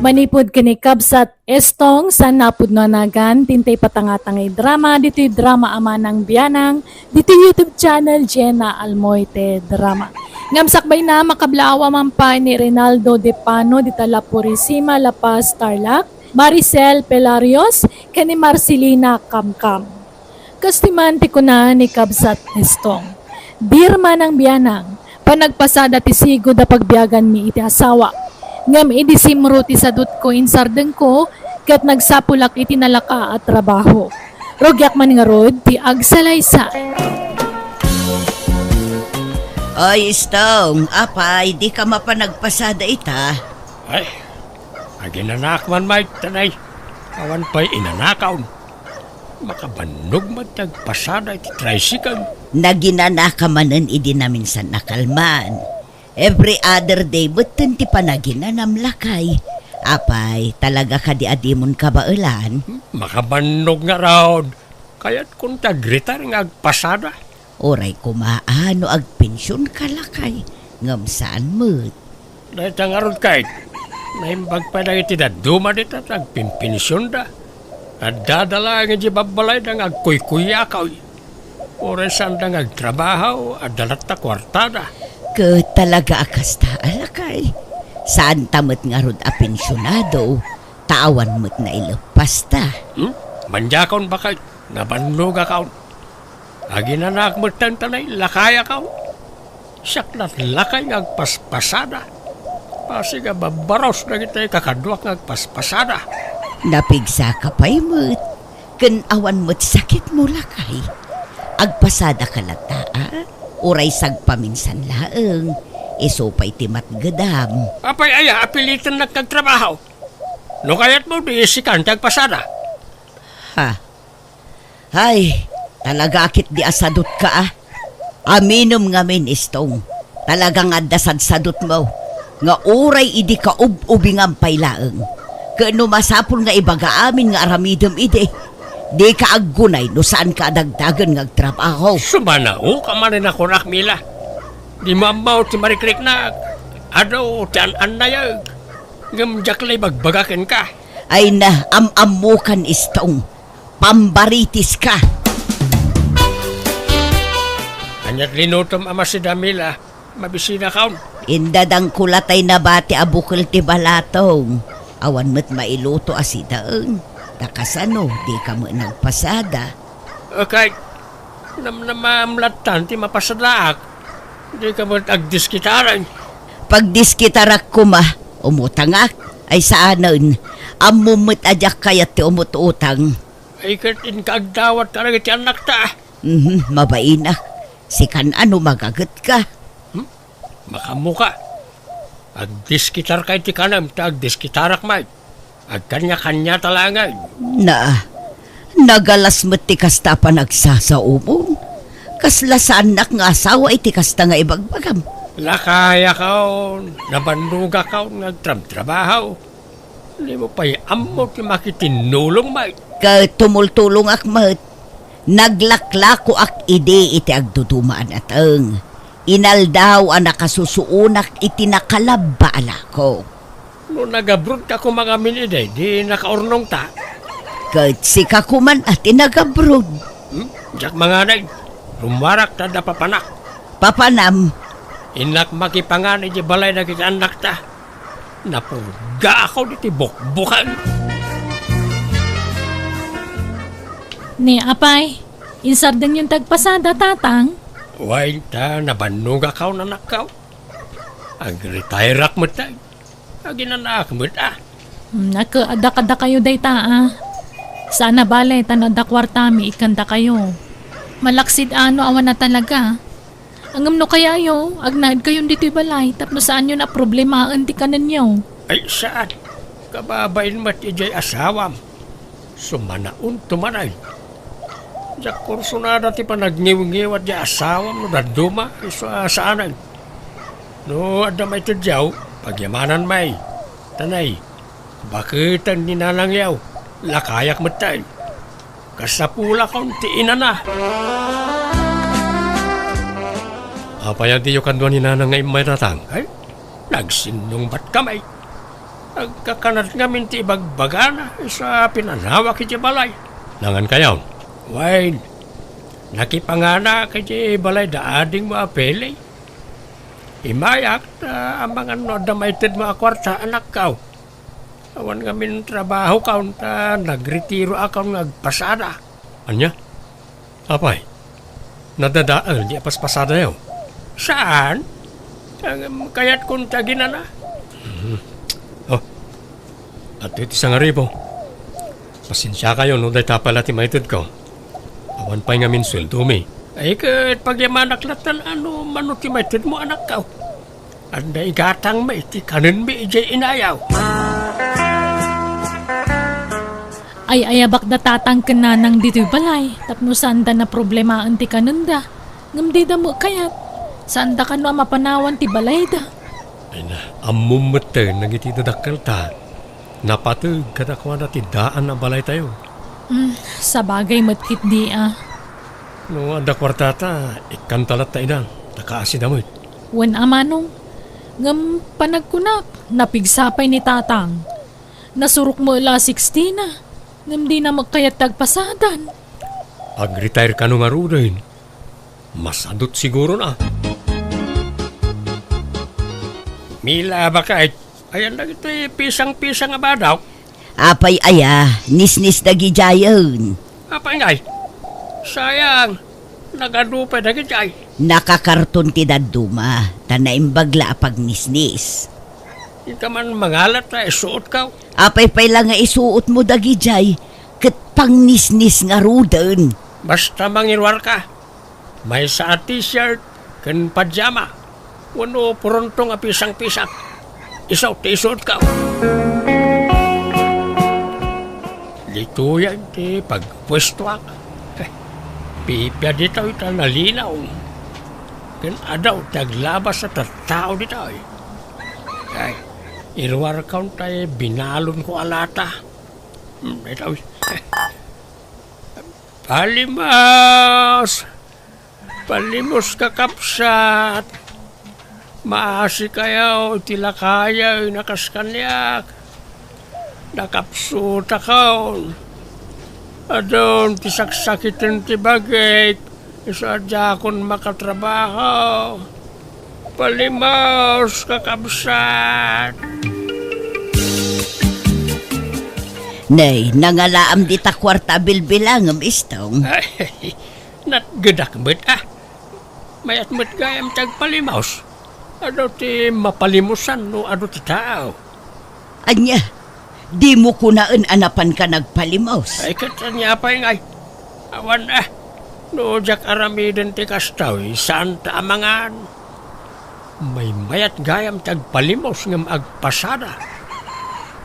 Manipod kini kabsat estong sa napud nanagan tintay patangatangay drama dito'y drama Mananang Bianang dito YouTube channel Jenna Almoite Drama. Ngamsakbay na makablawa mampay ni Rinaldo De Pano di Tala Purisima La Paz Tarlac, Maricel Pelarios kani Marcelina Kamkam. Kastimanti ko na ni kabsat estong. Dear Manang Bianang, panagpasada ti sigo da pagbiagan mi iti asawa. Ngam idisimro ti sadut ko insardeng ko kat nagsapulak iti nalaka at trabaho. Rogyak man nga rod ti agsalaysa. Oy, Stong, apay, di ka mapanagpasada ita. Ay, aginanak man may tanay. Awan pa'y inanakaw. Makabanog matagpasada iti tricycle. Naginanaka manen idi namin sa nakalman. Every other day, betul ti panaginanam lakay. Apay, talaga ka di adimon kabailan? Makabanog nga raon. Kaya't kung tagritar nga agpasada. Oray kumaano ag pensyon ka lakay. Ngam saan mo't? Dahil tangarod kahit. Naimbag pa na iti daduma dito at agpimpinisyon da. At dadala nga di babalay na agkuy-kuyakaw. Oray saan da agtrabaho at dalat na kwartada. Ke talaga akas ta alakay. Saan tamot nga rod a pensyonado, tawan mo't na ilupas ta. Manjakon ba kayo? Nabanlog akaw. Aginanak mo't tantanay, lakay akaw. Siyak na lakay nga agpaspasada. Pasiga babaros na kita kakadwak nga agpaspasada. Napigsa ka pa'y mo't. Ken awan mo't sakit mo lakay. Agpasada ka lata, uray sagpaminsan laeng, isopay timat gadam. Apay aya, apilitan nagkagtrabaho. No kaya't mo di isikan tagpasada. Ha? Ay, talaga akit di asadot ka Aminom nga min istong. Talagang adasad-sadot mo. Nga uray idi ka ub-ubing ang paylaeng. Kano masapol nga ibaga amin nga aramidom ide. Di ka aggunay no saan ka adagdagan nga agtrabaho. Sumanao ka man rin ako rakmila. Di mamaw ti marikrik na. Ado, ti an-an na yag. Ngamjak lay bagbagakin ka. Ay na, am-amukan istong. Pambaritis ka. Kanyat linutom ama si Damila. Mabisina kaon. Indadang kulatay na bati abukol ti balatong. Awan mo't mailuto asidaeng. Takasano, di ka mo nagpasada. Okay, namamlatan ti mapasadaak. Di ka mo agdiskitaran. Pag diskitarak ko umutangak, ay saanon, amumut ajak kayat ti umututang. Ay katin ka agdawat ka rin ti anak ta. Mabainak, sikan ano magagat ka. Makamuka. Agdiskitar kay ti kanam, ta agdiskitarak may. Agkanya-kanya talangan. Nagalas mo't ti kasta pa nagsasaumon. Kaslasaan nak nga asawa iti kasta nga ibagbagam. Lakaya kaon, nabanduga kaon, nagtrabaho. Hindi mo pa'y amot yung makitinulong may. Tumultulong akmat. Naglaklako ak ide iti agdudumaan ateng. Inaldaw ang nakasusuunak iti nakalaba alako. No nagabrod ka kung mga miniday, di nakaurnong ta. Kahit si kakuman at inagabrod. Diyak mga nay, rumarak ta da papanak. Papanam. Inak makipanganay di balay na kita anak ta. Napurga ako di tibok-bukan. Ni apay, insardeng yung tagpasada tatang. Huwag ta, nabanuga ka na nakaw. Ag-retire mo ta. Aginanak mo ta. Nakaada kayo day ta Sana balay tanada kwartami ikanda kayo. Malaksid ano awan na talaga. Angam no kaya yo, agnaid kayo dito'y balay tapno saan yun na problemahan ti kanan nyo. Ay saan? Kababain mo't ijay asawam. Sumanaon tumanay. Diyak kurso na dati pa nagngiw-ngiwat di asawam no daduma saanan. No adamay to diyaw, pagyamanan may. Tanay, bakit ang ninanangyaw? Lakayak mo tayo. Kasapula kong tiinan na. Apayag di yung kanduan ni nanang ngay may ratang. Ay, nagsinong ba't kamay? Agkakanat ngamin ti ibagbagana sa pinanawa kiti balay. Nangan kayaw, Wayne, nakipangana kiti balay daading mga pele. Imayak na ang mga no damaited mga kwarta anak kaw. Awan ngamin trabaho kaw na nagretiro akaw nagpasada. Anya? Apay, nadadaan di paspasada yaw. Saan? Kaya't kung tagina na. Oh, at ito isang aribo. Pasensya kayo no dahil tapala ti maitid ko. Awan pa'y ngamin sweldo mi. Ay kat pagyamanak latan ano manot ti maitid mo anak ka. Anda igatang maiti kanin mi ijay inayaw. Ay ayabak da tatangken na nang dito'y balay. Tapno saan da na problema ang ti kanunda. Ngam di da mo kayat. Saan da ka no mapanawan ti balay da. Ay na, amumute nagiti dadakkel ta. Napatag kadakwa na ti daan na balay tayo. Sa bagay matkit di No, ada kwartata, ikantalat ta inang. Nakaasi damoy. Wan amanong. Ngam panagkunak. Napigsapay ni tatang. Nasurok mo la 16 na. Ngam di na magkayat tagpasadan. Ag-retire ka nung arudahin. Masadot siguro na. Mila ba ka? Ayan na ito pisang-pisang nga ba daw? Apay aya, nisnis dagi jayon. Apa ngay? Sayang. Nagadupay na gajay. Nakakarton ti daduma, tanaimbagla pag nisnis. Hindi ka man mangalat na isuot ka. Apay pay lang nga isuot mo dagi jay, kat pang nisnis nga rudan. Basta mangirwar ka. May sa t-shirt, kan pajama. Wano purontong nga pisang-pisang. Isaw ti isuot ka. Dito yan ti pagpwesto ka. Pipya dito ito nalinaw. Kan adaw taglabas sa tatao dito. Ay, irwar kaun tayo binalon ko alata. Ito. Palimos! Palimos kakapsat. Maasi kayaw, tila kaya, nakaskanyak. Nakapsuta kaun. Adon, tisaksakitin ti bagay, isadya akong makatrabaho. Palimos, kakabsat. Nay, nangalaam di ta kwarta bilbilangam istong. Ay, natgadak mo't Mayat mo't gayam tag palimos. Ano ti mapalimusan no ano ti tao. Anya, di mo kunaan anapan ka nagpalimos. Ay katanya pa yung ay. Awan no jak aramiden ti kastaw, saan ta amangan. May mayat gayam tag palimos ngam agpasada.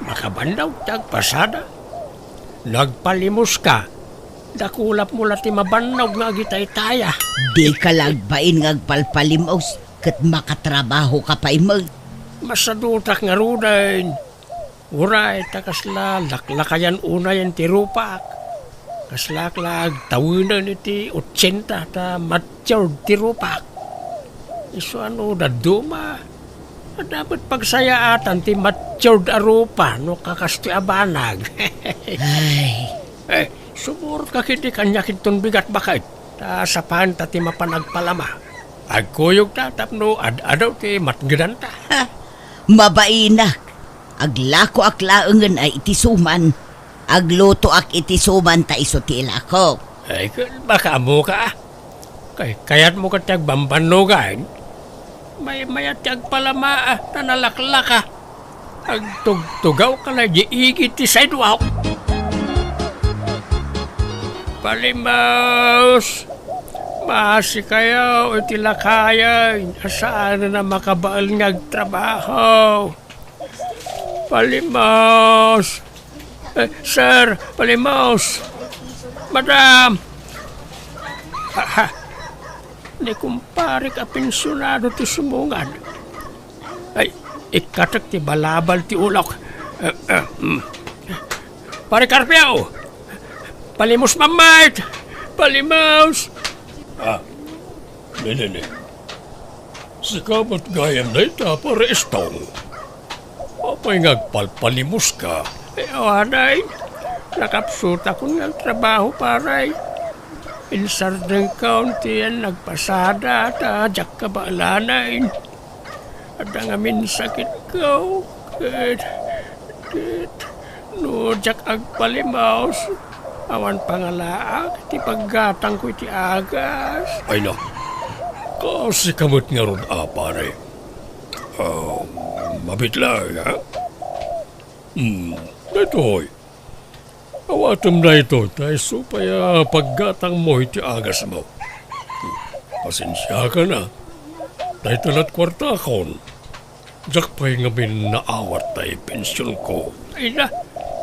Makabandaw tag pasada. Nagpalimos ka. Dakulap mo lati mabandaw nga gitay-taya. Di ka lagbain ngagpalpalimos, kat makatrabaho ka pa imag. Masadutak nga rudain. Uray, takasla, laklakayan unayan ti rupak. Kaslaklag, tawinan iti 80 ta matyaw ti rupak. Iso ano, daduma. Dapat pagsayaatan ti matyaw da rupa, no kakasti abanag. Ay, Sumur ka kiti kanyakin ton bigat bakit. Sapahan ta ti mapanagpalama. Agkuyog ta, tapno adaw ti matgedanta. mabainak. Aglako ak laengen ay itisuman. Agluto ak itisuman ta iso ti ilako. Ay, baka mo ka. Kaya't mo ka tiyag bambanugan. May tiyag palama tanalaklaka. Agtugtugaw ka na diigit ti sidewalk. Palimaos! Maasi kayo, itila kaya, saan na makabaal ngagtrabaho. Palimaos! Sir, Palimaos! Madam! Ni kumpare ka pensyonado ti sumungan. Ay, ikatak ti balabal ti ulok. Pare Carpio! Palimos mamait! Palimaos! Nene. Sikamat gayam na ita para estong. Apay ngagpalpalimos ka. Awanay, nakapsut ako ng trabaho paray. In Sardeng County yan nagpasada at ajak ka baalanain. At ang amin sakit ko. No, jak agpalimaos. Awan pangalaak, ti paggatang ko iti agas. Ay na, kasi kamot nga ron pare. Mabitlang, ha? Ito'y. Awatom na ito, tayo supaya paggatang mo iti agas mo. Pasensya ka na. Tayo talat kwarta akon. Jak pa'y ngamin naawat tayo pensyon ko. Ay na,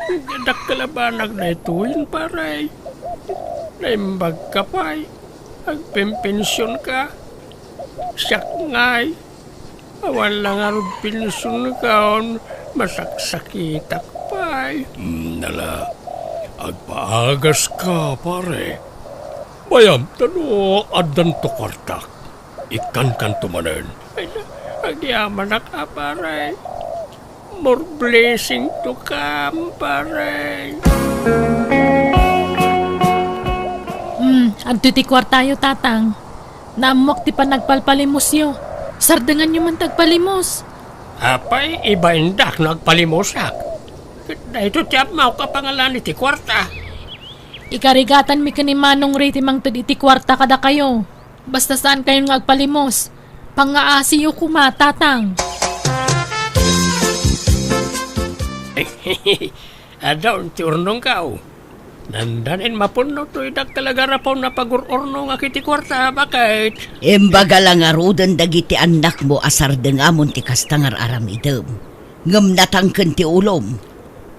gadak kalabanag na ito yun paray. Naimbag ka pa'y. Agpimpensyon ka. Siyak nga'y. Awan lang arod pensyon ka on. Masaksakitak pa'y. Nala, agpaagas ka pare. Bayam, tano adan to kwartak. Ikan tumanan. Ay na, agyaman na ka pare. More blessing to come, pare. Adto ti kwartayo tatang. Naamok ti pa nagpalpalimos yo. Sardengan nyo man tagpalimos. Apay, iba indak nagpalimosak. Ito tiyap mau ka pangalan iti kwarta. Ikarigatan mi kanimanong riti mang iti kwarta kada kayo. Basta saan kayo nagpalimos. Pangaasiyo kuma tatang. Adaw, ti urnong ka. Nandanin mapuno to idak talaga rapaw na pag-urno nga kiti kwarta. Bakit? Embaga lang arudan dagiti anak mo asar dengamon ti kastangar aramidem. Ngem natangken ti ulom.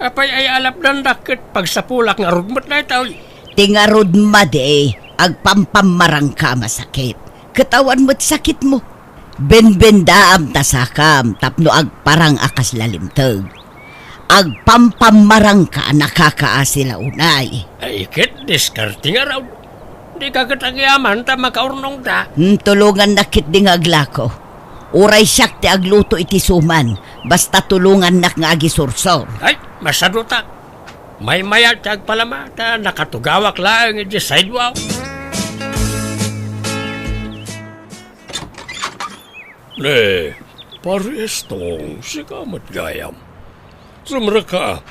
Apay ay alap dan dakit pagsapulak nga rudmot na itaw. Tingarod made, agpampamarang ka masakit. Katawan mo't sakit mo. Benbendaam tasakam, tapno agparang akas lalimtag. Agpampamarang ka nakakaasila unay. Ay, kit, diskarte nga raw. Di ka katagyaman ta makaurnong ta. Tulungan na kit ding aglako. Uray siyak ti agluto iti suman, basta tulungan nak nga agisursor. Ay, masado ta. May mayat tag palama ta nakatugawak lang iti sidewalk. Le, pares tong sikamat gayam. Sumra ka.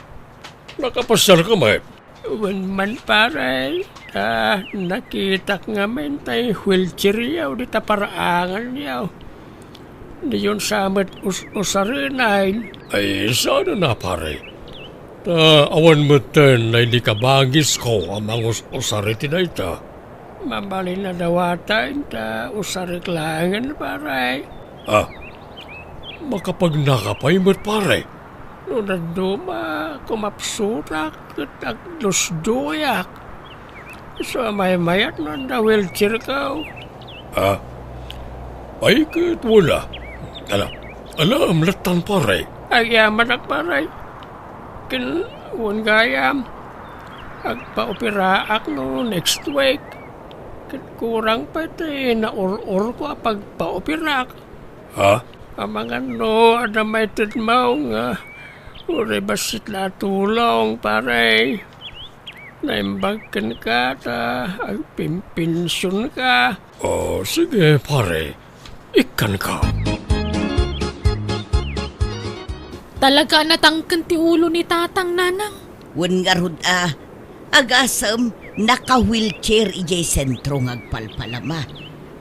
Nakapasar ka, may. Man pare, nakita nga men tayo wheelchair yaw, di ta paraangan yaw. Di yun samat usarinain. Ay, sana na pare. Awan mo ten na hindi ka bangis ko amang usariti na ita. Mabali na dawatain ta usariklangan pare. Makapag nakapay mo pare. No naduma kumapsurak at aglusduyak. So may-mayat na wheelchair ka. Ay kahit wala. Alam latan pare. Agyaman ak pare. Kinun gayam. Agpa-opera ak no next week. Kurang pa ito na or ko pagpa-opera ak. Amang ano, adamited mo nga. Uri basit na tulong, pare. Naimbagkan ka, agpimpensyon ka. Sige, pare. Ikan ka. Talaga natangken ti ulo ni tatang nanang. Wen nga rod agasam naka-wheelchair ijay sentro ngagpalpalama.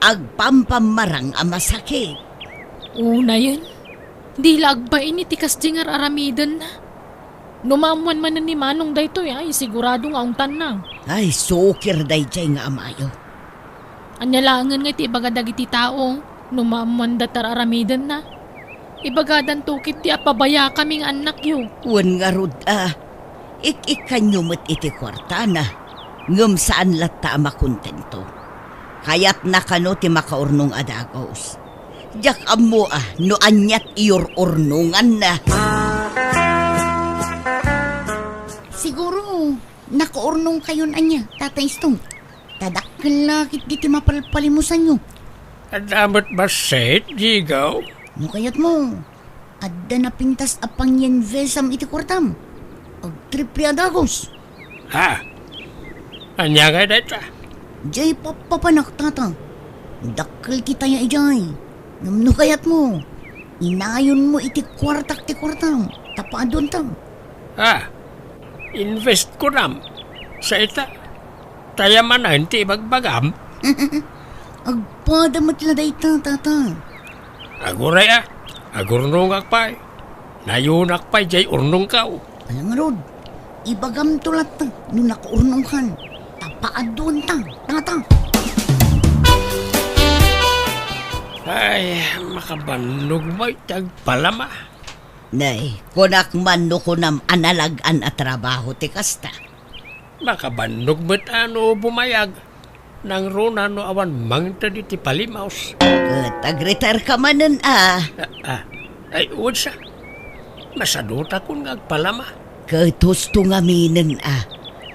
Agpampamarang masakit. Una yun. Di lagbain iti kasdingar aramidan na. Numamuan man ni Manong daytoy ay sigurado nga ang tanang. Ay, sukir dayjay nga amayo. Anyalangan nga iti ibagadag iti tao. Numamuan datar aramidan na. Ibagadan tukit ti apabaya kaming anak yo. Wen nga rod ikanyo met iti kwartana. Ngem saan latta makontento. Kayat nakano ti makaurnong adagos. Jak amo no anyat iyor urnungan na. Siguro, nakaurnong kayon anya, Tatay Stong. Tadakkel lakit di ti mapalpalimusan nyo. Adamat ba set, Jigaw? No kayat mo, Adda na pintas apang yan vesam iti kwartam. Ag triple adagos. Ha? Anya nga dito? Jay papapanak tata. Dakkel kita ya ijay. Namno kayat mo. Inayon mo iti kwartak ti kwartam. Tapaadon tam. Ha? Invest ko nam. Sa ita. Tayaman na hindi magbagam. Agpadamat la dayta tata. Aguray agurnong akpay. Nayunak pa'y jay urnong kao. Alam nga rod. Ibagam tulat ta. Nung nakaurnong kan. Tapaadon ta. Tata. Ay, makabanog mo'y tagpalama. Nay, kunak man no kunam analagan at trabaho ti kasta. Makabanog mo't ano bumayag. Nang runa no awan mangta di ti palimaos. Tag-retire ka manan Ay, uod siya. Masaduta kong agpalama. Katusto nga minen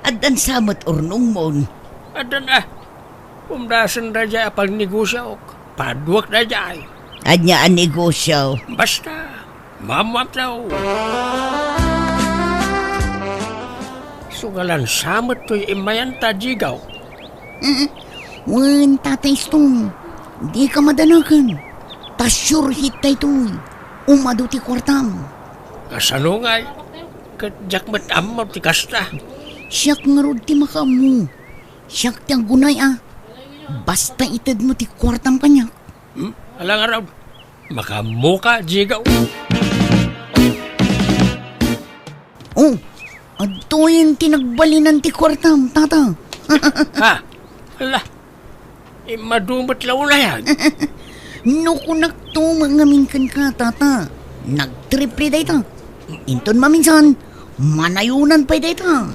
Adan samot urnong mon. Adan umdasan na dya apag negosyo ok. Padwak na dya ay. Anya ang negosyo. Basta, mamwap daw. Sugalan samot to'y imayan ta jigaw. Wan tatay stong. Di ka madanakan. Tasyur hitay to'y. Umado ti kwartam. Kasanungay, kadyak matamaw ti kasta. Siyak nga rod ti makamu. Siyak ti ang gunay Basta itad mo ti kwartam kanya. Alang araw, makamuka jigaw. Oh, adto yung tinagbalinan ti kwartam, tata. Ha? Ala, madumot law na yan. No kunak to mangaminkan ka, tata. Nagtriple day ta. Inton maminsan, manayunan pa day ta.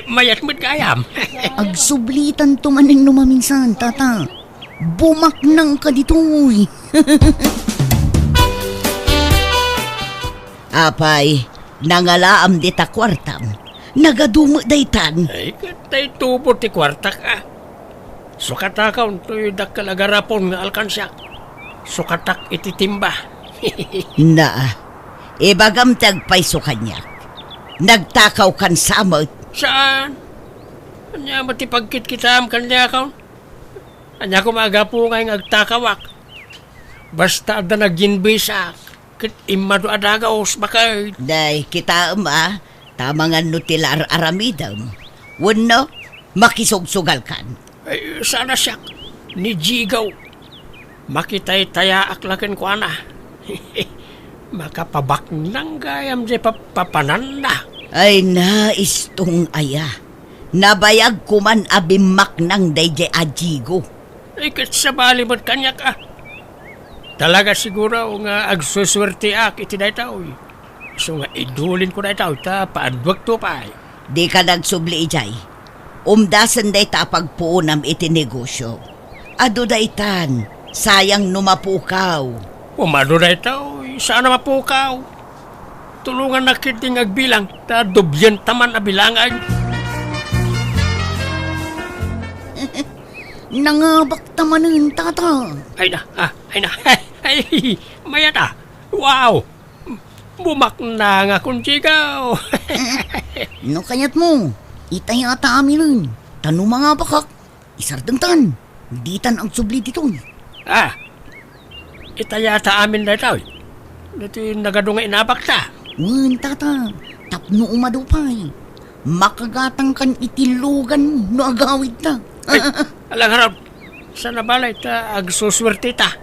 Mayat mo't kayam. Agsublitan to maning numaminsan, tata. Bumaknang ka dito'y. Apay, nangalaam di ta kwartam. Nagadumo daytan. Ay, katay tubo ti kwartak Sukatakaw to'y dakalagarapon nga alkansyak. Sukatak ititimba. Ibagam tagpay so kanya. Nagtakaw kan samot. Saan? Anya mo ti pagkit kitam kanya kaon? Anya ko magapo ngay ngagtakawak. Basta da naginbisak. Kit imado adagaos bakay. Day, kita tamangan no tilar aramidam. Wano, makisugsugal kan. Ay, sana siyak. Ni Jigaw. Makitay taya aklaken ko Makapabak nang gayam di papanan na. Ay naistong aya. Nabayag kuman abimak ng dayjay ajigo. Ay, kat sa balimot kanya ka. Talaga siguro nga agsuswerte iti dahi tao. So nga idulin ko dahi tao, paadwag to pa. Di ka nagsubli ijay. Umdasan day ta pagpuunam iti negosyo. Ado daytan, sayang numapukaw. Umado dahi tao, sana mapukaw. Tulungan na kiting agbilang, dubyan taman abilangan. Nangabak tamanin, tata. Ay na. Ay, maya na. Wow! Bumak na nga kung sigaw. No kayat mo, itay ata amin rin. Tano mga bakak, isardangtan. Ditan ang subli dito. Itayata amin na ito. Dito yung nagadunga inabak ta. Wan, tata, tapno umadupay. Makagatang kan itilugan mo, no agawid ta. Ay, alang harap. Sa nabalay ta, agsuswerte ta.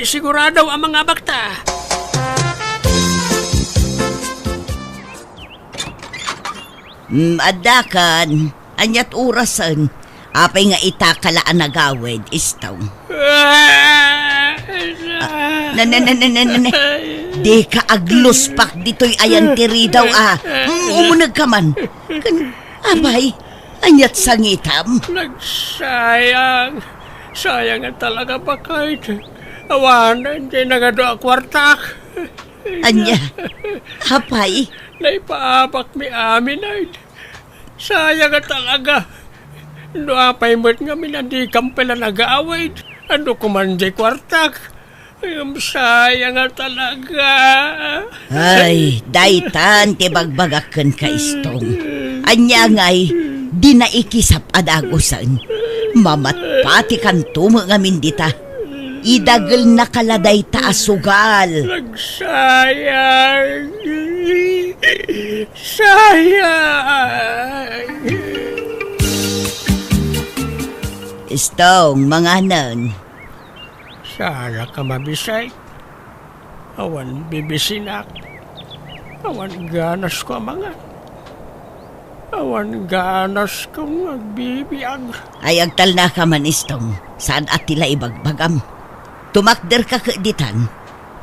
Sigurado ang mga bakta. Adakan, anyat orasan. Apay nga itakalaan nagawid, istaw. Di ka agluspak dito'y ayan tiri daw umunag ka man. Abay, anyat sangitam. Nagsayang. Sayang nga talaga pa kahit awanan di nagado kwartak. Anya, hapay. Naipaabak mi amin ay. Sayang nga talaga. No apay mo't nga minandi kampela nag-aaway. Ano kuman di kwartak. Ay, ang sayang nga talaga. Ay, daytan ti bagbagaken ka istong. Anya nga'y di naikisap adagosan. Mamatpati kan tumo ngamin dita. Idagel na kaladay ta asugal. Nagsayang. Sayang. Istong, manganan. Sana ka mabisay. Awan bibisinak. Awan ganas ko mga. Awan ganas ko magbibiag. Ay agtal na ka man istong. Saan at tila ibagbagam. Tumakder ka ditan.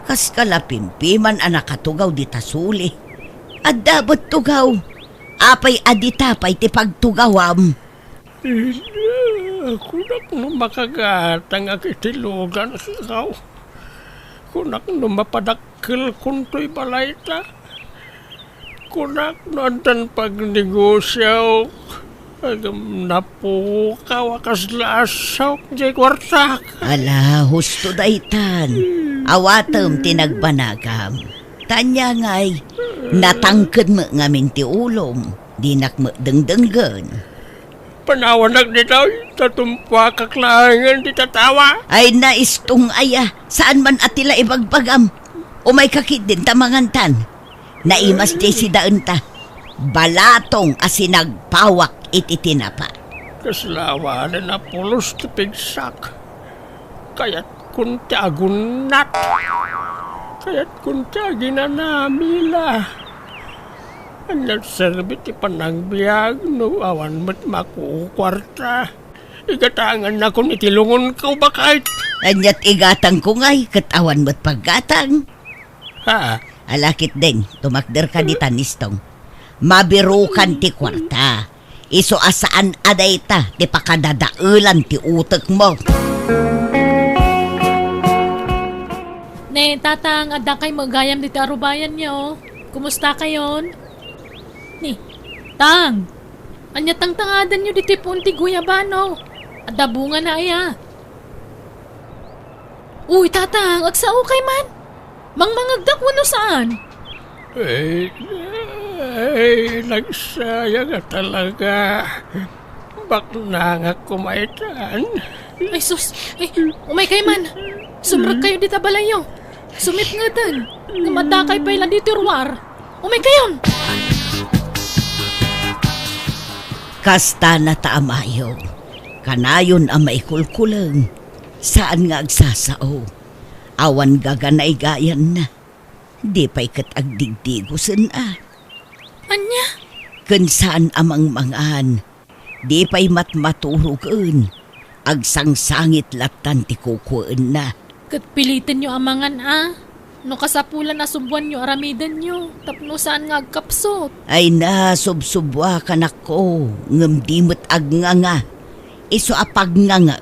Kas kalapimpiman anak katugaw dita suli. At dabot tugaw. Apay aditapay ti pagtugawam. Kunak no makagatang akitilugan ikaw. Kunak no mapadakkel kunto'y balayta. Kunak no andan pagnegosyaw. Agam napukaw akas lasaw jay kwartak. Ala, husto daytan. Awatem tinagbanagam. Tanya nga'y natangked mo ngamin ti ulom. Dinak mo dengdenggen. Panawanag ni daw, tatumpa kaklahangan di tatawa. Ay naistong aya, saan man atila ibagbagam. O may kakit din tamangantan. Naimas di si daan ta. Balatong asinagpawak iti tinapa. Kaslawa na napulos ti pigsak. Kaya't kunti agunat. Kaya't kunti aginanamila. Ang nagserbit ti panang biag no awan mat makukwarta. Igatangan na kung itilungon ko bakit. Anyat igatang ko nga'y katawan mo't paggatang. Ha? Alakit din, tumakder ka di tanistong. Mabirukan ti kwarta. Iso asaan aday ta, ti pakadadaulan ti utek mo. Ne, tatang, adda kay magayam dito arubayan niyo. Kumusta kayon? Ni, tang, anya tang tangadan niyo dito punti guyabano. Adda bunga na aya. Uy, tatang, agsao kay man. Mangmangagdak wano saan? Nagsayang nga talaga. Bakla nga kumaitan. Ay, sus, ay, umay kay man. Sumrag kayo dito balayo. Sumit nga din. Namadakay pa ilan dito ruwar. Umay kayon. Kasta na taamayo. Kanayon ang maikulkulang. Saan nga agsasao? Awan gaganay gayan na. Di pa'y katagdigdigusan Anya? Kansaan amang mangan. Di pa'y matmaturugan. Agsangsangit latan ti kukuan na. Katpilitin nyo amangan No kasapulan na subuan nyo aramidan nyo. Tapno saan nga agkapsot. Ay na, subsubwa kanak ko. Ngam di mo't agnganga. Iso apag nga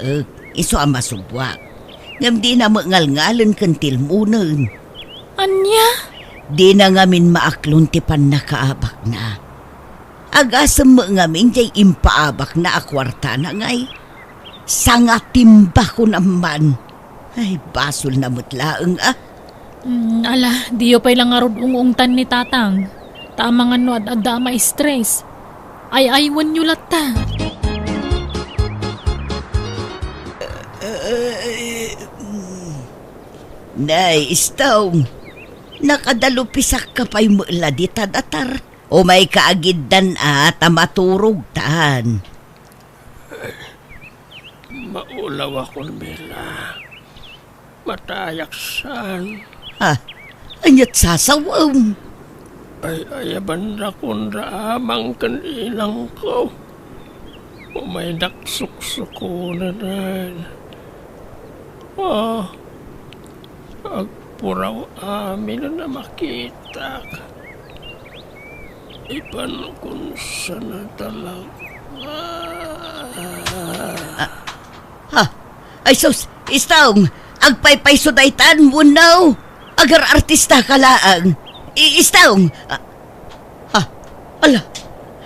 iso amasubwa. Ngam di na mangal-ngalan kantil munan. Anya? Di na ngamin maaklon ti pan nakaabak na. Agasam mo ngamin jay impaabak na akwarta na ngay. Sanga timba ko naman. Ay, basol na mutlaang Ala, diyo pa'y lang arod ungungtan ni tatang. Tama nga no adda ma-stress. Ay aywan nyo lata. Nay, istong. Nakadalupisak ka pa'y mula di tadatar. O may kaagiddan maturog tan. Maulaw ako, Mila. Matayaksan. Anyat sasawam. Ay ayaban na kung raamang kanilang ko. May naksuksoko na rin. Agpuraw amin na makita. Ipan kung sana talaga. Ay sus, istong. Agpaypay sudaytan mo now. Agar artista ka laang. Istong. Ala.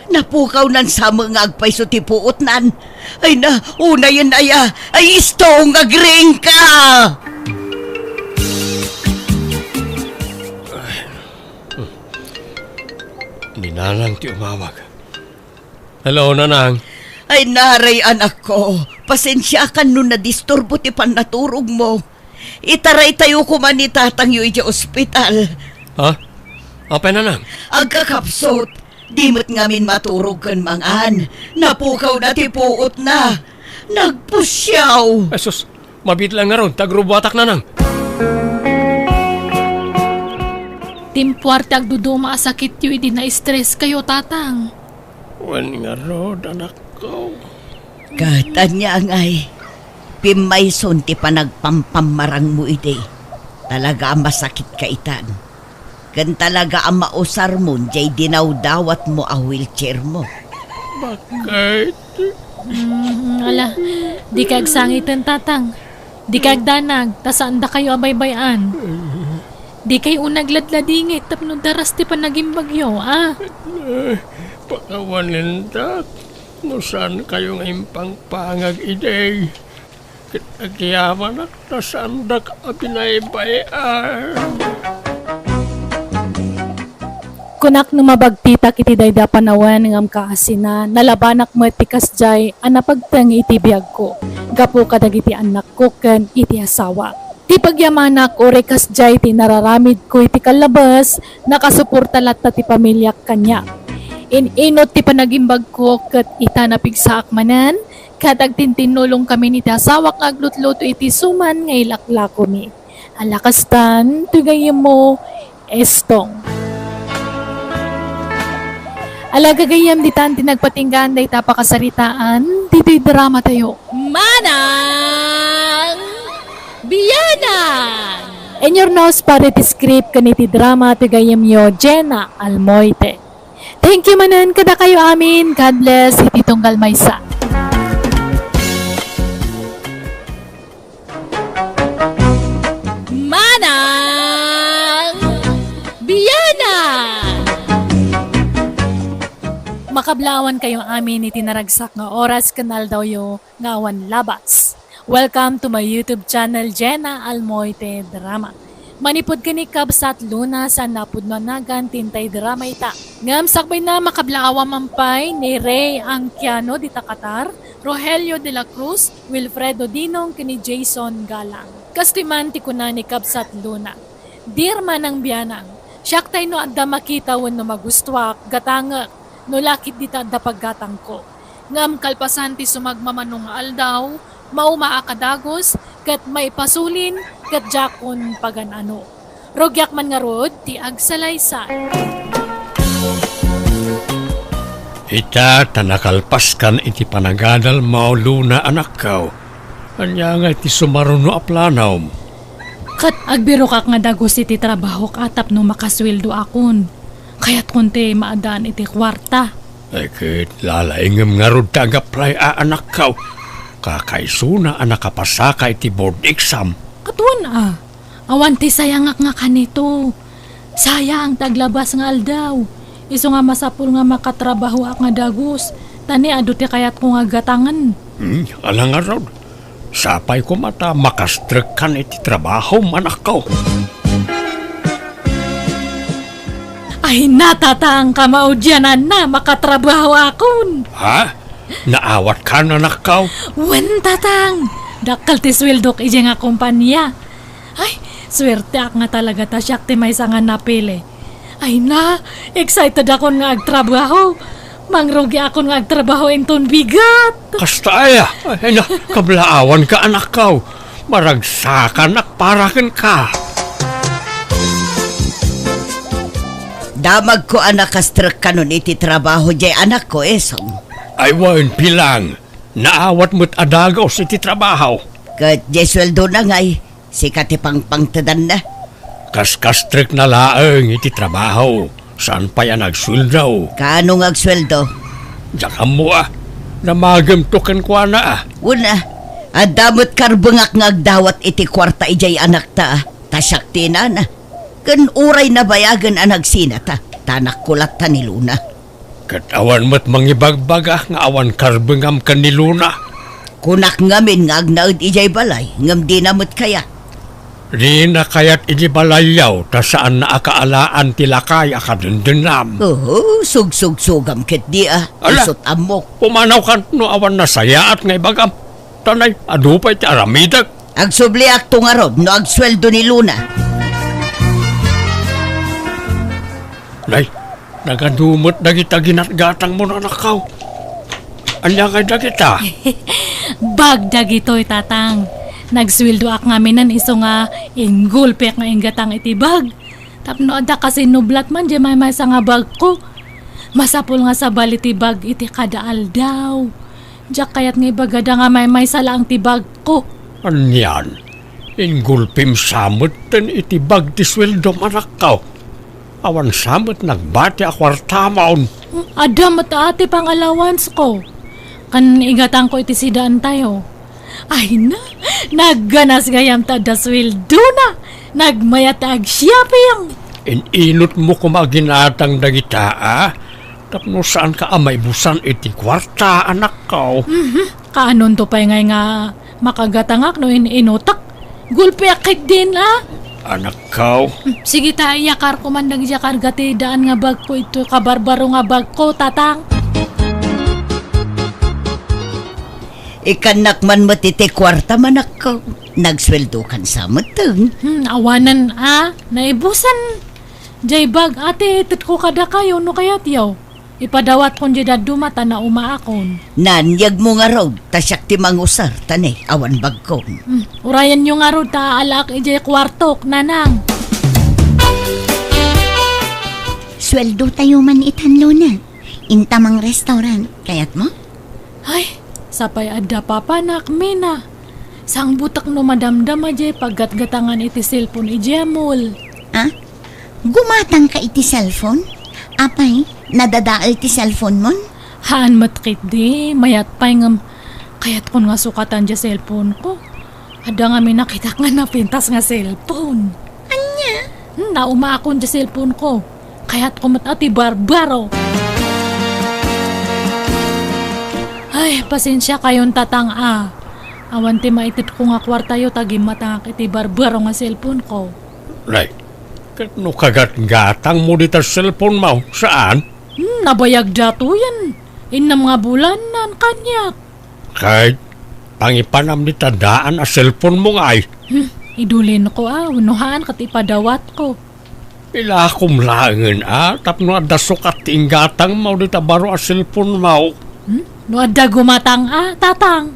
Napukaw nan sa mga agpay sutipuot nan. Ay na, una yan aya. Ay istong, agring ka! Nanang ti umawag. Hello, Nanang. Ay naray anak ko, pasensya ka nun na disturbo ti panaturog mo. Itaray tayo ko man ni tatang yu iti ospital. Ha? Apa, Nanang? Agkakapsot, di mo't ngamin maturog kan mangan. Napukaw na ti puot na. Nagpusyaw. Sus, mabit lang nga ron. Tagrubatak, Nanang. Timpuarte agduduma asakit yu idi na stress kayo tatang. Wan nga ron, anak ko. Katanya ngay, pimayson ti panagpampamarang mo iti. Talaga ang masakit kaitan. Kan talaga ang mausar mo, jay dinawdawat mo a wheelchair mo. Bakit? Ala, di kag sangitan tatang. Di kag danag, tasaan da kayo abaybayan. Di kayo unagladladingit tapno daras ti panaging bagyo, ah. Pakawanin tak. No saan kayo ngayong pangpangag iday? Kitagyaman at nasandak a binaybayan. Kunak no mabagtitak iti dayda panawan ngam kaasina nalabanak mo iti kasjay anapagtang iti biag ko. Gapo kadag iti anak ko ken iti asawa. Ti pagyamanak ore kasjay ti nararamid ko iti kalabas nakasuporta latta ti pamilyak kanya. Inot ti panagimbag ko ket itanapig sa akmanan katag tintinulong kami ni ti asawa kag aglutluto iti suman nga ilaklako mi. Alakastan tugayem mo estong. Alagagayam di tan tinagpatinggan day tapakasaritaan, dito'y drama tayo. Manang Bianang! In your nose para ti script kaniti drama tigayam yo Jenna Almoite. Thank you manan kada kayo amin. God bless iti tunggal maysa. Manang Bianang! Makablawan kayo amin iti naragsak nga oras kanal daw yo ngawan labas. Welcome to my YouTube channel Jenna Almoite Drama. Manipod ka ni Kabsat Luna sa napudmanagan tintay drama ita. Ngam sakbay na makablawa mampay ni Ray Angkiano di Takatar, Rogelio de la Cruz, Wilfredo Dinong kini Jason Galang. Kastiman ti kuna ni Kabsat Luna. Dear Manang Bianang, siyak tayo no adda makita no magustuak, gatangak, no lakit dita da paggatang ko. Ngam kalpasan ti sumagmamanong aldaw, maumaakadagos, kat may pasulin, kat jakon paganano. Rogyak man nga rod, ti agsalaysay. Ita tanakalpas kan iti panagadal mao Luna anak kao. Anya nga iti sumaruno a planaw. Kat agbiro kak nga dagos iti trabaho katap no makasweldo akon. Kaya't kunti maadaan iti kwarta. Ay kit lalaingam nga rod tagapray a anak kao. Kakaisuna anak kapasaka iti board exam. Katuan awan ti sayangak nga kanito. Sayang taglabas nga aldaw. Iso nga masapul nga makatrabaho ak nga dagos. Tani ado ti kayat ko nga gatangan. Alang nga rod. Sapay ko mata makastrek kan iti trabaho manak kao. Ay natatang kamaudyanan na makatrabaho akon. Ha? Naawat ka na nakaw? Wen tatang, dakal ti swildok ije nga kumpanya. Ay, swerte ak nga talaga ta siyak ti may sangan napili. Ay na, excited akon nga agtrabaho. Mangrugi akon nga agtrabaho ington bigat. Kasta aya, ay na, kablaawan ka anak kaw. Maragsakan ak parakin ka. Damag ko anak kastrek kanon iti trabaho jay anak ko esong. Ay wan pilang, naawat mo't adagaw sa iti trabaho. Kat jay sweldo na ngay, sikat ipang pangtadan na. Kas-kastrek na laeng iti trabaho. Saan pa yan nagsuldaw? Kaano nga sweldo? Diyan mo namagam tukan ko na Una, adamot karbungak nga agdawat iti kwarta ijay anak ta, tasyak tinana. Kan uray na bayagan ang nagsinata, tanak kulat ta ni Luna. Katawan mo't mangibagbaga nga awan karbengam ka ni Luna. Kunak ngamin nga agnaud ijay balay, ngam di namot kaya. Di na kaya't inibalayyaw ta saan na akaalaan tilakay akadendendam. Oo, sug-sug-sugam kit di Ala. Isot amok. Pumanaw kan no awan na sayaat ngay bagam. Tanay, adupay ti aramidag. Agsubliak to nga rob no agsweldo ni Luna. Nay, nagadumot dagita ginatgatang mo na nakaw. Anya kay dagita. Bagdag ito'y tatang. Nagswildo ak ngamin nan iso nga ingulpek nga ingatang itibag. Tapno ada kasi nublat man di may sa nga bag ko. Masapul nga sa bali tibag iti kadaal daw. Diyak kayat nga ibagada nga may sala ang tibag ko. Anyan, ingulpim samot ten itibag ti sweldo manakaw. Awan samot nagbati akwartamaon. Ada mata ati pang allowance ko. Kan igatang ko iti sidaan tayo. Ay na, nagganas gayam ta da sweldo na. Nagmayat ag siyaping. Ininot mo kumaginatang dagita Tapno saan ka amay busan iti kwarta anak ko. Kaanon to pa'y ngay nga makagatangak no inutak. Gulpe akit din Anak ko, Sige ta, yakar ko man yakar gati daan nga bag ko ito kabarbaro nga bag ko, tatang. Ikanak man matiti kwarta manak ko. Nagsweldo kan sa mateng. Awanan naibusan. Jay bag ate, itit ko kada kayo no kayat yaw. Ipadawat kon jay dumata na umaakon. Nanyag mo nga raw, tasyak ti mangusar, tanay, awan bagkon. Urayan nyo nga ro ta alak ijay kwartok, nanang. Sweldo tayo man itanlo na. Intamang restaurant. Kayat mo? Ay, sapay adda papanak, mina. Sang butak no madamdam ajay paggatgatangan iti cellphone ijay mall. Gumatang ka iti cellphone? Apay, nadadaal ti cellphone mon? Haan matkit di, mayat pa'y ngam. Kayat kon nga sukatan dya cellphone ko. Ada nga may nakita nga napintas nga cellphone. Anya? Naumaakon dya cellphone ko. Kayat ko matati barbaro. Ay, pasensya kayon tatang Awan ti maitit ko nga kwartayo tagi matangak iti barbaro nga cellphone ko. Nay, kat no kagat-gatang mo dita cellphone mo, saan? Nabayag dato yan. Inam nga bulan nan kanyak. Kahit pangipanam ni tandaan a cellphone mo nga Idulin ko unuhaan kat ipadawat ko. Pila akong langan tapno adda sukat tinggatang mo dita baro a cellphone mo. No adda gumatang tatang.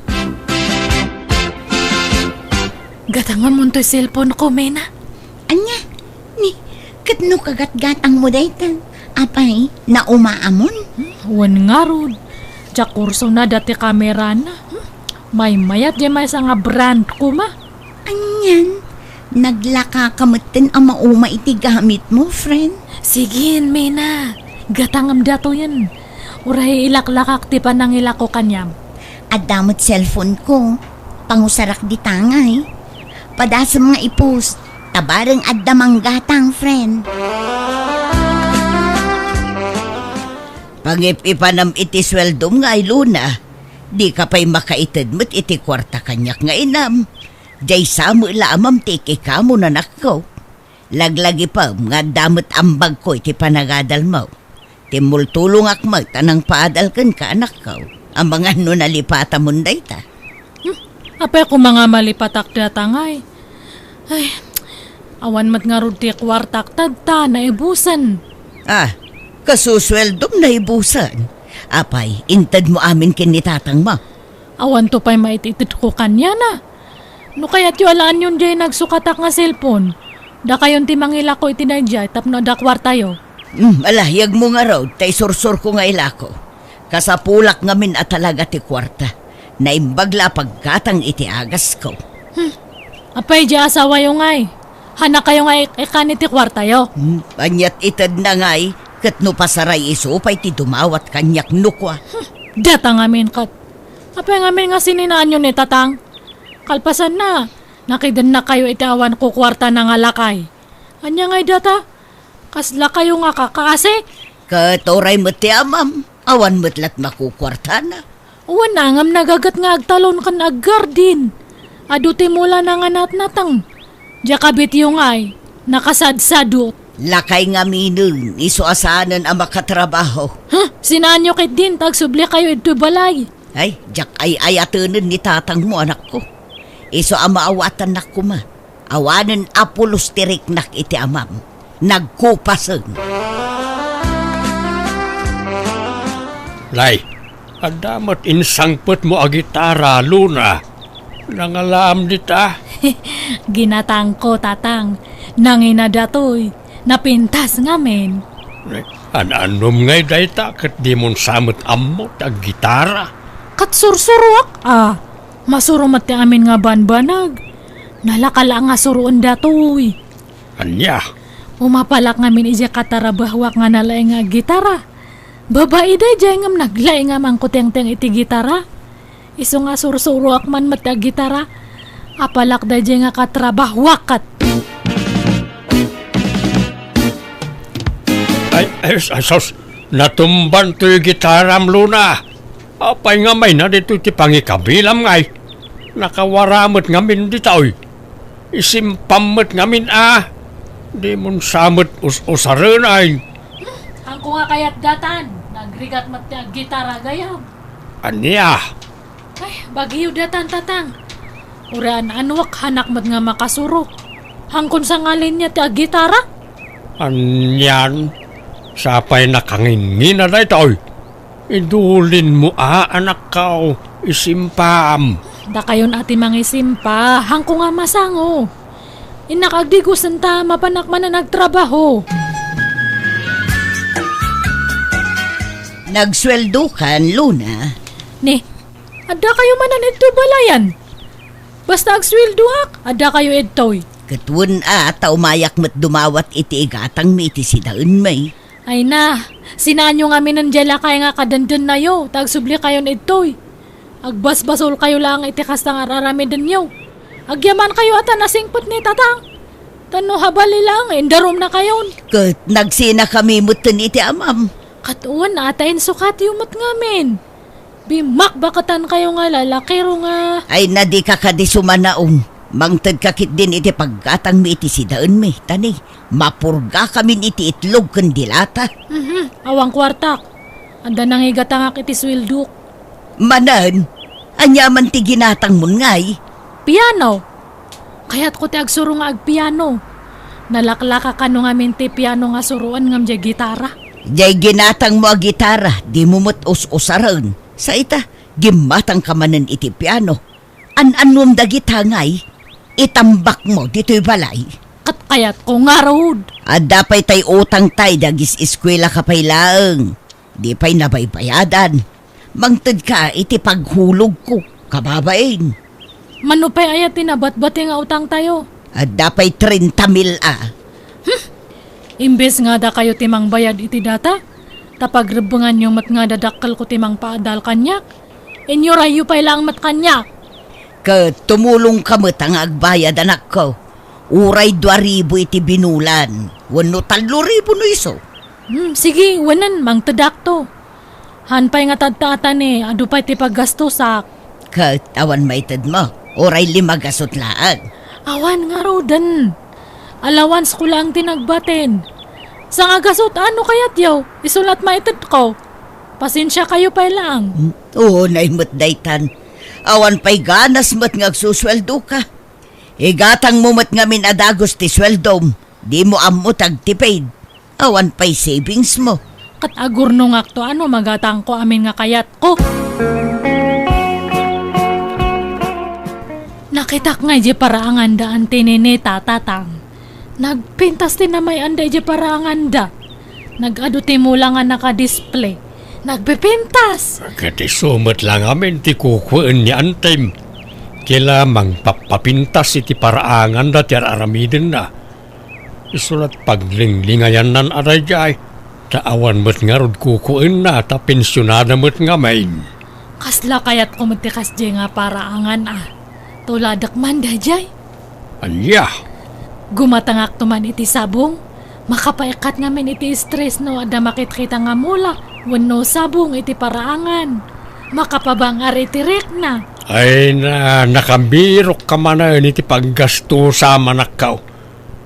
Gatangan mo to'y cellphone ko, Mena. Anya? Ni, katno kagat-gatang mo daytan? Apay, naumaamon? Wan nga rod. Diya kurso na dati kamera na. May mayat di may nga brand ko Anyan? Naglaka kamutin ang mauma iti gamit mo, friend? Sige, Mena. Gatangam dato yan. Uray ilaklakak ti pa nang ilako kanyam. Adamot cellphone ko. Pangusarak di tangay. Padasa mga ipos. Tabarang addamang gatang, friend. Pangip-ipanam iti sweldom nga ay Luna. Di ka pa'y makaitid mo't iti kwarta kanyak nga inam. Jay samu lamam tiki ka mo na nakaw. Laglagi pa nga damot ambag ko iti panagadal mo. Timultulong akmal tanang paadal kan ka anak ko. Ang mga no nalipata munday ta. Apay ko mga malipatak datangay. Ay, awan mat nga rod ti kwartak tadta na ibusan. Kasusweldom na ibusan. Apay, intad mo amin kinitatang mo. Awan to pa'y maititit ko kanya na. No kaya't yung alaan yun dyan nagsukatak nga cellphone. Da kayon ti mangila ko itinadya tapno da kwartayo. Alahiyag mo nga raw, tay sursur ko nga ilako. Kasapulak ngamin at talaga ti kwarta. Naimbagla pagkatang iti agas ko. Apay di asawa yung ngay. Hana kayo nga ikan iti kwartayo. Anyat itad na ngay, kat no pasaray iso pa'y ti dumawat kanyak nukwa. Data ngamin kat. Apay ngamin nga sininaan yun ni tatang. Kalpasan na. Nakidan na kayo itawan ko kwarta na nga lakay. Anya ngay data? Kasla kayo nga kakaasik. Katoray mo ti amam, awan mo't makukwarta na. Uwan na ngam nagagat nga agtalon kan aggardin. Aduti mula na nga natnatang. Jakabit yung ay, nakasadsadot. Lakay nga minun, isuasanan ang makatrabaho. Sinanyo kit din, tagsubli kayo ito balay. Ay, jak ay ayatunan ni tatang mo anak ko. Iso ang maawatan nak ko ma. Awanan apulos tirik nak iti amam. Nagkupasan. Lay, adamat insangpet mo a gitara, Luna. Nangalam dita. Ginatang ko, tatang. Nanginadatoy. Napintas ngamin. Anom ngay dayta kat di mon samot ammot ag gitara. Kat sursurok. Masurumat ti amin nga banbanag. Nalakala nga suruon datoy. Anya, Umapalak ngamin ija katarabahwak nga nalay nga gitara. Babae day jay ngam naglay nga mangkuteng-teng iti gitara. Iso nga sursurok man mat ag gitara. Apalak day jay nga katrabahwakat. ay sos, natumban to yung gitaram, Luna. Apay nga may na dito ti pangikabilam ngay. Nakawaramot ngamin dita oy. Isimpamot ngamin Di mon samot usaran ay. Ang ko nga kayat datan. Nagrigat mat ag gitara gayam. Anya, Ay, bagiyo datan tatang. Uraan anwak hanak mat nga makasurok. Hangkon sa ngalin niya ti ag gitara. anyan. Sapay nakangingin na dito oy. Idulin mo anak kao. Isimpam. Da kayon ati mangisimpa, hangko nga masango. Inakagdigusan ta, mapanakman na nagtrabaho. Nagsweldo kan, Luna. Ni, ada kayo manan ito balayan. Basta agswilduak, ada kayo itoy. Katun taumayak mat dumawat iti igatang mi iti sidaun may. Ay na, sinanyo nga minandyala kaya nga kadandan na yo, tagsubli kayo na itoy. Agbasbasol kayo lang iti kastang araramidan nyo. Agyaman kayo at nasingpot ni tatang. Tano habali lang, indarom na kayon. Kat nagsina kami mutan iti amam. Katuan atayin sukat yung mat ngamin. Bimak bakatan kayo nga lalakiro nga. Ay nadi ka kadisumanaong. Mangtad kakit din iti paggatang mi iti sidaun mi. Tani, mapurga kami iti itlog kandilata. Awang kwartak. Anda nang igatangak iti swilduk. Manan, anyaman ti ginatang mun ngay. Piano. Kaya't ko ti agsuro nga agpiano. Nalaklaka ka no nga minti piano nga suruan ngam dya gitara. Diyay ginatang mo a gitara, di mo mo't us-usaran. Sa ita, gimatang ka manan iti piano. An-anum dagit hangay, itambak mo dito'y balay. Kat kayat ko nga road. At dapay tay utang tay dagis eskwela ka pay laeng. Di pay nabaybayadan. Mangtad ka iti paghulog ko, kababain. Manupay ayat tinabat-bati nga utang tayo. At dapay 30,000 Imbes nga da kayo timang bayad iti data. Tapagrebengan nyo mat nga dadakkel ko timang paadal kanyak. Inyo rayo pay lang mat kanyak. Kat tumulong ka mo't ang agbayad anak ko. Uray 2,000 iti binulan. Wano 3,000 no iso. Sige, wanan, mang tadakto. Hanpay nga tadtaatan adu pa'y ti paggastosak. Kat awan maitad mo. Uray 5 gasot laan. Awan nga rodan. Allowance ko lang tinagbatin. Sa nga gasot, ano kayat yaw? Isulat maitad ko. Pasensya kayo pa lang. Oo, naimot daytan. Awan pa'y ganas mo't ngagsusweldo ka. Igatang mo mo't ngamin adagos ti sweldom. Di mo amot agtipaid. Awan pa'y savings mo. Kat agurno nga to ano magatang ko amin nga kayat ko. Nakitak nga di paraangan daan tinini tatatang. Nagpintas din na may anday di paraangan da. Nag-aduti mo lang nga naka-display. Nagpipintas. Kati sumot lang amin ti kukuan ni Antem. Kilamang papapintas iti paraangan dati aramidin na. Isulat paglinglingayan nan aray jay. Taawan mo't nga rod kukuan na ta pensyonada mo't nga main. Kasla kayat kumutikas di nga paraangan Tuladak man da jay. Anya, Gumatangak tuman iti sabong. Makapaikat nga min iti stress no ada makit-kita nga mula. Wano sabong iti paraangan. Makapabangar iti rek na. Ay nakambirok ka man na iti paggasto sa manakaw.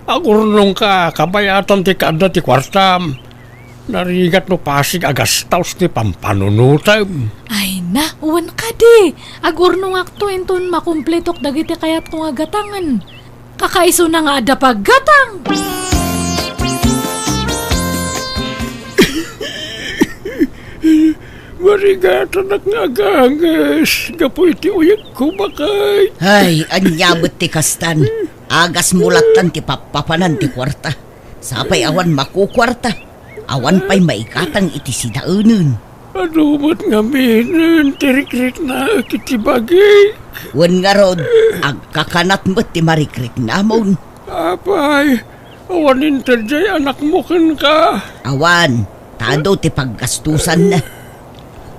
Agurnong ka, kabayatan ti kada ti kwartam. Narigat no pasig agastaws ti pampanunutam. Ay na, uwan ka di. Agurnong akto inton makumpletok dagiti kayat kong agatangan. Kakaiso na nga ada paggatang. Marigatan ak nga agangas. Gapoy ti uyag ko bakay. Ay, anyabot ti kastan. Agas mulatan ti papapanan ti kwarta. Sapay awan makukwarta. Awan pa'y maikatang iti sidaunan. Adumat nga minan, tirikrik na kiti bagay. Wan nga rod, agkakanat mo't ti marikrik namon. Apay, awanin tadyay anak mo kan ka. Awan, tado ti paggastusan na.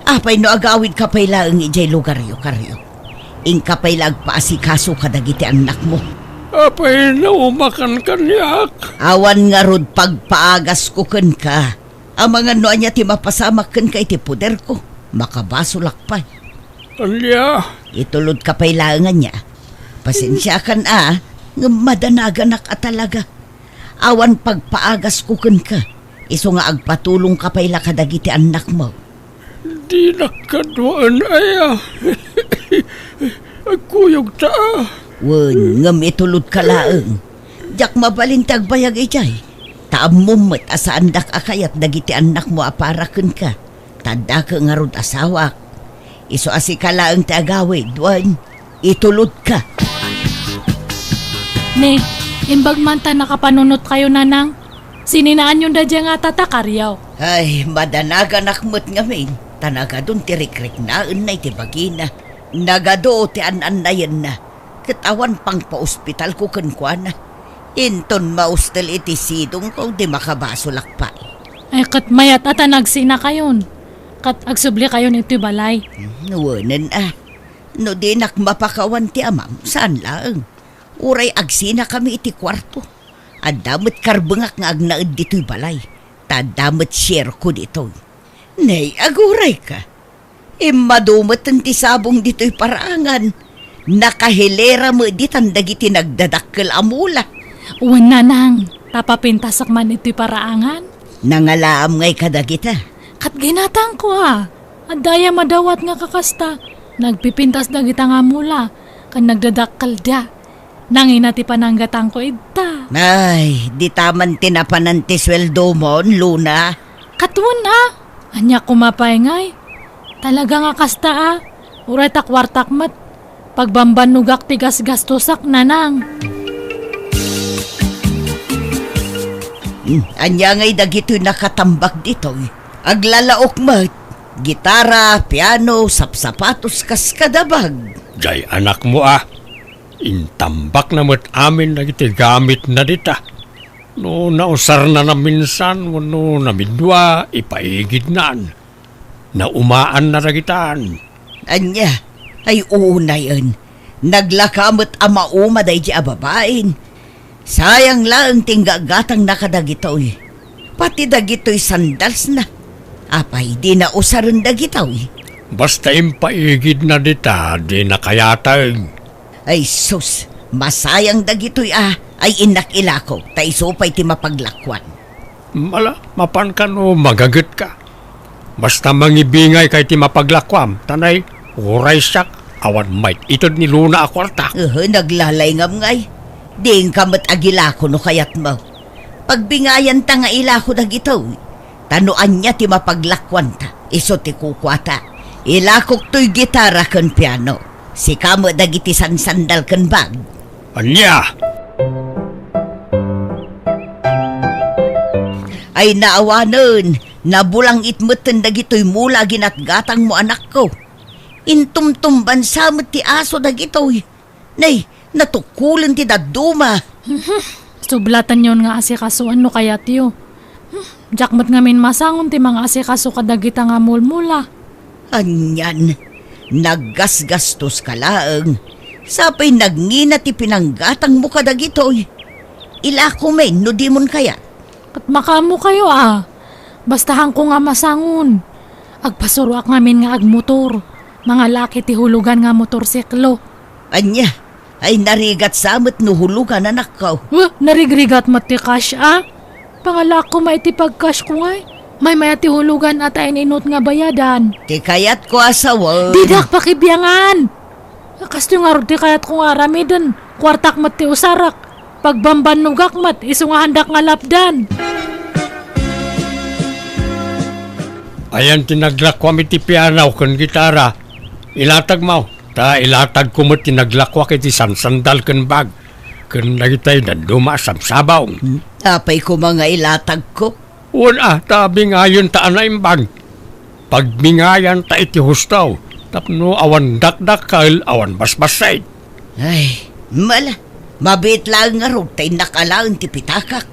Apay no agawid ka pa'y laang ijay lugaryo karyo. Ing ka pa'y lagpaasikaso kadagiti anak mo. Apay, naumakan kanyak. Awan nga rod pagpaagas ko ken ka. Ang mga noa niya ti mapasamak ken ka iti puder ko. Makabasulak pa. Alya, Itulod ka pa'y laangan niya. Pasensya kan nga madanaganak at talaga. Awan pagpaagas ko ken ka. Iso nga agpatulong ka pa'y lakadagiti anak mo. di nakadwaan aya. Agkuyog taa. Wen, ngam itulod ka laang. Diyak mabalintag bayag ijay. Taamumot asaan dak akayat dagiti anak mo aparaken ka. Tanda ka nga rod asawak. Iso asi ka laang ti agawid, wen. Itulod ka. Ne, imbag man ta nakapanunot kayo nanang. Sininaan yung dadya nga tatakaryaw. Ay, madanaga nakmut ngamin. Tanaga dun tirikrik na unay ti bagina. Nagado ti anan na yan na. Katawan pang pa-ospital ko kankwana. Inton maustel iti sidong ko di makabasulak pa. Ay kat mayat at nagsina kayon. Kat agsubli kayon iti balay. Nuwanan No di nakmapakawan ti amam, saan lang? Uray agsina kami iti kwarto. Adamot karbengak nga agnaed dito'y balay. Tadamot share ko dito. Nay, aguray ka. Madumot ti sabong dito'y parangan. Nakahilera mo di tandagiti nagdadakkel amula. Uwan nanang, tapapintasak man iti paraangan. Nangalaam ngay kadagita. Kat ginatang ko At daya madawat nga kakasta. Nagpipintas dagita nga mula. Kan nagdadakkal da. Nangina ti pananggatang ko idta. Ay, di taman tinapanan ti sweldo mo, Luna. Katun Anya kumapay ngay. Talaga nga kasta Uray takwartak mat. Pagbambanugak ti gasgastosak nanang. Anya ngay dagito'y nakatambak dito. Aglalaok mat. Gitara, piano, sapsapatos kas kadabag. Jay anak mo Intambak na mo't amin na iti gamit na dita. No nausar na minsan, no namidwa, ipaigid naan. Naumaan na ragitan. Anya, ay una yun. Naglakamot ama umaday di ababain. Sayang lang tinggagatang nakadagitoy. Pati dagitoy sandals na. Apay di na usaran dagitoy. Basta impaigid na dita, di na kayatag. Ay sus, masayang dagitoy ay inakilako. Taiso pa'y ti mapaglakwan. Mapan ka no, magagat ka. Basta mangibingay kay ti mapaglakwam, tanay, uray siyak, awan might itod ni Luna akwarta. Naglalay ngam ngay. Diing kamat agilako no kayat mo. Pagbingayan ta nga ilako dagito. Tanuan niya ti mapaglakwan ta. Iso ti kukwata. Ilakok to'y gitara kan piano. Si kamo dagiti sandal kan bag. Anya! Ay naawanon. Nabulang itmutin dagito'y mula ginatgatang mo anak ko. Intumtumban samot ti aso dagito'y. Nay, natukulan ti daduma. Sublatan yon nga asikasuan no kaya tiyo. Jakmat ngamin masangon ti mga asikaso kadagita nga mulmula. Anyan, naggasgastos ka laang. Sapay nagngina ti pinanggatang mo kadagitoy. Ilako men, no di mon kaya. Kat makamo kayo Bastahan ko nga masangon. Agpasuruak ngamin nga agmotor. Mga laki ti hulugan nga motorsiklo. Anya, ay narigat samot no hulugan anak ko. Narigrigat mati cash Pangalak ko maiti pag-cash ko ngay. May ti hulugan at ay ninot nga bayadan. Ti kayat ko asawa. Didak pakibiyangan. Kasto nga ti kayat ko nga ramidan. Kwartak mati usarak. Pagbamban nugak mat, iso nga handak nga lapdan. Ayan tinaglakwa mi ti pianaw kan gitara. Ilatag mo. Ta ilatag ko mo tinaglakwa kiti sansandal kan bag. Kan nagitay na dumasamsabaw. Apay ko mga ilatag ko. Wala, ta bingayon ta anay bag. Pagmingayan ta iti hustaw. Tapno awan dakdakal, awan basbasay. Ay, mala. Mabit lang nga ro, tay nakalaan ti pitakak.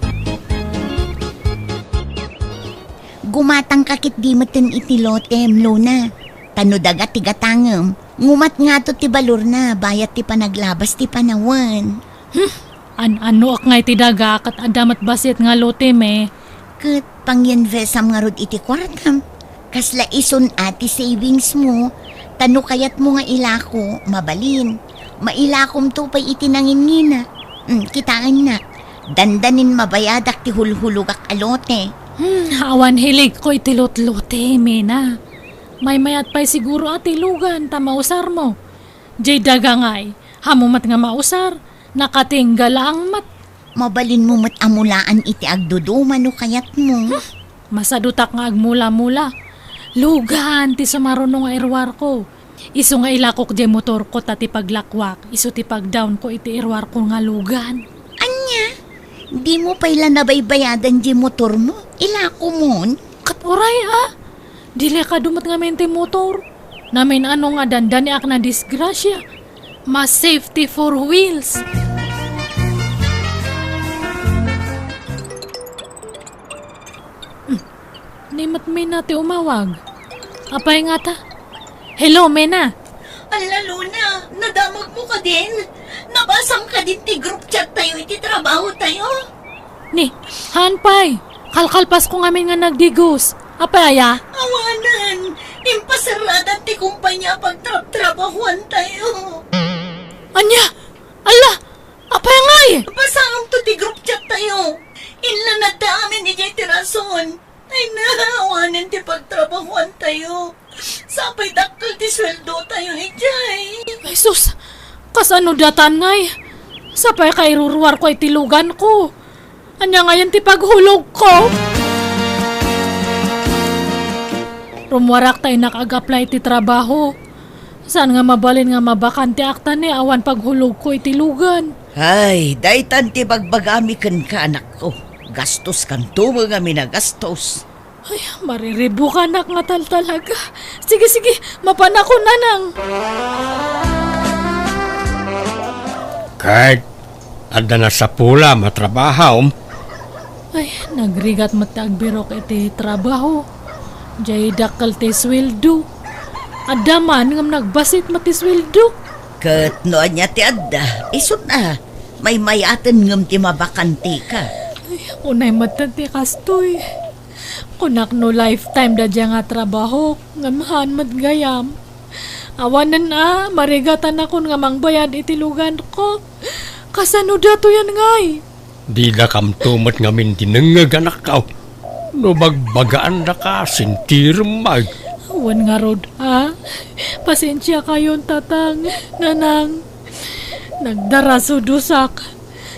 Gumatang kakit di matin iti lotem, Luna. Tano dagat ti gatangem. Ngumat nga to ti balur na, bayat ti panaglabas ti panawan. Ano ak nga iti daga kat adamat basit nga lotem Kat pangyanvesam nga rod iti kwartam. Kasla ison ati savings mo. Tano kayat mo nga ilako, mabalin. Mailakom to pa'y iti nangingina. Kitaan na. Dandanin mabayadak ti hulhulugak alote. Awan hilig ko iti lot-lote, na. May mayat pa'y siguro at ilugan, ta mausar mo. Jay daga nga'y, hamumat nga mausar, nakatinggal ang mat. Mabalin mo mat amulaan iti agduduman no kayat mo. Masadutak nga agmula-mula. Lugan, ti sumarunong nga irwar ko. Iso nga ilakok di motor ko tati paglakwak, iso ti pagdown ko iti irwar ko nga lugan. Anya, di mo pa'y nabaybayadan di motor mo. Ilako mo. Kat oray dili ka dumat nga mente motor. Namin ano nga dandan ak na disgrasya. Mas safety for wheels. Nimat may nati umawag. Apay nga ta? Hello, Mena. Ala, Luna, nadamag mo ka din. Nabasang ka din ti group chat tayo, iti trabaho tayo. Ni, hanpay. Kalkalpas ko ngamin nga nagdigos. Apay aya? Awanan, impasaradan ti kumpanya pagtrabahuan tayo. Anya? Ala! Apay ngay! Basang to ti group chat tayo. Inla na daamin ni Jay Tirason. Ay naawanan ti pagtrabahuan tayo. Sapay dakkel ti sweldo tayo ni Jay. Ay sus! Kasano datan ngay? Sapay kay ruruar ko itilugan ko. Anya ngayon ti paghulog ko. Rumwarak tayo nakag-apply ti trabaho. Saan nga mabalin nga mabakante akta ni awan paghulog ko itilugan. Ay, daytan ti bagbagami kan ka anak ko. Gastos kan tumo nga minagastos. Ay, mariribu ka anak nga talaga. Sige, mapanako na nang. Kahit ada na sa pula matrabahaw. Ay, nagrigat matagbirok iti trabaho. Jay dakal ti sweldo. Adaman ngam nagbasit mati sweldo. Kat noan niya ti adda, isot na. May mayatan ngam ti mabakanti ka. Ay, unay matanti kastoy. Kunak no lifetime da dya nga trabaho. Ngamhan matgayam. Awanan marigatan akon nga mangbayad itilugan ko. Kasano dato yan ngay? Di na kam tumat ngamin tinangag anak ka. No bagbagaan na ka, sintirmag. Awan nga rod, pasensya kayon tatang, nanang. Nagdaraso dusak.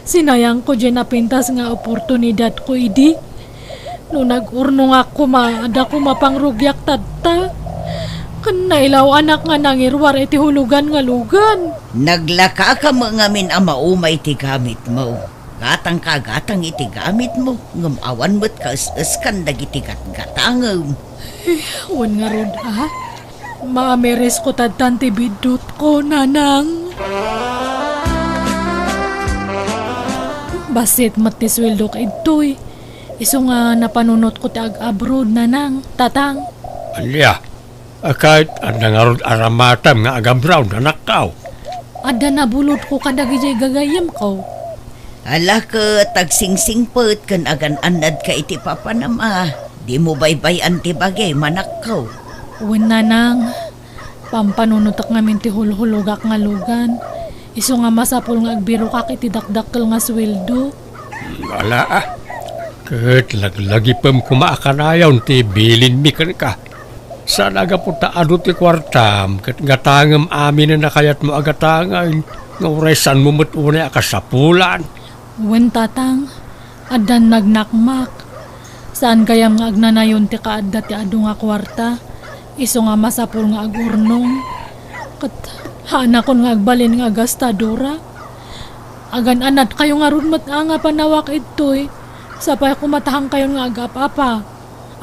Sinayang ko dyan napintas nga oportunidad ko idi. No nag-urno nga ada ko mapangrugyak tadta. Kan nailaw anak nga nangirwar iti hulugan nga lugan. Naglaka ka mga min ama umay ti gamit mo. Gatang kagatang iti gamit mo. Ngamawan mo't kaus-uskan dagiti gatgatangam. Awan nga rod, Maameres ko tadtan ti bidut ko, nanang. Basit mati sweldo ka itoy. Iso nga napanunot ko ti ag-abroad, nanang, tatang. Alya, kahit ada nga rod aramatam nga agam-brown anak ka. Ada nabulot ko kadagijay gagayam ko. Ala ka tagsingsingpet kan agan anad ka iti papanama. Di mo baybay antibagay manak ko. Uwan, nanang. Pampanunutak ngamin ti hulhulugak nga lugan. Iso nga masapul nga agbiro ka kiti dakdakkel nga sweldo. Wala Kat laglagi pam kumaakanayaw ti bilin mi ka. Saan aga po taado ti kwartam kat ngatangam amin na nakayat mo agatangay nga uresan mo matune akasapulan. Wen tatang, adan nagnakmak. Saan kayam nga agnanayon ti kaadda ti adu nga kwarta? Iso nga masapul nga agurnong. Kat hana kon nga agbalin nga gastadora. Agan anat kayo nga runmat nga panawak itoy. Sapay kumatahang kayo nga agapapa.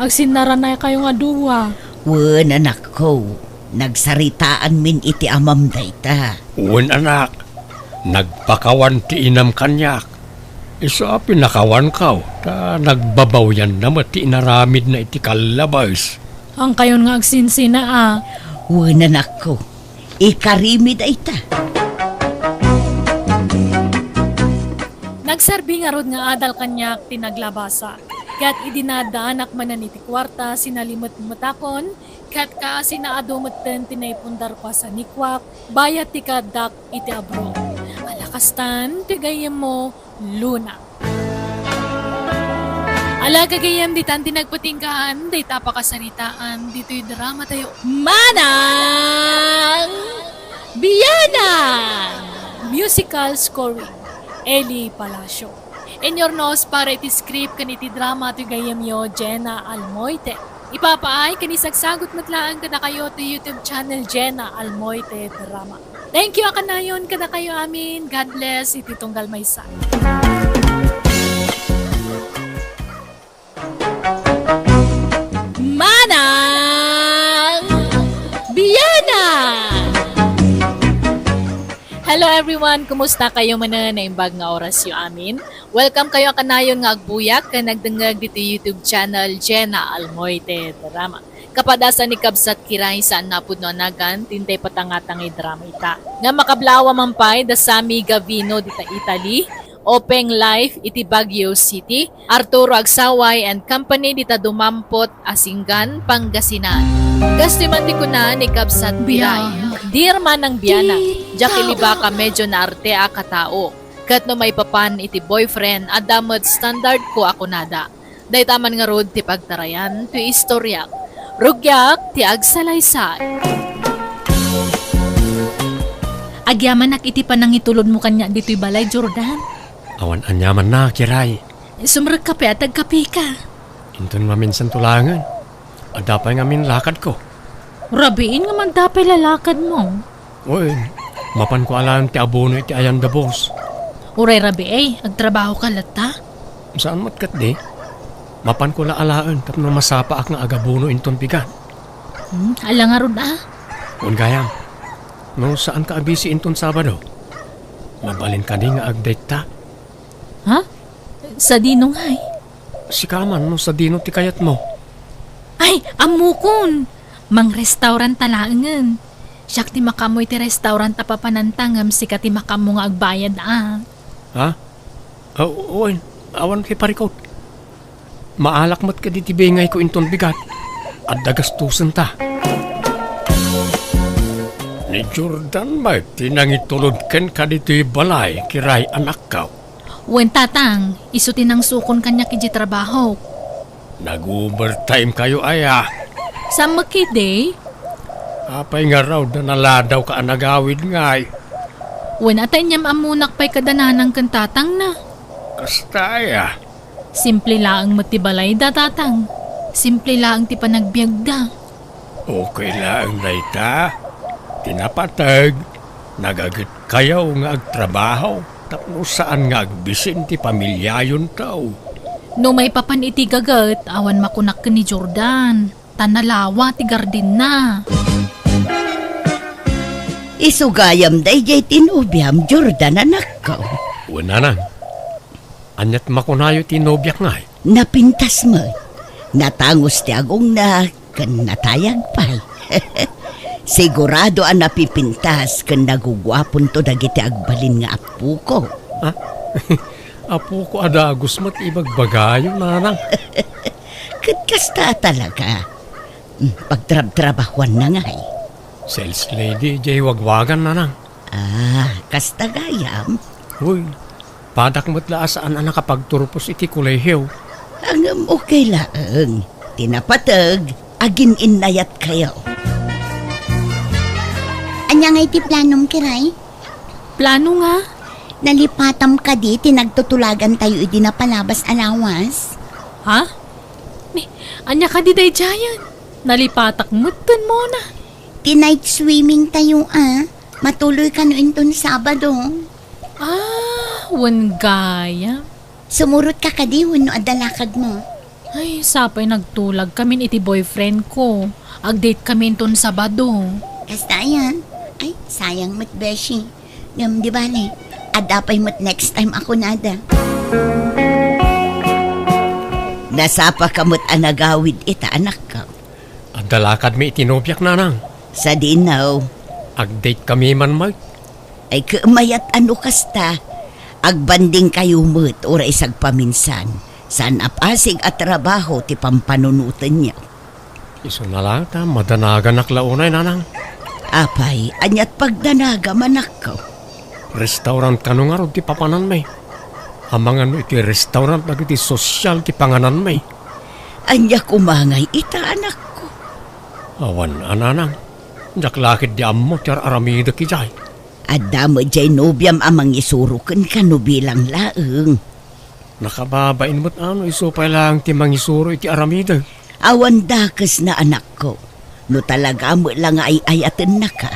Agsinnaranay kayo nga duwa. Wen anak ko, nagsaritaan min iti amam dayta. Uwan anak, nagpakawan ti inam kanyak. Isa pinakawan kaw, ta nagbabaw yan naman ti inaramid na iti kalabas. Ang kayon nga agsinsina Wen anak ko, ikarimi dayta. Nagsarbi nga rod nga adal kanyak tinaglabasa. Kat idinadaanak manan iti kwarta sinalimot matakon. Kat ka sinaadumeten tinaipundar pa sa nikwak. Bayat ti kadak iti abro. Alakastan tigayem mo luna. Ala gagayam ditan tinagpatingkahan. Day tapakasaritaan. Dito'y drama tayo. Manang Bianang! Musical scoring. Eli Palacio. In your nose para iti script kaniti drama ti gayam yo Jenna Almoite. Ipapaay kanisagsagot matlaan kada kayo to YouTube channel Jenna Almoite Drama. Thank you akanayon kada kayo amin. God bless iti tunggal maysa. Manang Bianang! Hello everyone! Kumusta kayo man na imbag nga oras yu amin? Welcome kayo kanayon nga agbuyak ka nagdangag dito YouTube channel Jenna Almoite Drama. Kapadasan ni Kabsat Kiray saan napud no anagan, tintay patangatang drama ita. Nga makablawa mampay da Sami Gavino dita Italy, Openg Life iti Baguio City, Arturo Agsaway and Company dita Dumampot, Asinggan, Pangasinan. Gastiman di ko na ni Kabsat Kiray. Dear Manang Bianang, Jackie baka medyo naarte ka tao. Kat no may papan iti boyfriend, adamot standard ko ako nada. Day taman nga rod ti pagtarayan, ti istoryak. Rugyak ti agsalaysay. Agyaman iti panang itulod mo kanya dito'y balay, Jordan. Awan anyaman na, Kiray. Sumrag kape at agkape ka. Intun nga minsan tulangan. Adapay nga min lakad ko. Rabiin nga man dapay lalakad mo. Uy, mapan ko alam ti abono iti ayan da boss. Uray rabi agtrabaho ka lata. Saan matkat di? Mapan ko la alaan tapno masapa ak nga agabuno inton pigan. Ala nga ron Un gayam, no saan ka abisi inton Sabado? Mabalin ka di nga agdekta. Ha? Sa dinong ay? Si Kaman no sa dino ti kayat mo. Ay, amukon! Mang restaurant talangan. Siyak ti makamoy ti restaurant apapanantangam sika ti makamo nga agbayad Ha? Uy, awan kay parikot. Maalak mat ka di tibingay ko inton bigat. At dagastusan ta. Ni Jordan ba tinangitulod ken ka dito'y balay kiray anak ka? Wen tatang, isutin ang sukon kanya kiji trabaho. Nag-overtime kayo aya. Sa makide? Apay nga raw na naladaw ka anagawid ngay. Wen atay niyam amunak pa'y kadananang kan tatang na. Kasta aya. Simple laang matibalay da tatang. Simple laang ti panagbiag da. Okay lang na ita. Tinapatag. Nagagit kayaw nga agtrabaho. Tapno saan nga agbisin ti pamilyayon tao. No may papan iti gagat, awan makunak ka ni Jordan. Tanalawa ti gardin na. Isugayam day jay tinubyam Jordan anak ko. Una nang. Anyat makunayo tinobyak nga. Napintas mo. Natangos ti agong na kan natayag pay. Sigurado ang napipintas kan nagugwapon to dagiti agbalin nga apu ko. Ha? Apo ko adagos mat ibagbagayo nanang. Kasta talaga. Pagtrab-trabahuan na nga Sales lady, jay wagwagan nanang. Kasta gayam. Uy, padak mo't laasaan ang nakapagturpos iti kulehiyo. Ang okay lang. Tinapatag, agin inayat kayo. Anya nga iti planom kiray? Plano nga? Nalipatam ka di, tinagtutulagan tayo idi na palabas alawas. Ha? Anya ka di day jayan. Nalipatak mutan mo na. Tinight swimming tayo Matuloy ka noon ton Sabado. Wan gaya. Sumurot ka kadi no adalakad mo. Ay, sapay nagtulag kami iti boyfriend ko. Ag-date kami ton Sabado. Kasta yan. Ay, sayang mo't beshi. Ngam di bale, adapay mo't next time ako nada. Nasapa kamot anagawid ita anak ka. At dalakad mi itinobyak nanang. Sa dinaw, Ag-date kami man mag. ay kumayat ano kasta. Agbanding kayo mo't ora isag paminsan. Saan apasig at trabaho ti pampanunutan niya. Iso na lang ta, madanagan naklaunay nanang. Apay, anyat pagdanaga manak ko. Restaurant kano nga ro ti papanan may. Amangan iti restaurant na iti sosyal ti panganan may. Anya kumangay ita anak ko. Awan ananang. Jak lakit di ammo tiar aramida ki jay. Adamo jay nobyam amang isurukan ka no bilang laeng. Nakababain mo't isupay lang ti mangisuro iti aramida. Awan dakas na anak ko. No talaga mo lang ay ayatan na ka.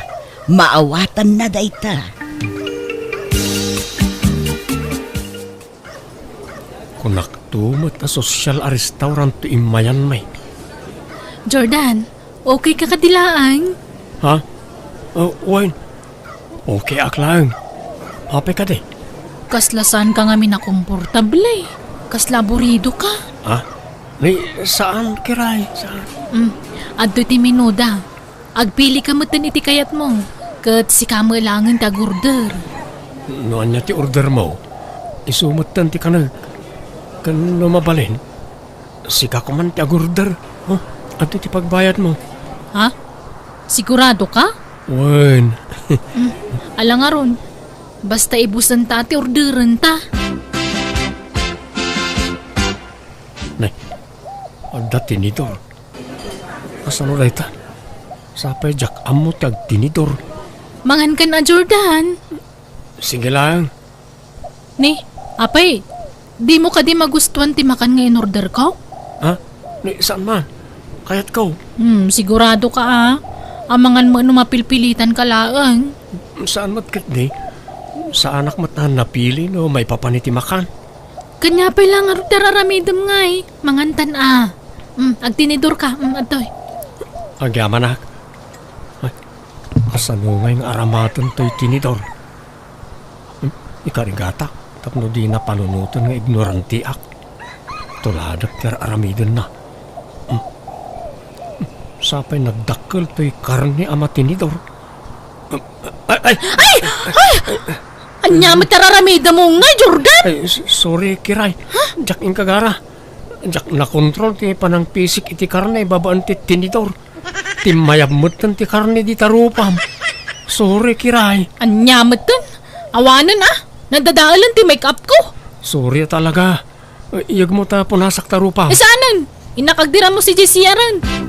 Maawatan na dayta. Kunak tumot na sosyal a restaurant ti imayan may. Jordan, okay ka kadilaan? Ha? Wine. Okay aklang. Hape ka di. Kaslasan ka nga minakomportable. Kasla burido ka. Ha? Saan kiray? Saan? Adto ti minuda. Agpili ka mutan iti kayat mo. Kat si kamo langin tag order. Noan niya ti order mo. Isumutan ti kanag. Kan lumabalin. Sika ko man ti order. At ti pagbayad mo. Ha? Sigurado ka? Wine. Alang nga ron. Basta ibusan ta ti orderan ta. Nay. Adda tinidor. Asano day ta? Sapay jak amo ti ag tinidor. Mangan ka na, Jordan. Sige lang. Ni, apay, di mo ka di magustuhan ti makan nga in order ko? Ha? Saan man? Kayat ko. Sigurado ka Amangan mo mapilpilitan ka laang. Saan mo't kat di? Sa anak mo't na napili no may papaniti makan. Kanya pa lang tararamidam nga Mangantan agtinidor ka. Atoy. Agyaman nak. Ay, asano nga yung aramatan to'y tinidor. Ikarigata. Tapno di na panunutan nga ignoranti ak. Tuladak tira aramidon na. Sapay nagdakkel to'y karne ama tinidor. Ay! Anya matararamida mo nga, Jordan? Ay, sorry, Kiray. Jak in kagara. Jak nakontrol ti panang pisik iti karne babaan ti tinidor. Timayab mo ti karne di tarupam. Sorry, Kiray. Anya matan? Awanan Nadadaalan ti make-up ko. Sorry talaga. Iyag mo ta punasak tarupam. Saanan? Inakagdira mo si Jessiaran.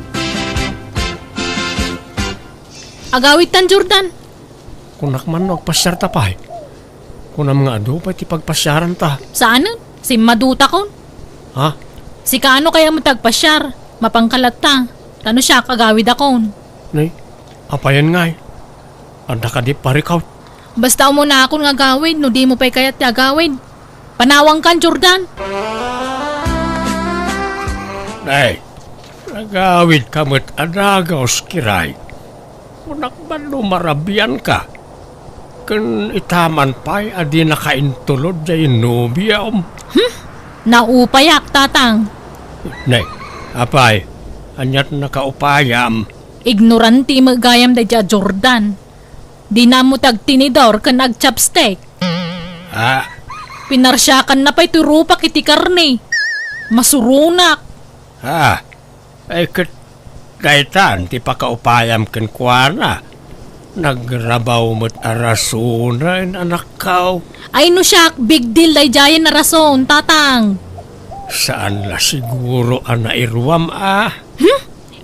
Agawit tan, Jordan. Kunak man nagpasyar ta pa. Kunam nga ado pa ti pagpasyaran ta. Saanan? Si maduta ko. Ha? Si kaano kaya mo tagpasyar? Mapangkalat ta. Tano siya kagawid akon. Nay, apayan nga Anda ka di parikaw. Basta mo na akong nga gawin, no di mo pa'y kaya't gawin. Panawang kan, Jordan. Nay, nagawid ka mo't adagaws, Kiray. Kunak man lumarabian ka. Kun itaman pa'y adi nakaintulod jay nobya Naupayak, tatang. Nay, apay, anyat nakaupayam. Ignoranti magayam da dya, Jordan. Di na mo tagtinidor ka nag-chopstick. Ha? Pinarsyakan na pa'y turupak iti karne. Masurunak. Ha? Ay kat kaitan ti pakaupayam ken kuana. Nagrabaw mo't arasunan, anak kao. Ay no siya, big deal day jayan na rason, tatang. Saan la siguro ang nairwam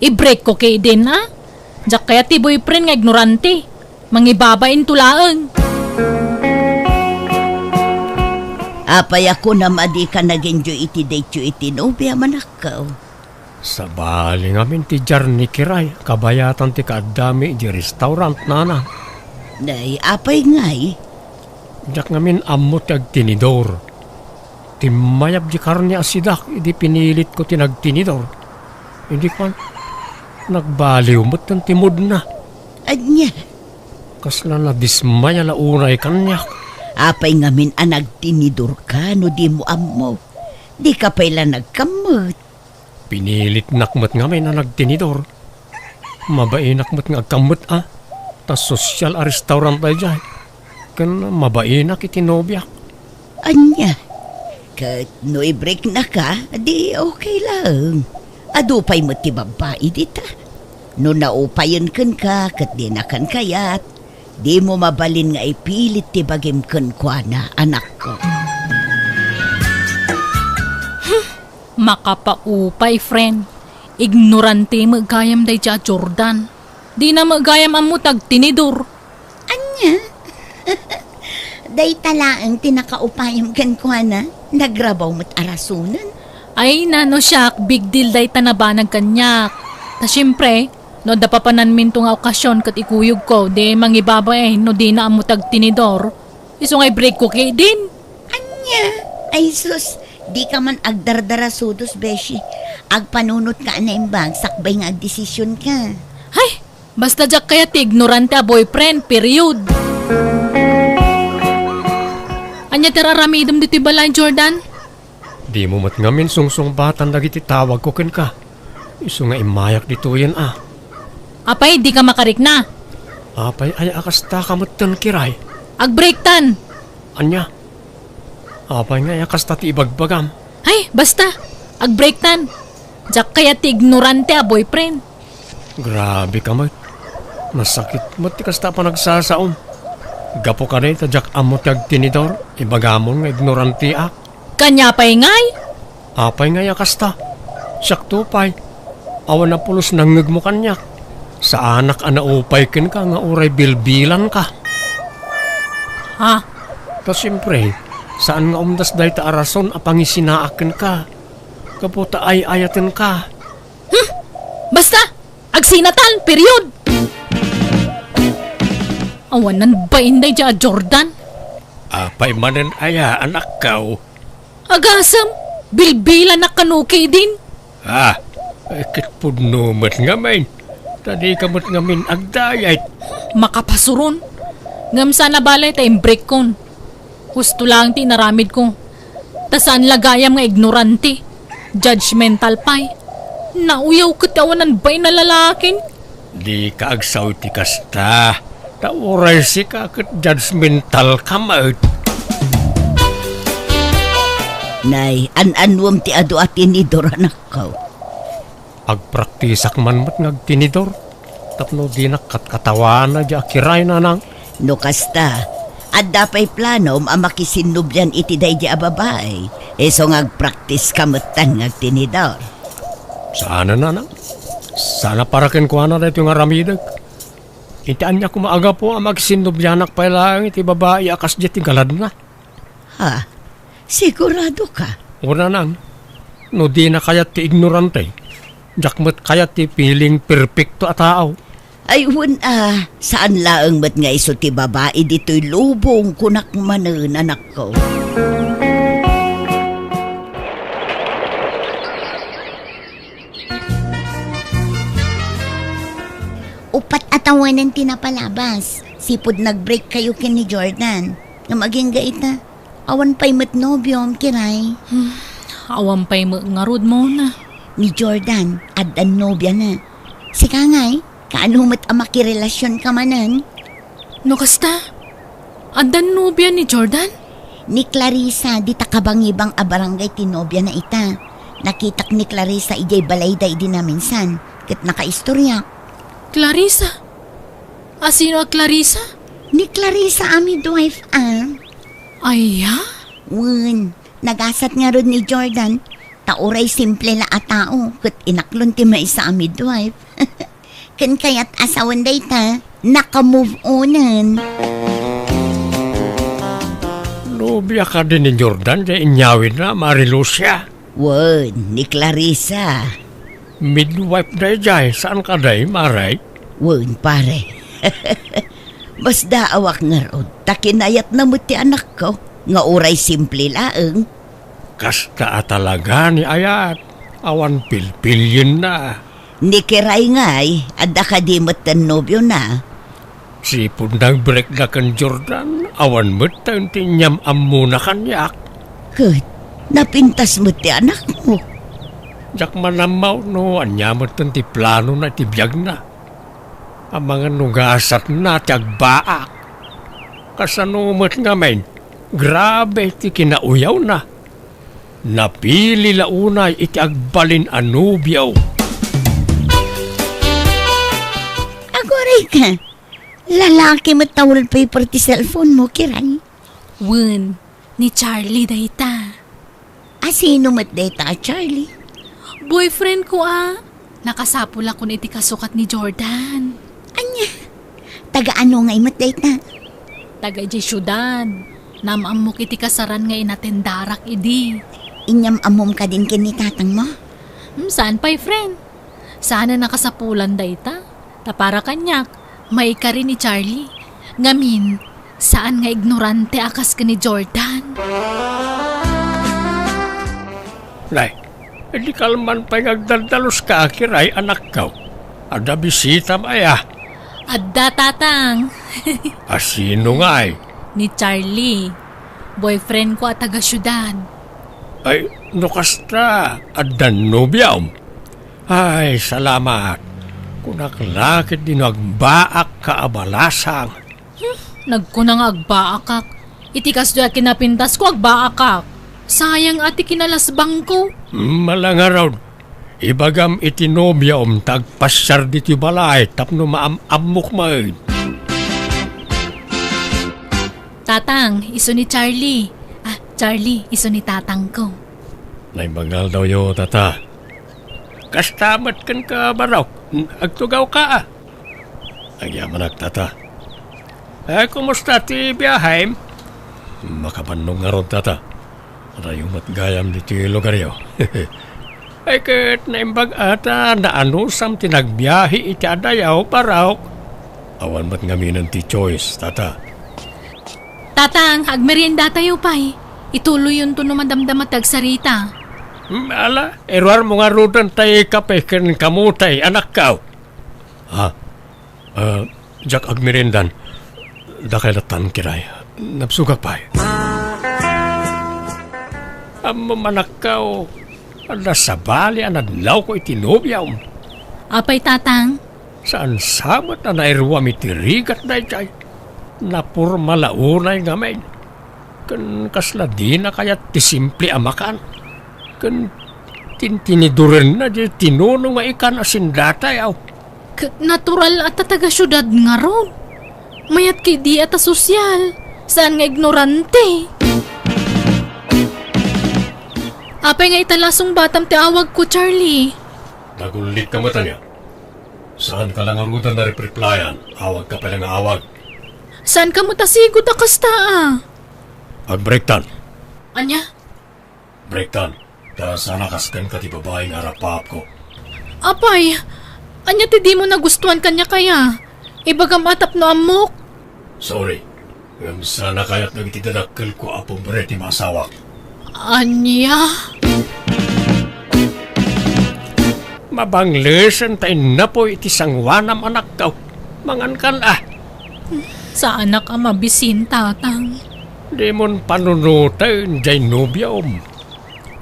I-break ko kay din ha. Diyak kaya ti boyfriend nga ignorante. Mangibabain tulaang. Apay ako na madi ka nag-enjoy iti date yu iti nobya manakaw. Sa bali ngamin ti Jarni Kiray, kabayatan ti kaadami di restaurant nana. Nay, apay ngay. Diyak ngamin amot ag tinidor. Timayab di karnya asidak, idi pinilit ko tinagtinidor. Hindi ko nagbaliw mo't ng timod na. Anya, Kasla na dismaya la unay kanyak. apay ngamin anagtinidor ka no di mo amo. Di ka pala nagkamot. Pinilit nakmat ngamin na nagtinidor. Mabae nakmat nga kamot Tas social a restaurant tayo dyan. Kan mabae nak itinobyak. Anya, kat no i-break na ka, di okay lang. Adupay mo ti babae dita. No naupayan kan ka, kat di na kan kayat. Di mo mabalin nga ipilit ti bagim kan kwa na anak ko. Makapaupay, friend. Ignorante magayam day siya, Jordan. Di na magayam ang mutag tinidor. Anya? Day talaang tinakaupayam kan ko na, nagrabaw mo't arasunan. Ay, nano siya, big deal day tanabanag kanyak. Ta syempre, no da papanan minto nga okasyon kat ikuyog ko, di mangibabay, no di na ang mutag tinidor. Iso ngay break ko kay din. Anya? Ay sus, di ka man agdardara sudos, beshi. Agpanunot ka na imbang, sakbay nga agdesisyon ka. Ay, basta jak kaya ti ignorante a boyfriend, period. Anya tira ramidom dito balay, Jordan? Di mo mat ngamin sungsong batan dagiti tawag ko ken ka. Iso nga imayak dito yan Apay, di ka makarik na. Apay ay akasta kamot tan kiray. Ag-break tan. Anya? Apay nga akasta ti ibagbagam. Ay, basta. Ag-break tan. Jak kaya ti ignorante a boyfriend. Grabe ka mat. Masakit mat ti kasta pa nagsasaom. Gapo ka na itajak amot yag tinidor. Ibagamon nga ignoranti Kanya pa'y ngay. Apay nga yakasta. Siyak tupay. Awan na pulos nangag mo kanyak. Sa anak anaupay ken ka nga uray bilbilan ka. Ha? Tas siyempre, saan nga umdas dahi ta arason apang isinaakin ka. Kaputa ay ayatin ka. Basta. Agsinatan, period. Awanan ba inday dya, Jordan? Apay manen aya anak kao. Agasam. Bilbilan na kanukay din. Ekit pudnumat nga main. Tadi kamot nga min agdayay. Makapasuron. Ngam sana balay tayong break kon. Gusto lang tinaramid ko. Tasaan lagayam nga ignorante. Judgmental pay. Nauyaw katawanan ba'y na lalaking? Di ka agsaw ti kasta. Tauray si ka kat judgmental kamot. Nay, an-anwam ti adu at tinidor anak ko. Agpraktisak man mat ngagtinidor. Tapno di nakatkatawan na di akiray na nang. No kasta, adda pa'y planom ang makisinubyan iti day di ababay. Eso ngagpraktis kamutan ngagtinidor. Sana na nang. Sana para ken kuha na dito nga ramidag. Itaan niya kumaaga po ang magsinubyanak pa lang iti babae akas di galad na. Ha? Sigurado ka? Una nang. No di na kayat ti ignorante. Jakmat kayat ti piling perfecto a tao. Ay, saan laang mat nga iso ti babae dito'y lubong kunak manan anak ko. Upat atawanan tinapalabas. Sipod nag-break kayo kin ni Jordan. Nga maging gaita. Awan pa'y matnobyom, kiray. Awan pa'y ngarod mo na. Ni Jordan, adan nobya na. Sika ngay, kaanumat ang makirelasyon ka manan. No kasta? Adan nobya ni Jordan? Ni Clarissa, di takabangibang abarangay tinobya na ita. Nakitak ni Clarissa ijay balayday din na minsan. Kat nakaistorya. Clarissa? Sino ang Clarissa? Ni Clarissa ang midwife Aya? Wen, nagasat nga ron ni Jordan. Tauray simple la a tao, kat inaklon ti may sa ang midwife. Kan kaya't asawan day ta, naka-move onan. Nobya ka din ni Jordan, di inyawin na, Marilucia. Wen, ni Clarissa. Midwife day jay, saan ka day, Maray? Wen, pare. Basta awak nga ron, takinayat na mo ti anak ko. Nga uray simple laeng. Kasta talaga ni Ayat. Awan pilpilyin na. Ni kiray ngay, adda ka di matan nobyo na. Sipon nag-break na kan Jordan. Awan mo tayo tinyam amuna kanyak. Kat, napintas mo ti anak mo. Jak manamaw no, anya mo ti plano na ti Biag na. Ang mga nugasat na ti agbaak. Kasanumot nga men, grabe ti kinauyaw na. Napili launay iti agbalin anubyaw. Agoray ka. Lalaki mo towel paper ti cellphone mo, kiray. Wen, ni Charlie dayta. Sino mat data, Charlie? Boyfriend ko Nakasapul ako iti kasukat ni Jordan. Anya? Taga-ano nga imat data? Taga iti syudad. Namam mo kiti kasaran nga inatendarak idi. Inyam amom ka din kinitatang mo? Saan pa'y friend? Sana nakasapulan dayta. Tapara kanyak, may ka rin ni Charlie. Ngamin, saan nga ignorante akas ka ni Jordan? Nay, hindi kalman pa nagdaldalos ka, kiray anak ka. Ada bisita maya. Adda tatang. Asino nga ay? Ni Charlie. Boyfriend ko at taga syudad. Ay, nukasta. Adan nobyam. Ay, salamat. Kunaklakit din nagbaak ka abalasang. Nagkunang agbaakak. Itikas doon kinapintas ko agbaakak. Sayang ati kinalasbang ko. Malangaraw. Ibagam itinobya tagpasyar diti balay tapno maamamok man. Tatang, iso ni Charlie. Charlie, iso ni tatang ko. Naibangal daw yo, tata. Kastamat kan ka baraw. Agtugaw ka Agyaman tata. Kumusta ti biyahe? Makabanong nga ron, tata. Rayong matgayam diti lugar yo. Ay kat naimbag ata na sam tinagbiyahe iti adayaw paraw. Awan mat ngaminan ti choice, tata. Tatang, agmerienda tayo pa'y. Ituloy yun to numadamdamat tagsarita. Ala, erwar mo nga rudan tayo kape kan kamutay, anak ka. Jak agmerindan. Dakailatan kiray. Napsugak pa'y. Manak ka o. Ala sabali anadlaw ko itinobyaw. Apay tatang? Saan sabat na nairwam itirigat na itay. Napurmalaunay nga may. Kan kasla di na kaya ti simple amakan. Kan tintinidurin na di tinunong nga ikan asindatay aw. Natural at taga syudad nga ron. Mayat kay di at sosyal. Saan nga ignorante? Apay nga italasong batam ti awag ko, Charlie. Nagulit ka mata niya. Saan ka lang arudan na repliyan? Awag ka pa lang awag. Saan ka mo tasigod akasta Ag-breaktan. Anya? Breaktan. Da sana kaskan ka ti babae nga harapap ko. Apay, anya ti di mo nagustuhan kanya kaya? Ibagam atap no amok. Sorry. Sana kaya't nagtidadakkel ko apong bre ti masawak. Anya? Mabanglesan tayo na po iti sangwanam anak ka. Mangan kan Sa anak ang mabisin, tatang. Di mon panunutay jay nobyom.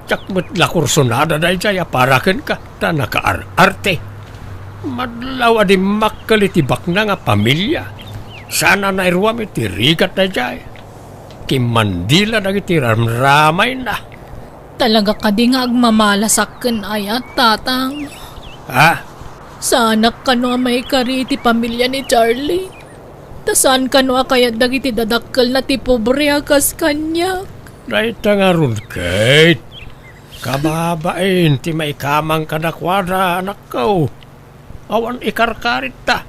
Tsak mo't lakursonada day jay aparakan ka na nakaar-arte. Madlaw adi makalitibak na nga pamilya. Sana na irwam iti rigat day jay. Kimandila na iti ramramay na. Talaga ka di nga agmamalasakken ayat, tatang. Ha? Sa anak ka no may kariti pamilya ni Charlie. Tasan ka no kaya dagiti dadakkel na ti pobre akas kanya. Dahita nga ron, Kate. Kababain, ti may kamang kanakwada, anak ko. Awan ikarkarit ta.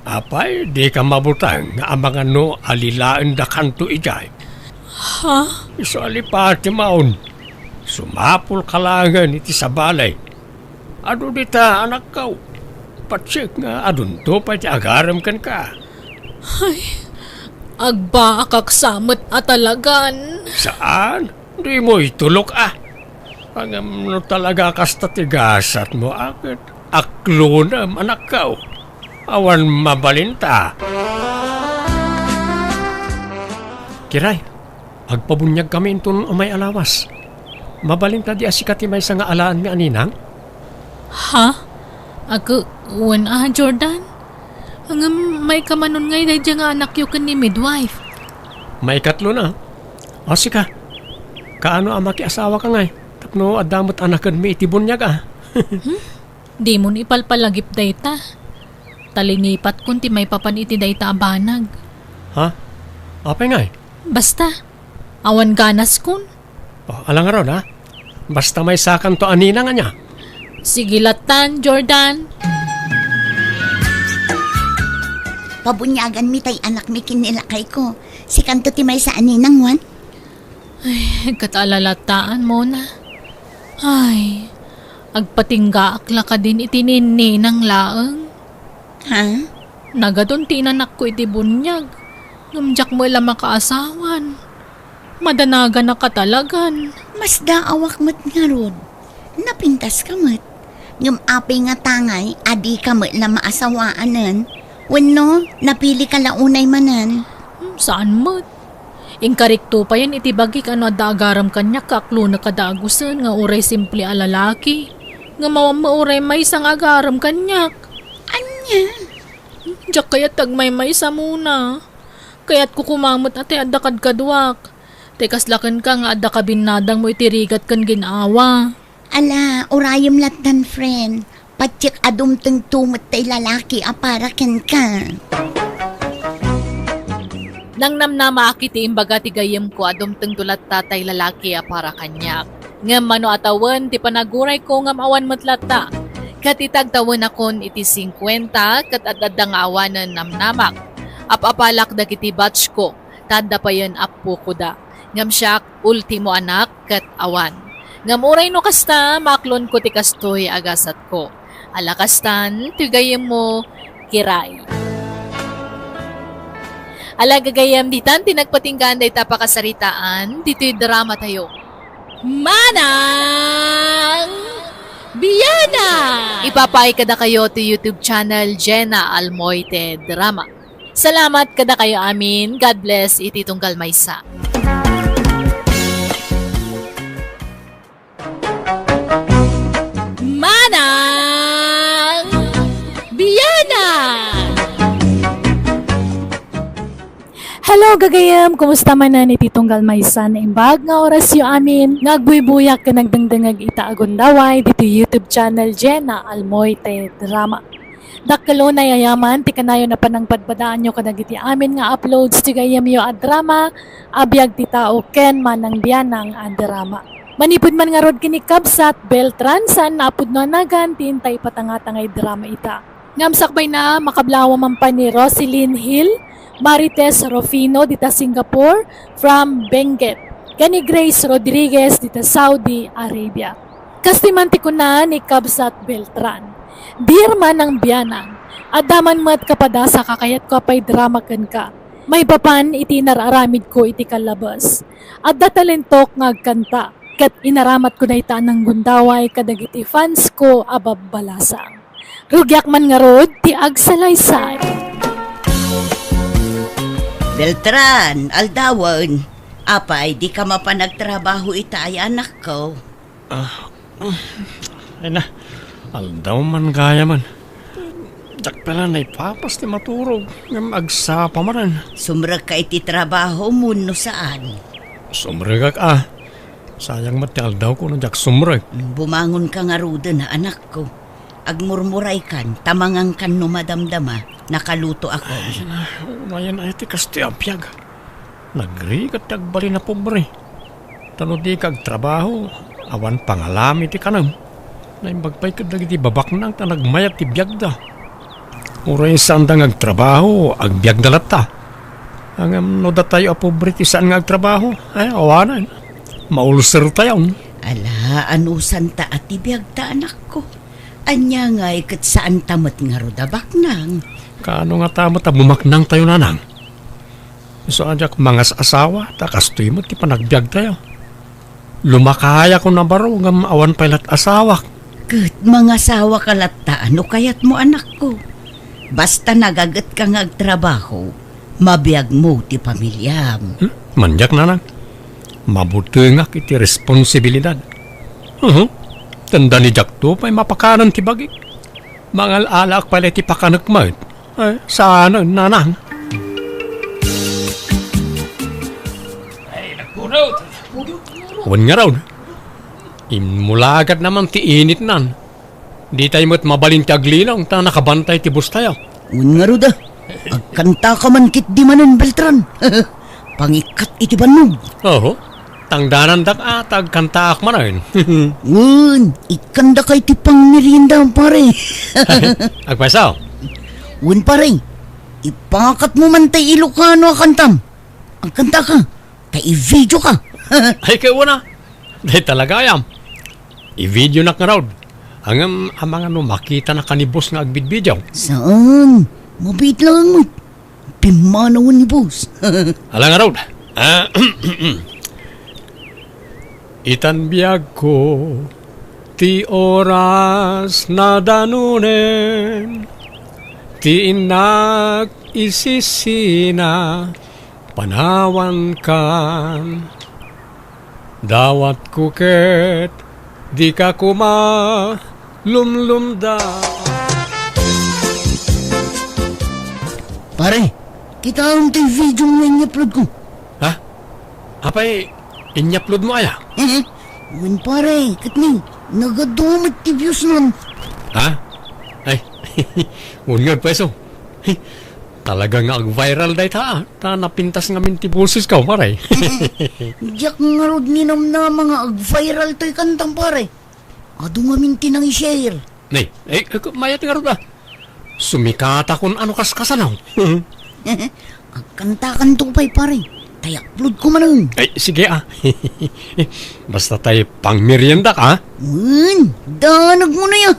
Apay, di ka mabutang nga ang mga no alilaan da kanto ijay. Ha? Iso alipati maon. Sumapul kalangan iti sa balay. Ado dita, anak ko. Patsik nga adun to pa ti agaram kan ka. Agba akaksamot at talagan. Saan? Di mo itulok Pangam no talaga kasta tigasat mo akit. Aklonam, anak ko. Awan mabalinta. Kiray, agpabunyag kami itong umay alawas. Mabalinta di asikati may nga alaan ni aninang? Ha? Ako, Jordan? Hanggang may kamanon ngay dahil nga anak yu kan ni midwife. May katlo na. O sika, kaano ang makiasawa ka ngay? Tapno adamot anakan mi itibunyag Di mo ni ipalpalagip dayta. Talinipat kun ti may papaniti dayta abanag. Ha? Apay ngay? Basta, awan ganas kun. O, alang araw na. Basta may sakan to anina nga niya. Sige latan, Jordan. Pabunyagan mi tay anak mi kinilakay ko. Si kanto ti may sa aninang wan. Katalalataan mo na. Ay, agpatingga akla ka din itinini ng laeng. Ha? Nagadon tinanak ko iti bunyag. Ngamjak mo ilang makaasawan. Madanaga na katalagan. Mas daawak mat nga rod. Napintas ka mat. Ngam apay nga tangay, adi ka mat la maasawaanan. Wano, napili ka launay manan. Saan mo? Inkarikto pa yan itibagi ka no adagaram kanya kaklo na kadagusan nga uray simple a lalaki. Nga mauray may isang agaram kanyak. Anya? Diyak kaya tagmay may isa muna. Kaya't kukumamot ate adakad kadwak. Tekas lakan ka nga adda ka binadang mo itirigat kan ginawa. Ala, urayom latan friend. Patsik adumteng tumot tay lalaki aparakan ka. Nang namnama akiti imbaga tigayem ko adumteng tulat tatay lalaki para kanyak. Ngam mano atawan ti panaguray ko ngam awan matlata. Katitag tawon akon iti 50 kat adadang awanan namnamak. Apapalak da kiti batch ko. Tanda pa yan apo ko da. Ngam siyak ultimo anak kat awan. Ngam uray no kasta maklon ko ti kastoy agasat ko. Alakastan, tigayem mo, kiray. Alagagayam ditan, tinagpatinggan day tapakasaritaan, dito'y drama tayo. Manang Bianang! Ipapay kada kayo to YouTube channel Jenna Almoite Drama. Salamat kada kayo amin. God bless iti tunggal maysa. Manang Bianang! Hello gagayam, kumusta man na ni Titong Galmaysa na imbag nga oras yu amin ngagbuy-buyak ka nagdangdangag itaagundaway dito YouTube channel Jenna Almoite Drama. Dakalo na yayaman, ti kanayo na panangpadpadaan nyo kadagiti amin nga uploads ti gayam yu a drama, abiyag ti tao ken manang biyanang a drama. Manipod man nga rod kini Kabsat Beltran san napud no nagan tintay patangatangay drama ita. Ngamsakbay na makablawa man pa ni Roselyn Hill, Marites Rofino dita Singapore from Benguet. Kani Grace Rodriguez dita Saudi Arabia. Kastimanti ko na ni Kabsat Beltran. Dear Manang Bianang, adaman mat kapadasa kakayat ko apay drama kan ka. May papan iti nararamid ko iti kalabas. Adda talentok ngagkanta. Kat inaramat ko na ita ng gundaway kadagiti fans ko ababbalasang. Rugyak man nga rod ti agsalaysay. Beltran, aldawan. Apay, di ka mapanagtrabaho ita ay anak ko. Ay na, aldaw man gaya man. Jak pala na ipapas ti maturog. Ngam agsapa maran. Sumrag ka iti trabaho mo no saan. Sumragak Sayang mati aldaw ko na jak sumrag. Bumangon ka nga ruda na anak ko. Agmurmuray kan, tamangang kan no madamdama. Nakaluto ako. Unayan ay ti kasti ang Biag. Nagrigat nagbali na pobre. Tano di kag trabaho, awan pangalami ti kanam. Naimbagpay ka dagi ti babak nang ta nagmayat ti Biag da. Uray saan da ngagtrabaho, ag Biag da lata. Ang no da tayo a pobre ti saan ngagtrabaho, ay awanan. Maulser tayo. Ala, anusan ta at ibiyag ta anak ko. Anya nga ikat saan tamat nga rodabak nang. Kaano nga tama ta bumaknang tayo nanang? So ajak mga asawa, takastoy mo ti panagbiag tayo. Lumakaya ko na baro ngam awan pailat asawa. Kat mga asawa kalata, ano kayat mo anak ko? Basta nagagat ka ngagtrabaho, mabiyag mo ti pamilyam. Manjak nanang. Mabuti nga iti responsibilidad. Tanda ni Jack to, pa'y mapakanan ti bagik. Mangal alak pala ti pakanagmait. Ay, saan nanang? Ay, nagpunod. Huwag nga raw. Imulagat naman ti init nan. Di tayo mo't mabalin ti aglinong, ta nakabantay ti bus tayo. Un nga roda, agkanta ka man kit di manan Beltran. Pangikat iti banog. Oo, tangdanan dak atag kantaak man ayun. Un, ikanda kay ti pang merienda pare. Agpasaw. Un pare, ipakat mo man tay Ilocano kantam. Ang kanta ka, tay i-video ka. Ay kayo na. Dahil talaga ayam. I-video na ka raw. Ang mga no makita na kanibos nga agbidbidyaw. Saan? Mabit lang mo. Pimanawan ni boss. Alang nga raw. Itan Biag ko, ti oras na danunen, ti inak isisina, panawan kan. Dawat kuket, di ka kuma, lumlumda. Pare, kita ang tay video nga i-upload ko. Ha? Apay, in-upload mo aya? Un pare, katni, nagadumit ti views nun. Ha? Ay, ungan peso. Talaga nga ag-viral day ta. Ta napintas nga minti boses ka, pare. Diyak nga rod ninam na mga ag-viral to'y kantang pare. Ado nga minti nang i-share. Nay, mayat nga rin ba? Sumikata kung ano kaskasanaw. Agkantakan to pa'y pare. Tay upload ko man. Ay, sige ah. Basta tayo pang merienda ka. Danag mo na yan.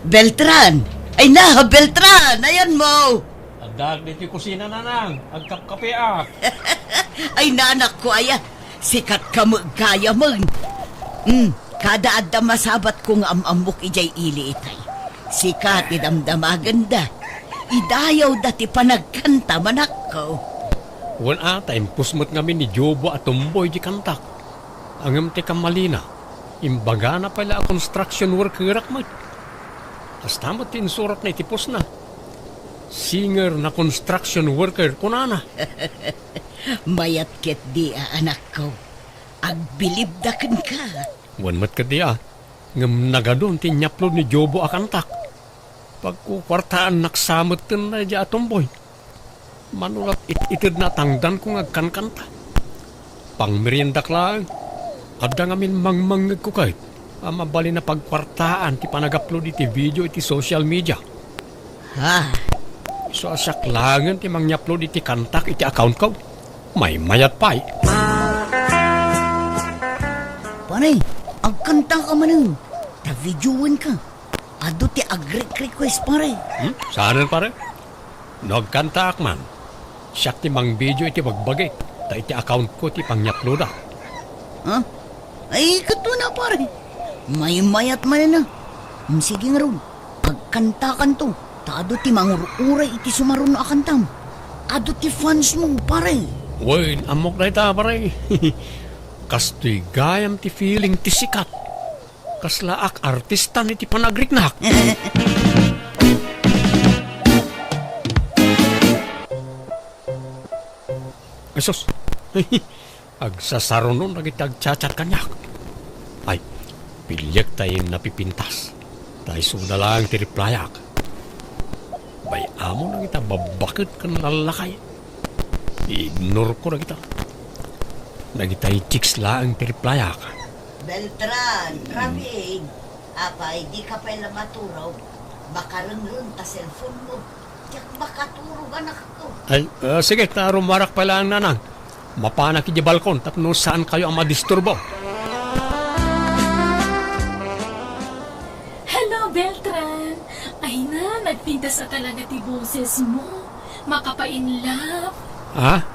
Beltran! Ay na, Beltran! Ayan mo! Adag dito kusina na nang. Agkap-kape ah. Ay nanak ko aya. Sikat ka magkaya man. Kada adda masabat kong amamok ijay ili itay. Sikat idamdamaganda. Idayaw dati panagkanta manak ko. Wan ata, impusmot ngamin ni Jobo at Tumboy di kantak. Angam ti kamalina. Imbaga na pala a construction worker akmat. Hasta mo tinsurat na itipos na. Singer na construction worker kunana. Mayat ket di anak ko. Agbilib daken ka. Wan mat ka di ngam nagadon tinyaplo ni Jobo akantak. Pagkukwartaan naksamot na di atomboy. Manulat itid na tangdan kung agkankanta. Pang meriendak lang. Adda ngamin mangmangag ko kahit. Mabali na pagkwartaan ti panag-upload iti video iti social media. Ha? So asaklangan ti mang-upload iti kantak iti account ko. May mayat pa Pare, agkanta ka man. Ta-videoan ka. Ado ti request pare. Saan pare? Nagkantak man. Siyak ti mang video iti bagbagay. Ta iti account ko ti pang-upload ah. Ha? Ay, kato na pare. May mayat man na. Sige nga ron. Agkantakan to. Ta ado ti mangururay iti sumaron na akantam. Ado ti fans mo pare. Uy, amok na ita pare. Kastoy gayam ti feeling ti sikat. Kaslaak artista ni ti panagriknak. Esos. Agsasaro nun nagitagchat kanyak. Ay, pilyak tayo napipintas. Dahil suda lang tiriplayak. Bay amo na kita babakit ka ng lalakay. I-ignore ko na kita. Nagitay chicks lang tiriplayak. Beltran, Ramig, apay, di ka pala maturaw. Baka rin ta cellphone mo. Tiyak makaturo anak ko. Ay, sige, tarumarak pala ang nanang. Mapanak di balkon, tapno saan kayo ang madisturbo. Hello, Beltran. Ay na, nagpintas na talaga ti boses mo. Makapainlove. Ha?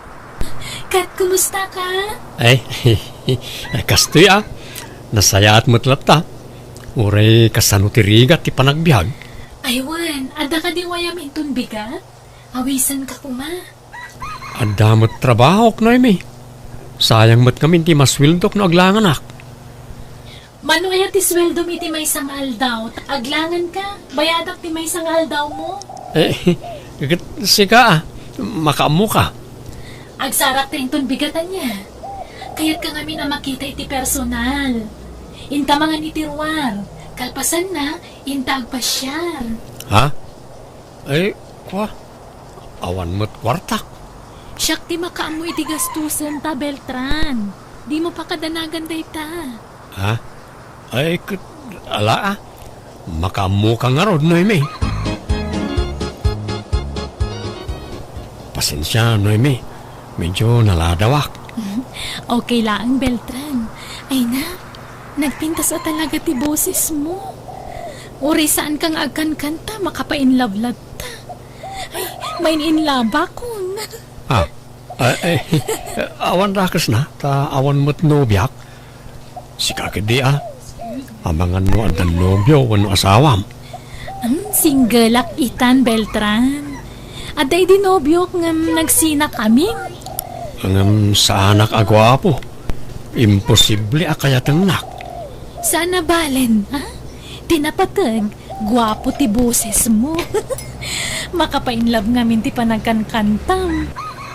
Kat, kumusta ka? Ay, kastoy Nasayaat mo't lata. Uray kasanutirigat ti panagbiag. Aywan, ada ka di wayam intun bigat? Awisan ka kuma. Ada mo't trabaho na imi. Sayang mo't kami ti maswildok no aglanganak. Mano kaya ti sweldo mi ti may sangal daw? Aglangan ka? Bayadak ti may sangal daw mo? Sika makaamu ka. Agsarak ti intun bigatan niya. Kaya't ka ngamin na makita iti personal. Inta mga nitirwar. Kalpasan na, inta agpasyar. Ha? Ay, kwa? Awan mo't kwartak. Siyak ti makaamu iti gastusan ta, Beltran. Di mo pa kadanagan day ta. Ha? Ay, ala Makaamu ka nga rod, Noemi. Pasensya, Noemi. Medyo naladawak. Okay lang, Beltran. Ay na, nagpintas na talaga ti boses mo. Uri saan kang agkan-kanta, makapainlove-love ta. Ay, main inlove ako. Awan rakas na, ta awan mo't nobyak. Si kakidi Amangan mo at nobyo, wano asawam. Single itan, Beltran. At ay di nobyo nga nagsina kami. Ang sa anak agwapo, imposible akayatang nak. Sana balen, ha? Tinapatag, gwapo ti boses mo. Makapainlove ngamin ti panagkankantam.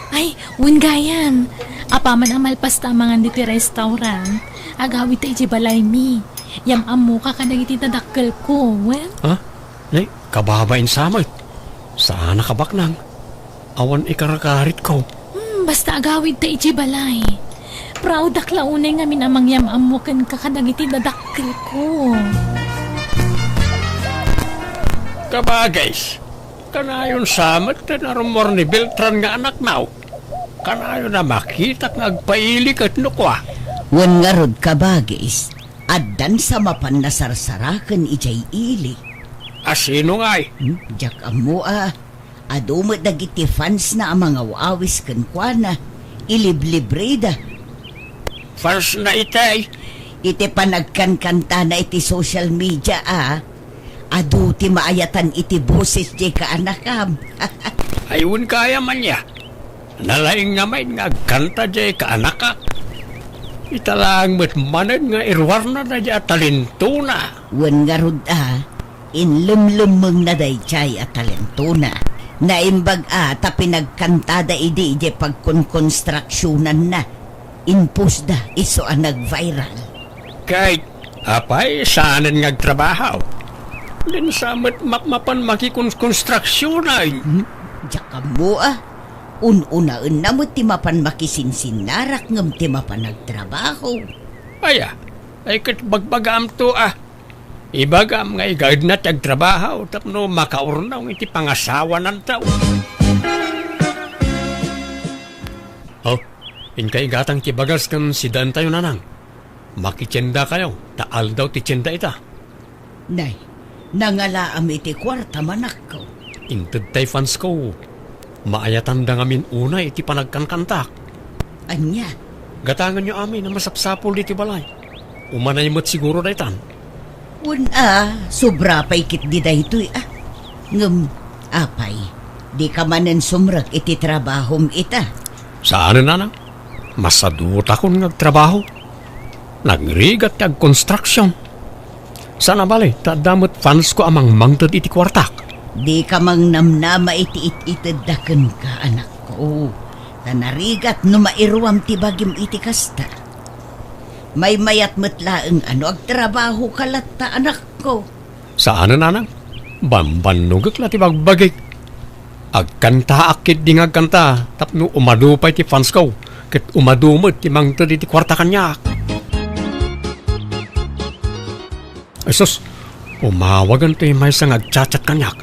Ay, gayam. Apaman ang malpas tamangan di ti restaurant. Agawit tayo di balay mi. Yam amu ka kanang itidadakkel ko, well? Ha? Nay, kababain samay. Sana kabaknang. Awan ikarakarit ko. Basta agawid ta iti balay. Proud akla unay ngamin amang yam amu kan kakanang itidadakkel ko. Kabagays, kanayon samat na narumor ni Beltran nga anak now. Kanayon na makita nga agpailik at nukwa. Wan nga rod kabagis, addan sa mapan na sarsarakan ijay ili. Asino nga'y? Diyak amo adumot dagiti fans na ang mga wawis kankwana, iliblibrida. Fans na itay. Iti panagkankanta na iti social media adu ti maayatan iti boses di ka anakam. Ayun kaya man niya. Nalaing nga may nga kanta di ka anaka. Italang matmanad nga irwarna na di talentuna. Wan nga rod inlumlumeng na day chay at talentuna. Naimbag ta pinagkantada idi pagkonkonstruksyonan na. Impusda iso nag-viral. Kahit apay saanan ngagtrabaho. Din samat mapan makikonstruksyon ay. Diyak mo ununaan na mo ti mapan makisinsinnarak ngam ti mapan nagtrabaho. Ay kat bagbagam to Ibagam nga igad na tagtrabaho tapno makaurnaw iti pangasawa ng tao. Inkay gatang tibagas kan sidan tayo nanang. Makitsenda kayo, taal daw ti tsenda ita. Nay, nangalaam iti kwarta manak ko. Inted tay fans ko. Maayatan da ngamin una iti panagkankantak. Anya? Gatangan nyo amin na masapsapol iti balay. Umanay mo't siguro da itan. Sobra pa'y kit di da ito'y Ngam, apay, di ka manan sumrak iti trabahom ita. Saan na nang? Masadut akong nagtrabaho. Nagrigat kag construction. Sana bali, tadamot fans ko amang mangtad iti kwartak. Di ka mang namnama iti itadakan ka, anak ko. Tanarigat no mairuam ti bagim iti kasta. May mayat matlaeng agtrabaho kalatta, anak ko. Saan na nanang? Bambanugak la ti bagbagik. Agkanta akit di ngagkanta. Tapno umadupay ti fans ko. Ket umadumot ti mangta di ti kwarta kanyak. Ay sus, umawagan ti may sang agchat-chat kanyak.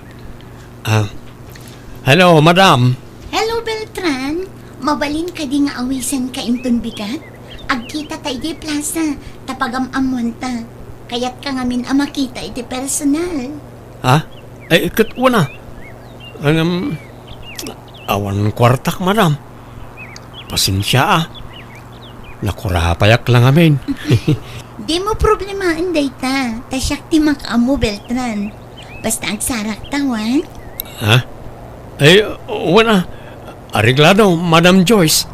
Hello, madam. Hello, Beltran. Mabalin ka di nga awisan ka inton bigat? Agkita ta iti plaza, tapagam-amon ta. Kayat ka ngamin makita iti personal. Ha? Ay, kat una. Awan kwartak, madam. Pasensya Nakurapayak lang amin. Di mo problemain day ta. Tasyak ti makamu, Beltran. Basta agsarak tawan. Ha? Ay, wala. Ariglado, Madam Joyce.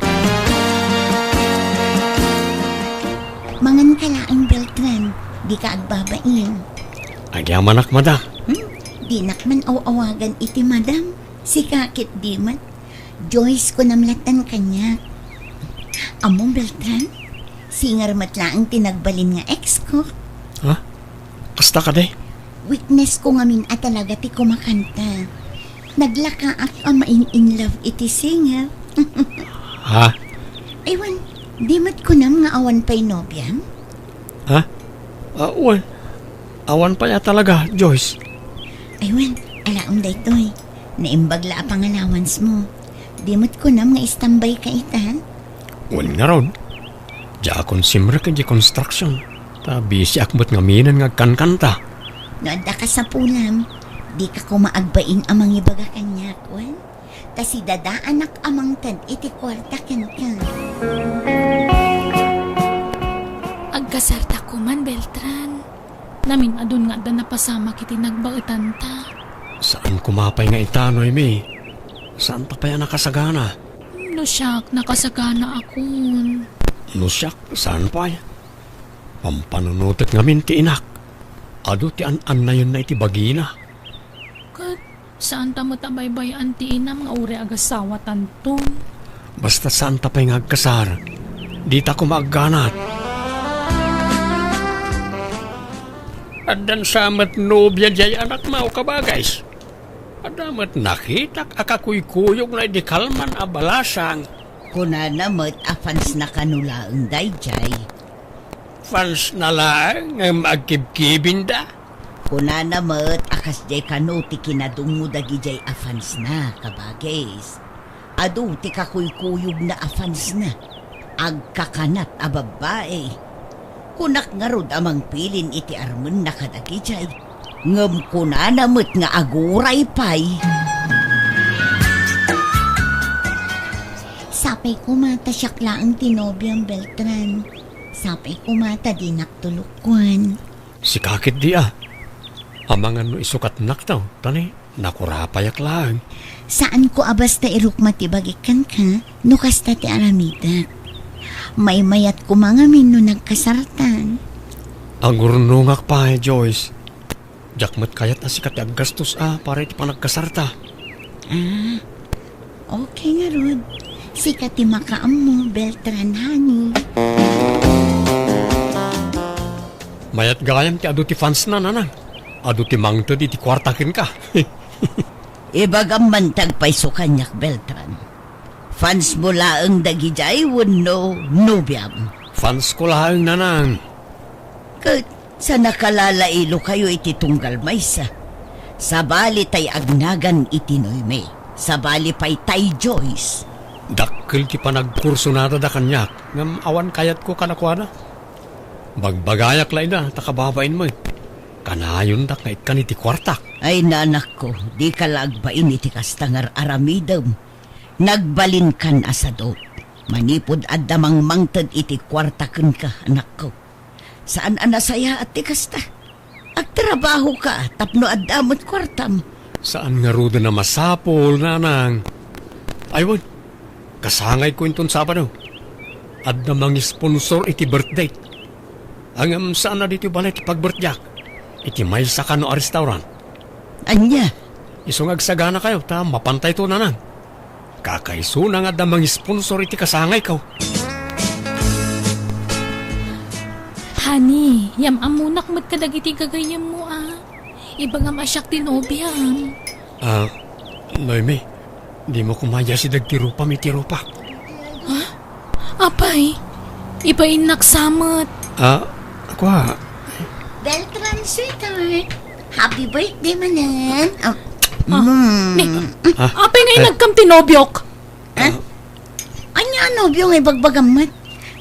Mangan ka laang, Beltran. Di ka agbabain. Agyamanak, madam. Di nakman awawagan iti madam. Si kakit di man. Joyce ko namlatan kanya. Among Beltran, singar matlaang tinagbalin nga ex ko. Ha? Kasta ka de? Witness ko ngamin at talaga ti kumakanta. Naglaka ak amain in love iti singer. Ha? Aywan, di mat ko nam nga awan pa'y nobyam? Ha? Well, awan pa niya talaga, Joyce. Aywan, alaom da ito'y. Naimbagla a pangalawans mo. Di mat ko nam nga istambay ka ita. Well nga ron. Diya akong simra ka di construction. Busy akmat nga minan nga kankanta. Noadda ka sa pulam, di ka ko maagbain amang ibaga kanya, kwan. Ta si dada anak amang tad iti kwarta ken ka. Agkasarta ko man, Beltran. Namin adun nga da napasama kiti nagbautan ta. Saan kumapay nga itanoy, mi? Saan pa pa yan nakasagana? No siyak, nakasagana akon. Nusyak, saan pa yan? Pampanunutot ngamin ti inak. Ado ti an na yun na iti bagina. Kat, saan ta mo tabaybay anti inam nga uri agasawa tanton? Basta saan ta pa'y ngagkasar. Di ta ko maagganat. Adan samat nobya jay anak mau ka ba, guys? Adamat nakitak akakuykuyog na di kalman abalasang. Kuna namot afans na kanulaang dayjay. Fans na lang ang magkibkibin da. Kuna namot akas jay kanuti kinadungo dagi jay afans na kabagis. Adu ti kakuykuyog na afans na. Agkakanat a babae. Kunak nga rod amang pilin iti armen na kadagi jay. Ngem kuna namot nga aguray pay. Sapay ko mata siyakla ang tinobyang Beltran. Sapay ko mata di naktulukwan. Si kakit di Amangan no isukat nak daw. Tani, nakurapayak lang. Saan ko abas ta irukmatibagikan ka, no kasta ti aramidak. May mayat ko mga no nagkasartan. Ang gurnungak pa Joyce. Jakmat kayat asikat ang gastos para iti panagkasarta. Okay nga Rod. Sikat ti makaam mo, Beltran honey. Mayat gayam ti adu ti fans na nanang. Adu ti mangtod iti kwartakin ka. Ibagam mantag pay sukanyak Beltran. Fans mo laang dagi jay wano nubyam. Fans ko lang nanang. Kat sa nakalalailo kayo iti tunggal maysa. Sabali tay agnagan iti noyme. Sabali pay tay Joyce. Dakkel ti panagkurso na da kanyak. Ngam awan kayat ko kanakwana. Bagbagayak lang na, takababain mo. Kanayon da kait kan iti kwartak. Ay nanak ko, di ka lagbain iti kastangar aramidam. Nagbalin kan asado. Manipod at damang mangtad iti kwartaken ka, anak ko. Saan anasaya at ti kasta? Agtrabaho ka, tapno at damot kwartam. Saan nga rudo na masapol, nanang? Aywan, kasangay ko inton Sabado. At namang sponsor iti birthday. Ang saan na dito balit pag-birthday? Iti may sakano a restaurant. Anya? Isong agsagana kayo, mapantay to nanang. Kakaiso na nga damang sponsor iti kasangay ko. Honey, yam amunak mat kadagiti gagayam mo Iba nga masyak tinobiyam. Noemi, di mo kumaya si dagtirupa mi tirupa. Apay, iba inaksamat. Ako Beltran, sweetheart. Happy birthday, manan. Ni, apay nga nagkam tinobyok. Anya nobyo nga bagbagamat?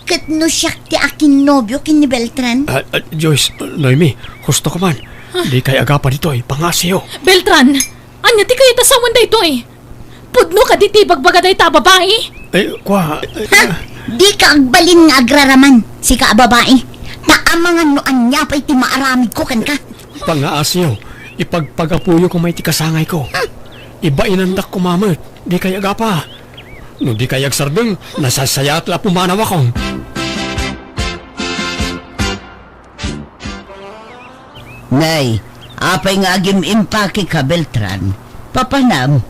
Kat no siyak ti akin nobyo kin ni Beltran. Joyce, Noemi, husto ka man. Di kay agapa dito pangasiyo. Beltran, anya ti kayo tasawan da ito Pudno ka di bagbaga da ita babae. Ha? Di ka agbalin nga agraraman, si ka babae. Naamangan no anya pa iti maaramid ko kan ka. Pangaasiyo, ipagpagapuyo ko may tikasangay ko. Iba inandak ko mamit, di kay agapa. No di kay agsardeng, nasasayat la pumanaw akong. Nay, apay nga agim impake ka, Beltran. Papanam,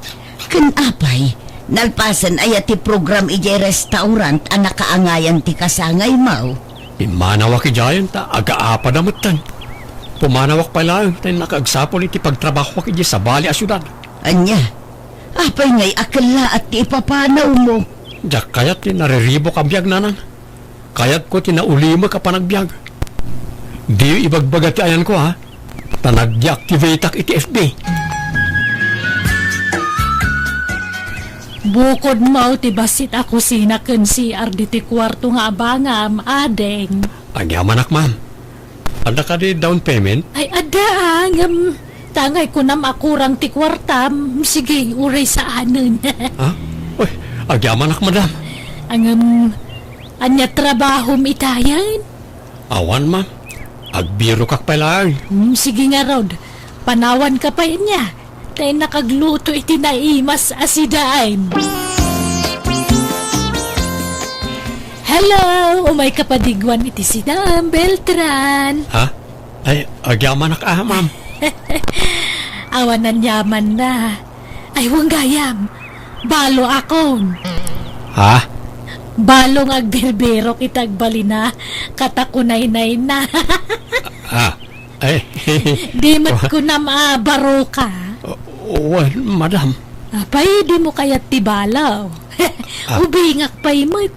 kan apay, nalpasan ay ati program ijay restaurant ang nakaangayan ti kasangay mau. Imanawak ijayan ta, aga-apa damutan. Pumanawak pala tayo nakaagsapol iti pagtrabaho iji sa bali a syudad. Anya, apay ngay akala at ti ipapanaw mo. Diyak kayat ti nariribo ka biyag nanan. Kayat ko tinaulima ka panagbiag. Di ibagbaga ti ayan ko Tanag-deactivate ak iti FB. Bukod mo ti basit ako sinaken si arditi kwarto nga abangam, adeng. Agyaman ak ma'am. Ada ka di down payment? Ay, adang, tangay ko na makurang ti kwartam. Sige, uray sa anon. Uy, agyaman ak madam. Anya trabaho itayan? Awan ma'am. Agbiro kak pala. Sige nga, Rod. Panawan ka pa niya. Tayo nakagluto iti naimas asidaan. Hello! Umay kapadigwan iti sidaan, Beltran. Ay, agyaman ak ma'am. Awanan yaman na. Ay, huwag gayam. Balo akon. Balong agberbero kitag balina. Katakunay-nay na. Ay. Di mat ko na maabaro ka. Well, madam. Apay, di mo kaya't tibalaw. Ubingak pa'y mat.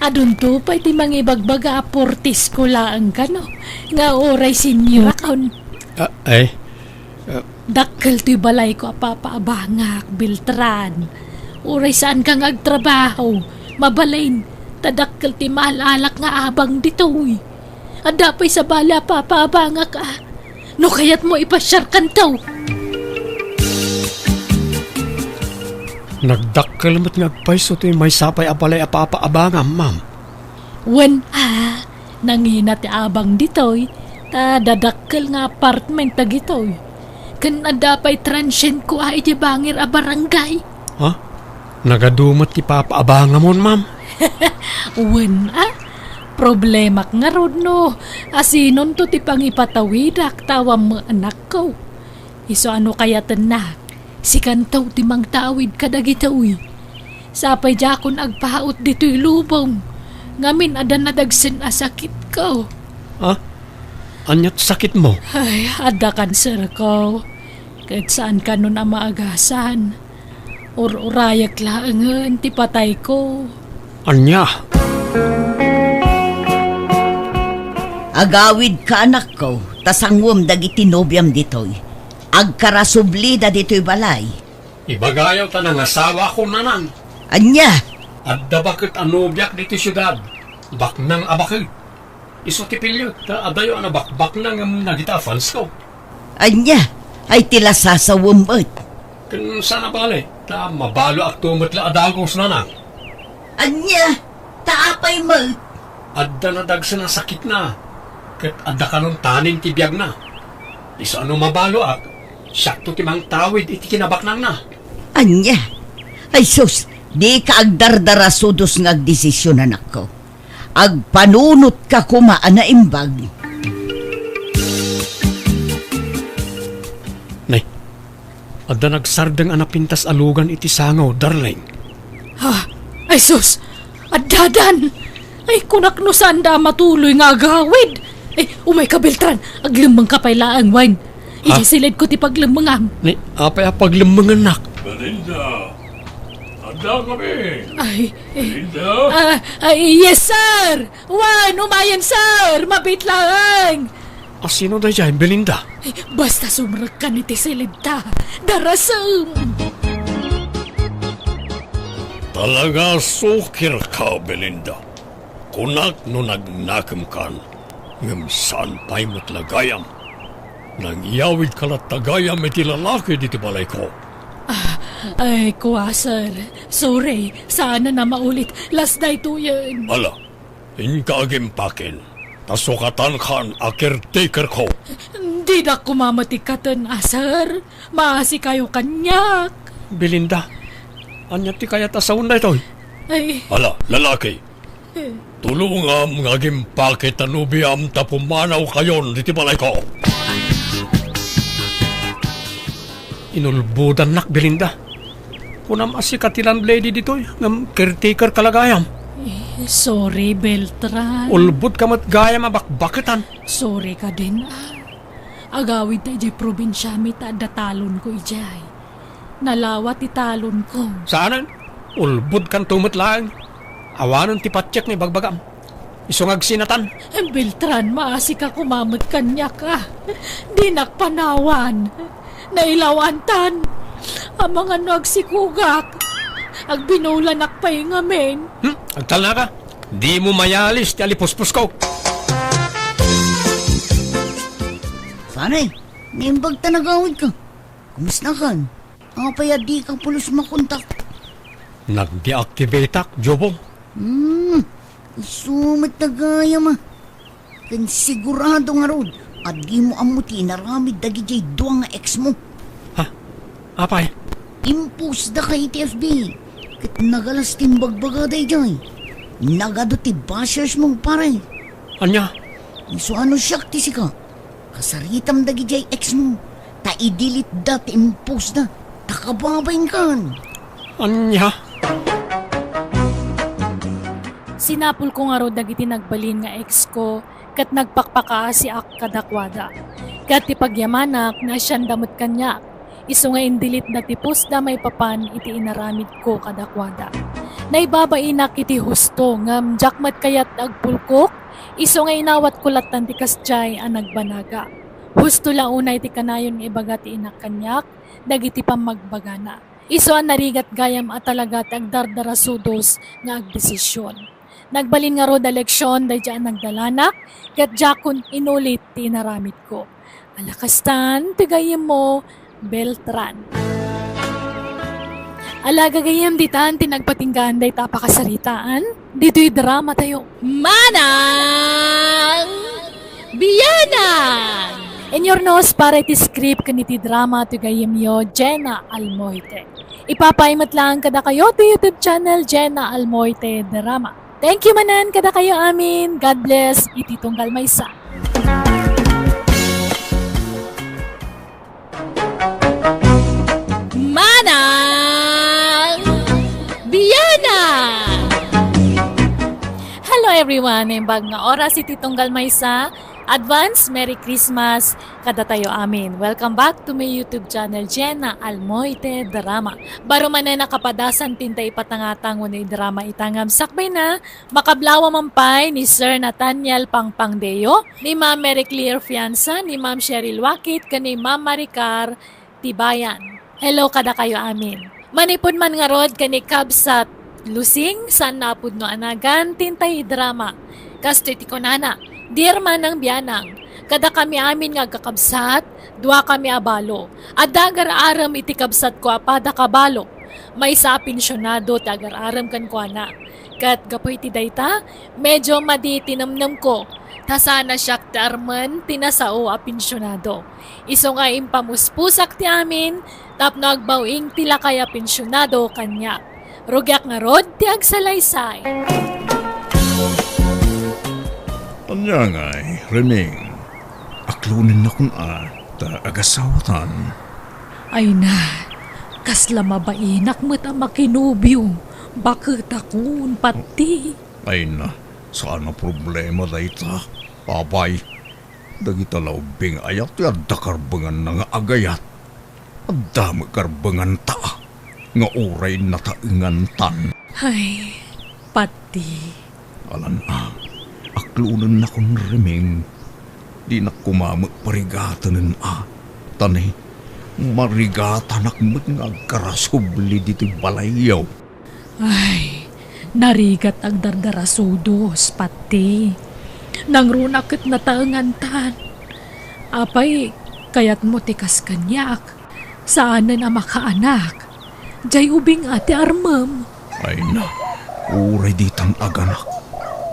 Adun to pa'y ti mangibagbaga aportis ko laang kano. Nga oray sinyo kaon. Dakkel to'y balay ko apapaabangak, Beltran. Oray saan kang agtrabaho. Mabalain. Tadakkel ti malalak nga abang dito'y. Adapay sa bala papaabangak No kaya't mo ipasyar kantaw. Nagdakkel mo't ngagpayso to'y may sapay abalay apapaabangam, ma'am. Wen nangina ti abang ditoy, dadakkel nga apartment ta gitoy. Kan adapay transient ko iti bangir a barangay. Nagadumot ti papaabangam mon, ma'am. Wen problema nga rod no. Asinon to ti pangipatawidak tawam mo anak ko. Iso ano kaya na? Si kantaw ti mang tawid kadagitoy. Sapay jakon agpahaot dito'y lubong. Ngamin adan nadagsen asakit ko. Anyat sakit mo? Ay, ada kanser ko. Kahit saan ka nun ang maagasan. Urayak laangan ti patay ko. Anya? Agawid ka anak ko, tasangwom dagiti nobyam ditoy. Agkarasublida dito'y balay. Ibagayaw ta ng asawa ko nanan. Anya, Adda bakit anobyak dito syudad? Baknang abakit. Iso tipilyo, ta adayo baknang nagita fans ko. anya, ay tila sasawumot. Kan sana bale, ta mabalo at tumatla adagos nanan. Anya, taapay mo. Adda na dagsa na sakit na. Kat adda ka nung tanin ti Biag na. Iso ano mabalo ak, sakto ti mang tawid iti kinabaknang na. Anya, ay sus, di ka agdardara sudos ng agdesisyon anak ko. Agpanunot ka kumaan na imbag. Nay, adda nagsardang anapintas alugan iti sangaw, darling. Ay sus, adadan. Ay kunak no sanda matuloy nga agawid. Ay umay ka Beltran, aglimang kapay laang wine. Isilid ko ti paglamangam. Ni, apay paglamangan nak. Belinda! Handa kami! Ay, Belinda! yes sir! Wan, umayan sir! Mabit lang! Sino na dyan, Belinda? Basta sumrag ka ni tisilid ta. Darasam! Talaga sukir ka, Belinda. Kunak no nagnakam kan, ngam saan pa'y matlagayam. Nang iyawid ka na tagayam iti lalaki diti balay ko. Ay, kuha sir. Sorry, sana na maulit. Last day to yan. Ala, inkagimpakin. Tasukatan kan a caretaker ko. Hindi na kumamatikaten, sir. Maasi kayo kanyak. Belinda, anya ti kaya tasaon na ito? Ay, Ala, lalaki. Tulungam nga gimpakit anubiam tapumanaw kayon diti balay ko. Inulbudan nak, Belinda. Kunam asikatilan lady dito, ng caretaker kalagayam. sorry, Beltran. Ulbud ka matgayam abakbakitan. Sorry ka din, Agawid tayo di probinsya mi tada talon ko ijay. Nalawat ti talon ko. Saanan? Ulbud kan tumot lang. Awanan ti patsyak ni bagbagam. Isungag sinatan. Beltran, maasi ka kumamot kanya ka. Di nakpanawan. Nailawantan. Ang mga nagsikugak. Ag binulan nakpay ngamin. Agtal na ka. Di mo mayalis ti alipuspus ko. Pare, nimbag tanagawid ka. Kumusta kan? Apay di ka pulos makontak. Nag-deactivate ak, Jobong. Isumat na gaya ma. Kan sigurado nga rod. At di mo amuti naramid dagi jay duwa nga ex mo. Ha? Apay? Impus da kay TFB. Kat nagalas timbagbaga day jay. Nagado ti bashers mong pare. Anya? So ano siyak ti sika? Kasaritam dagi jay ex mo. Ta idilit da ti impus da. Takababayin kan. Anya? Sinapul ko nga ro dagiti nagbalin nga ex ko kat nagpakpaka si ak kadakwada. Kat ti pagyamanak na siyang damot kanya. Iso nga indilit na tipos da may papan iti inaramid ko kadakwada. Naibabainak iti husto ngam jakmat kayat agpulkok. Iso nga inawat kulatan ti kasjay ang nagbanaga. Husto lang unay ti kanayon nga ibaga ti inak kanyak dagiti pamagbagana. Iso ang narigat gayam at talaga agdardarasudos nga agdesisyon. Nagbalin nga ro da leksyon day dyan nagdalanak, kat jakon inulit tinaramid ko. Alakastan, tigayim mo, Beltran. Alagagayam ditan, tinagpatinggan day tapakasaritaan. Dito'y drama tayo. Manang Bianang! In your nose, para iti script kaniti drama tigayim yo, Jenna Almoite. Ipapaimat lang kada kayo to YouTube channel, Jenna Almoite Drama. Thank you manan kada kayo amin. God bless. Iti tunggal maysa. Manang Bianang! Hello everyone. Imbag nga oras iti tunggal maysa. Advance Merry Christmas kada tayo amin. Welcome back to my YouTube channel, Jenna Almoite Drama. Baro man na nakapadasan tintay patangatang unay drama itangam sakbay na makablawa mampay ni Sir Nathaniel Pangpangdeo, ni Ma'am Mary Claire Fianza, ni Ma'am Cheryl Wakit, kani Ma'am Maricar Tibayan. Hello kada kayo amin. Manipod man nga rod kani Kabsat Lusing, san napud no anagan tintay drama. Kasto iti konana. Dear Manang Bianang, kada kami amin nga kakabsat, dua kami abalo. Adagar aram iti kabsat ko apada kabalo. May sa pensyonado tagar aram kan ko na. Kat gapoy ti dayta, medyo madi tinamnam ko. Tasana siyak ti arman tinasao a pensyonado. Iso nga impamuspusak ti amin, tapno agbawing tila kaya pensyonado kanya. Rugyak nga rod ti agsalaysay. Anya nga'y, Reming, aklunin na kung ta agasawatan. Ay na, kasla mabainak mo't ang makinubyo. Bakit akun pati? Ay na, saan ang problema dayta? Babay, Dagita laubing ayat ti adda karbangan na nga agayat. Adda karbangan ta nga uray na taingan tan. Ay, pati. Alan aklunan na kong remeng. Di na kumamag parigatanan Tani, marigata nakmat nga karasubli dito balayaw. Ay, narigat ang dardarasudos, pati. Nangrunakit na taangantan. Apay, kayat mo tikas kanyak. Saan na makaanak? Jay ubing ate armam. Ay na, uray ditang aganak.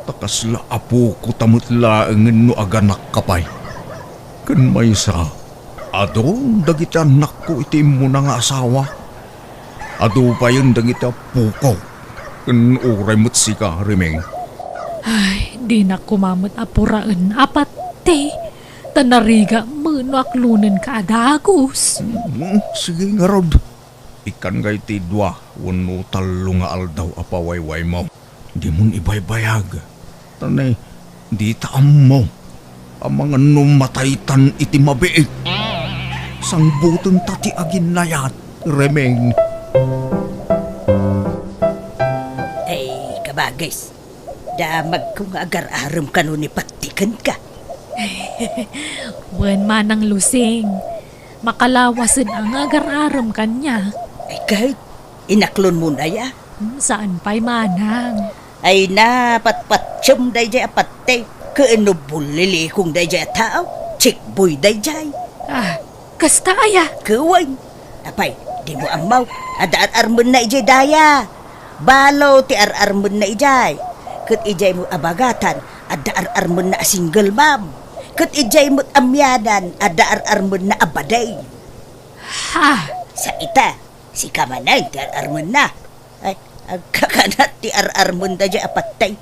Takasla apo ko tamot laangan no aganak kapay. Kan may sa, adong dagiti anak ko itim mo na nga asawa. Ado pa yun dagiti apo ko. Kan uray mo't sika, Remeng. Ay, di na kumamot apuraan apate. Tanariga mano aklunan ka adagos. Sige nga rod. Ikan gay tidwa, wano talo nga aldaw apawayway mo. Di mon ibaybayag. Tanay, di taam mo. Ang mga numataytan iti mabiig. Sangbuton tati agin nayat, Remeng. Ay, kabagais. Damag kong agar-aram ka nun ipatikan ka. Wan manang lusing. Makalawasan ang agar-aram kanya. Ay kahit, inaklon mo na ya. Saan pa'y manang? Ay na, patpatsyam day jay apate. Kaano bulili kong day jay tao. Chikboy day jay. Ah, kasta aya. Kawain. Apay, di mo amaw. Ada-ar-armon na ijay daya. Balo ti ar-armon na ijay. Kat ijay mo abagatan. Ada-ar-armon na single mom. Kat ijay mo amyanan. Ada-ar-armon na abaday. Ha? Sa ita, si Kamanay ti ar-armon na. Ay, agkakanat ti ar-armon da jay apatay.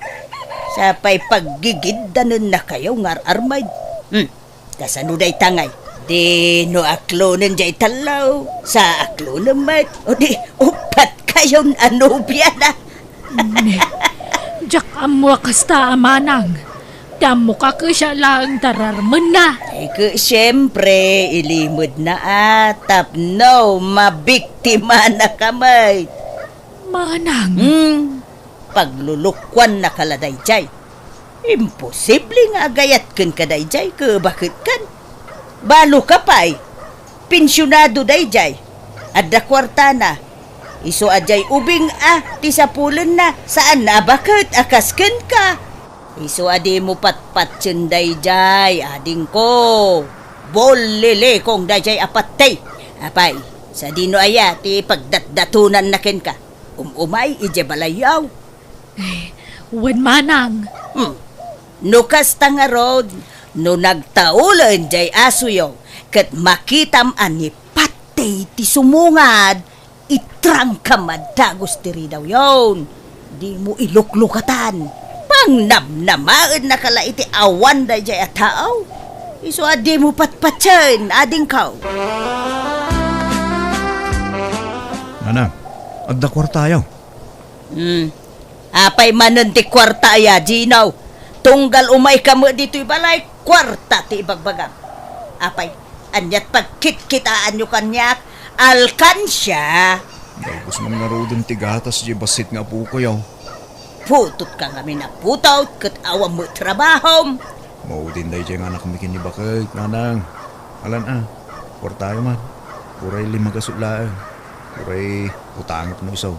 Sa pa'y paggigidanan na kayo ng ar-armay. Kasano day tangay. Di no aklonan jay talaw. Sa aklonan mat. O di, upat kayong anubya na. Jak amwa kasta amanang. Tamo ka siya lang dararman na. Ay ka, siyempre, ilimod na atap. No, mabiktima na kamay. Manang. Paglulukwan na kaladay jay. Imposible nga agayat kan kaday jay. Bakit kan? Balo ka pa'y. Pensyonado day jay. Adda kwarta na. Iso ajay ubing ti sapulan na. Saan na bakit? Akasken ka. Iso adi mo patpatsyon day jay. Ading ko. Bolile kong day jay apatay. Apay, sa dino aya ti pagdatdatunan na ken ka. Umay ije balayaw. Wan manang. Nukas nga rod, no nagtaulan jay asuyo, kat makitam ani patay ti sumungad, itrang kamadagos tiri daw yon. Di mo iluklukatan. Pang namnamaan na kala iti awan da jay atao. Iso adi mo patpatsan, ading kaw. Nana, adda kwartayaw. Apay manon ti kwarta ya, Ginaw. Tunggal umay ka mo dito'y balay, kwarta ti ibagbagam. Apay, anyat pagkit-kitaan nyo kanyak, alkansya. Dagos man nga rodon ti gatas di basit nga po ko yaw. Putot ka kami na putaw, kat awam mo trabahom. Maudin day dyan nga nakamikin ni bakit, nanang. Alan kwartayaw man. Puray 5 kasutlaan. Puray utangit mo isaw.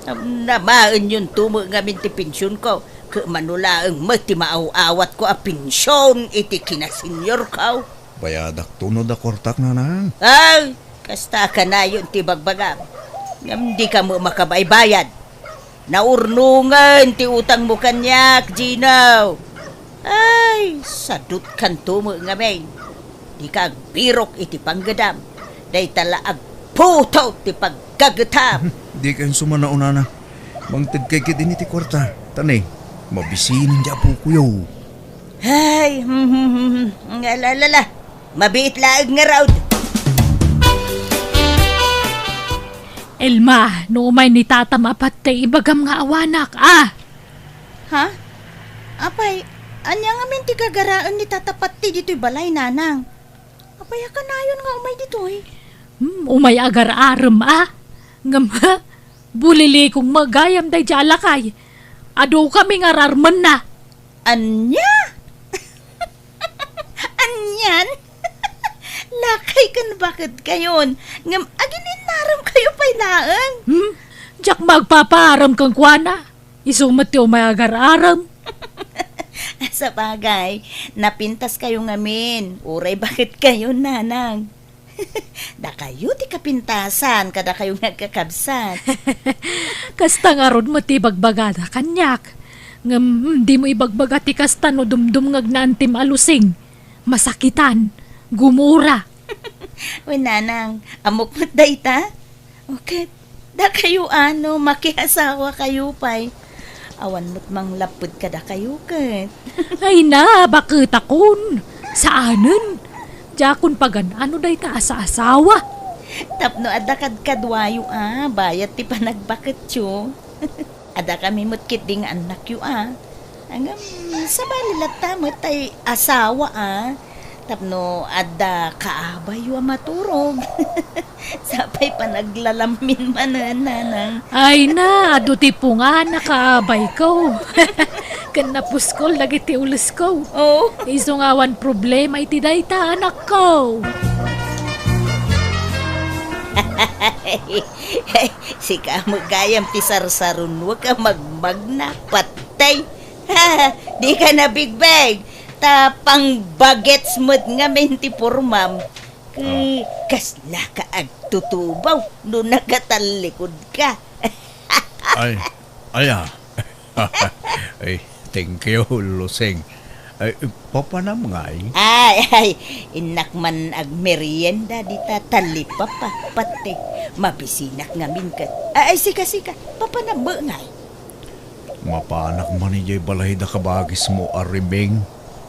Namaan yun tumo nga ti pensyon ko. Manulaang mati maaw-awat ko a pensyon iti kinasenyor ko. Bayadak tunod a kwartak, nanang. Ay, kasta ka na yun ti bagbagam. Ngam di ka mo makabaybayad. Naurnungan ti utang mo kanyak, Ginaw. Ay, sadut kan tumo nga men. Di ka birok iti panggadam. Day tala agputaw ti pagkagatam. Di kayo sumanaon, nana. Bangtid kay kit iti kwarta. Tanay, mabisinin di apo ko yaw. Ay, ngalalala. Mabiit laag nga raw. Elma, no may nitatamat kay ibagam nga awanak, Ha? Apay, Anya nga min ti kagaraan ni tatapat ti dito'y balay, nanang. Apaya ka na yun nga umay dito'y. Umay agar-aram Ngam bulili kong magayam day jalakay. Ado kami nga rarman na. Anya? Anyan? Lakay kan bakit kayon? Ngam aginin naram kayo pa'y naang. Diyak magpaparam kang kwana. Isumat ti umay agar-aram. Sa bagay, napintas kayo ngamin. Uray bakit kayo, nanang? Da kayo ti kapintasan, kada kayo nagkakabsat. Kasta nga ron mo ti bagbagada kanyak. Ngam di mo ibagbaga ti kasta no dumdum ngag na antim alusing. Masakitan, gumura. Uy, nanang, amok mo't da ita? Okay, da kayo makihasawa kayo pa'y. Awan mo't mang lapod ka da kayo kat. Ay na, bakit akon? Saanan? Jakon pagan ano day ta sa asawa? Tapno ada kadwayo bayat ti panagbakit yo. Ada kami mutkit ding anak yo Angam sa balilat tamot ay asawa Tapno ada kaabay yo maturog. Sapay panaglalamin manan, nanang. Ay na, ado ti po nga nakaabay ko. Kan napuskol lagi ti ulis ko. Oh. Iso nga wan problema iti dayta anak ko. Si kamagayam ti sarsarun, huwag ka magmagna, patay. Di ka na bigbag. Tapang bagets mo't nga menti pormam. Kasla ka agtutubaw no nakatalikod ka. Ay, ay, thank you, Lusing. Ay, papanam nga Ay, inakman ag merienda di tatalipa pa, pati. Mabisinak ngamin ka. Ay, sika, papanabo nga. Mapanak man niya balay da kabagis mo arimeng.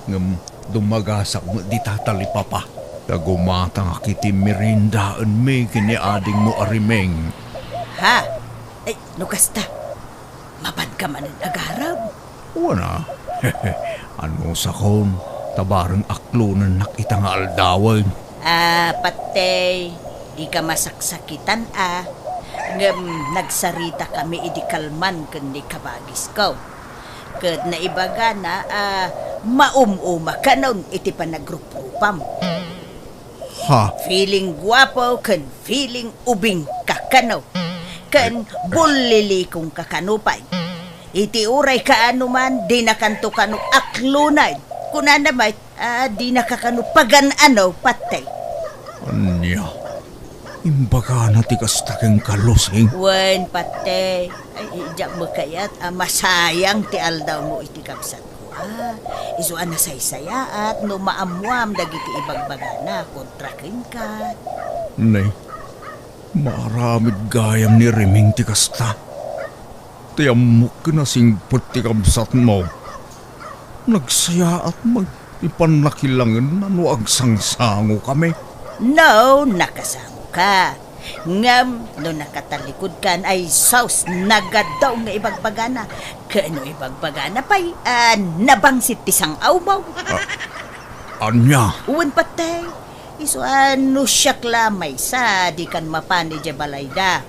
Ngam dumagasak mo di tatalipa pa. Tagumatang akiti merindaan may kini ading mo arimeng. Ha? Ay, nukasta. Mapad ka man ang agarab. Wana. Ano sa kon? Tabarang aklunan nakita nga aldawan. Patay. Di ka masaksakitan Ngam nagsarita kami idikalman kundi kabagis ko. Kad na ibaga na maumuma ka nun iti panagrupupam. Ha? Feeling guwapo kan feeling ubing kakano. Kan bulili kong kakanupay. Iti uray ka man di nakanto kano aklunay. Kuna naman di nakakano pagan patay. Anya? Imbaga na tikas takeng kalusing. Wen patay. Ay ijak mo kayat masayang ti aldaw mo iti kapsat ko. Isuan na saysaya at no maamuam dagiti ibagbagana kontrakin ka. Nay, maramid gayam ni Reming tikasta. Tiyamok ka na singpot ti kabsat mo. Nagsaya at mag-ipanakilangan na no agsangsango kami. No, nakasango ka. Ngam, no nakatalikod kan ay saus nagadaw nga ibagbagana. Kano ibagbagana pa'y nabangsit tisang awbaw. Anya? Uwan patay. Iso ano siyak lamay sa di kan mapani di balayda.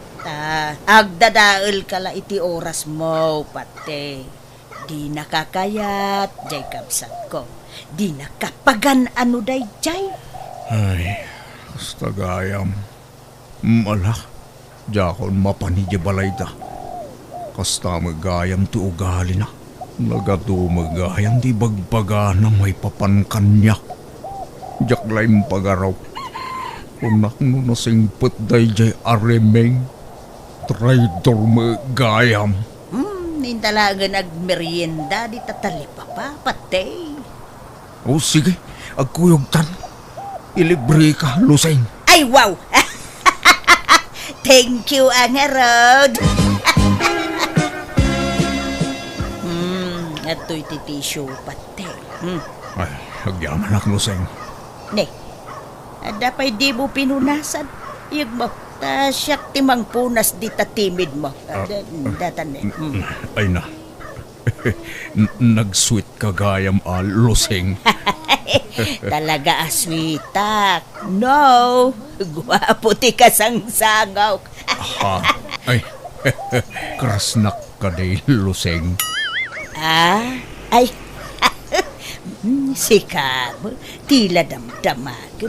Agdadaal kala iti oras mo patay. Di nakakayat jay kapsat ko. Di nakapagan ano day jay. Ay, basta gayam. Mala, jakon mapanidya balayda. Kasta magayam ti ugali na. Nagado magayam di bagbaga na may papankan niya. Jaklayim pagaraw. Kunak no nasingpot day jay aremeng. Traidor magayam. Nindalagan agmerienda di tatalipa pa, patay. O sige, agkuyog tan. Ilibre ka, Lusing. Ay, wow! Thank you, Angarod. Ato'y titisyo, pati. Ay, agyaman ak, Lusing. Ne, dapay di mo pinunasan. Iyag mo, siyak timang punas di ta timid mo. Datan ne. Ay na. Nag-sweet kagayam lusing. Talaga aswitak. No, gwapo ti kasangsangaw. Ha? Ay, krasnak ka day lusing. Ay, si Kamo, tila damdamag.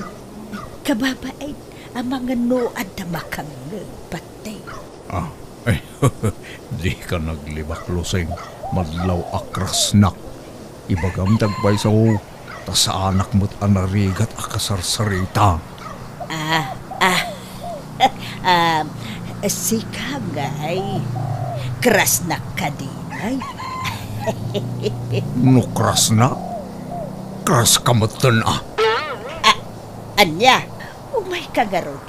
Kababait, ang mga noad na makang patay. Ay, di ka naglibak lusing. Madlaw akrasnak. Ibagam tagbay sa sa anak mo't anarigat akasarsarita. Si Kagay, krasnak ka din ay. No krasnak? Kras kamatan Anya, umay kagarod.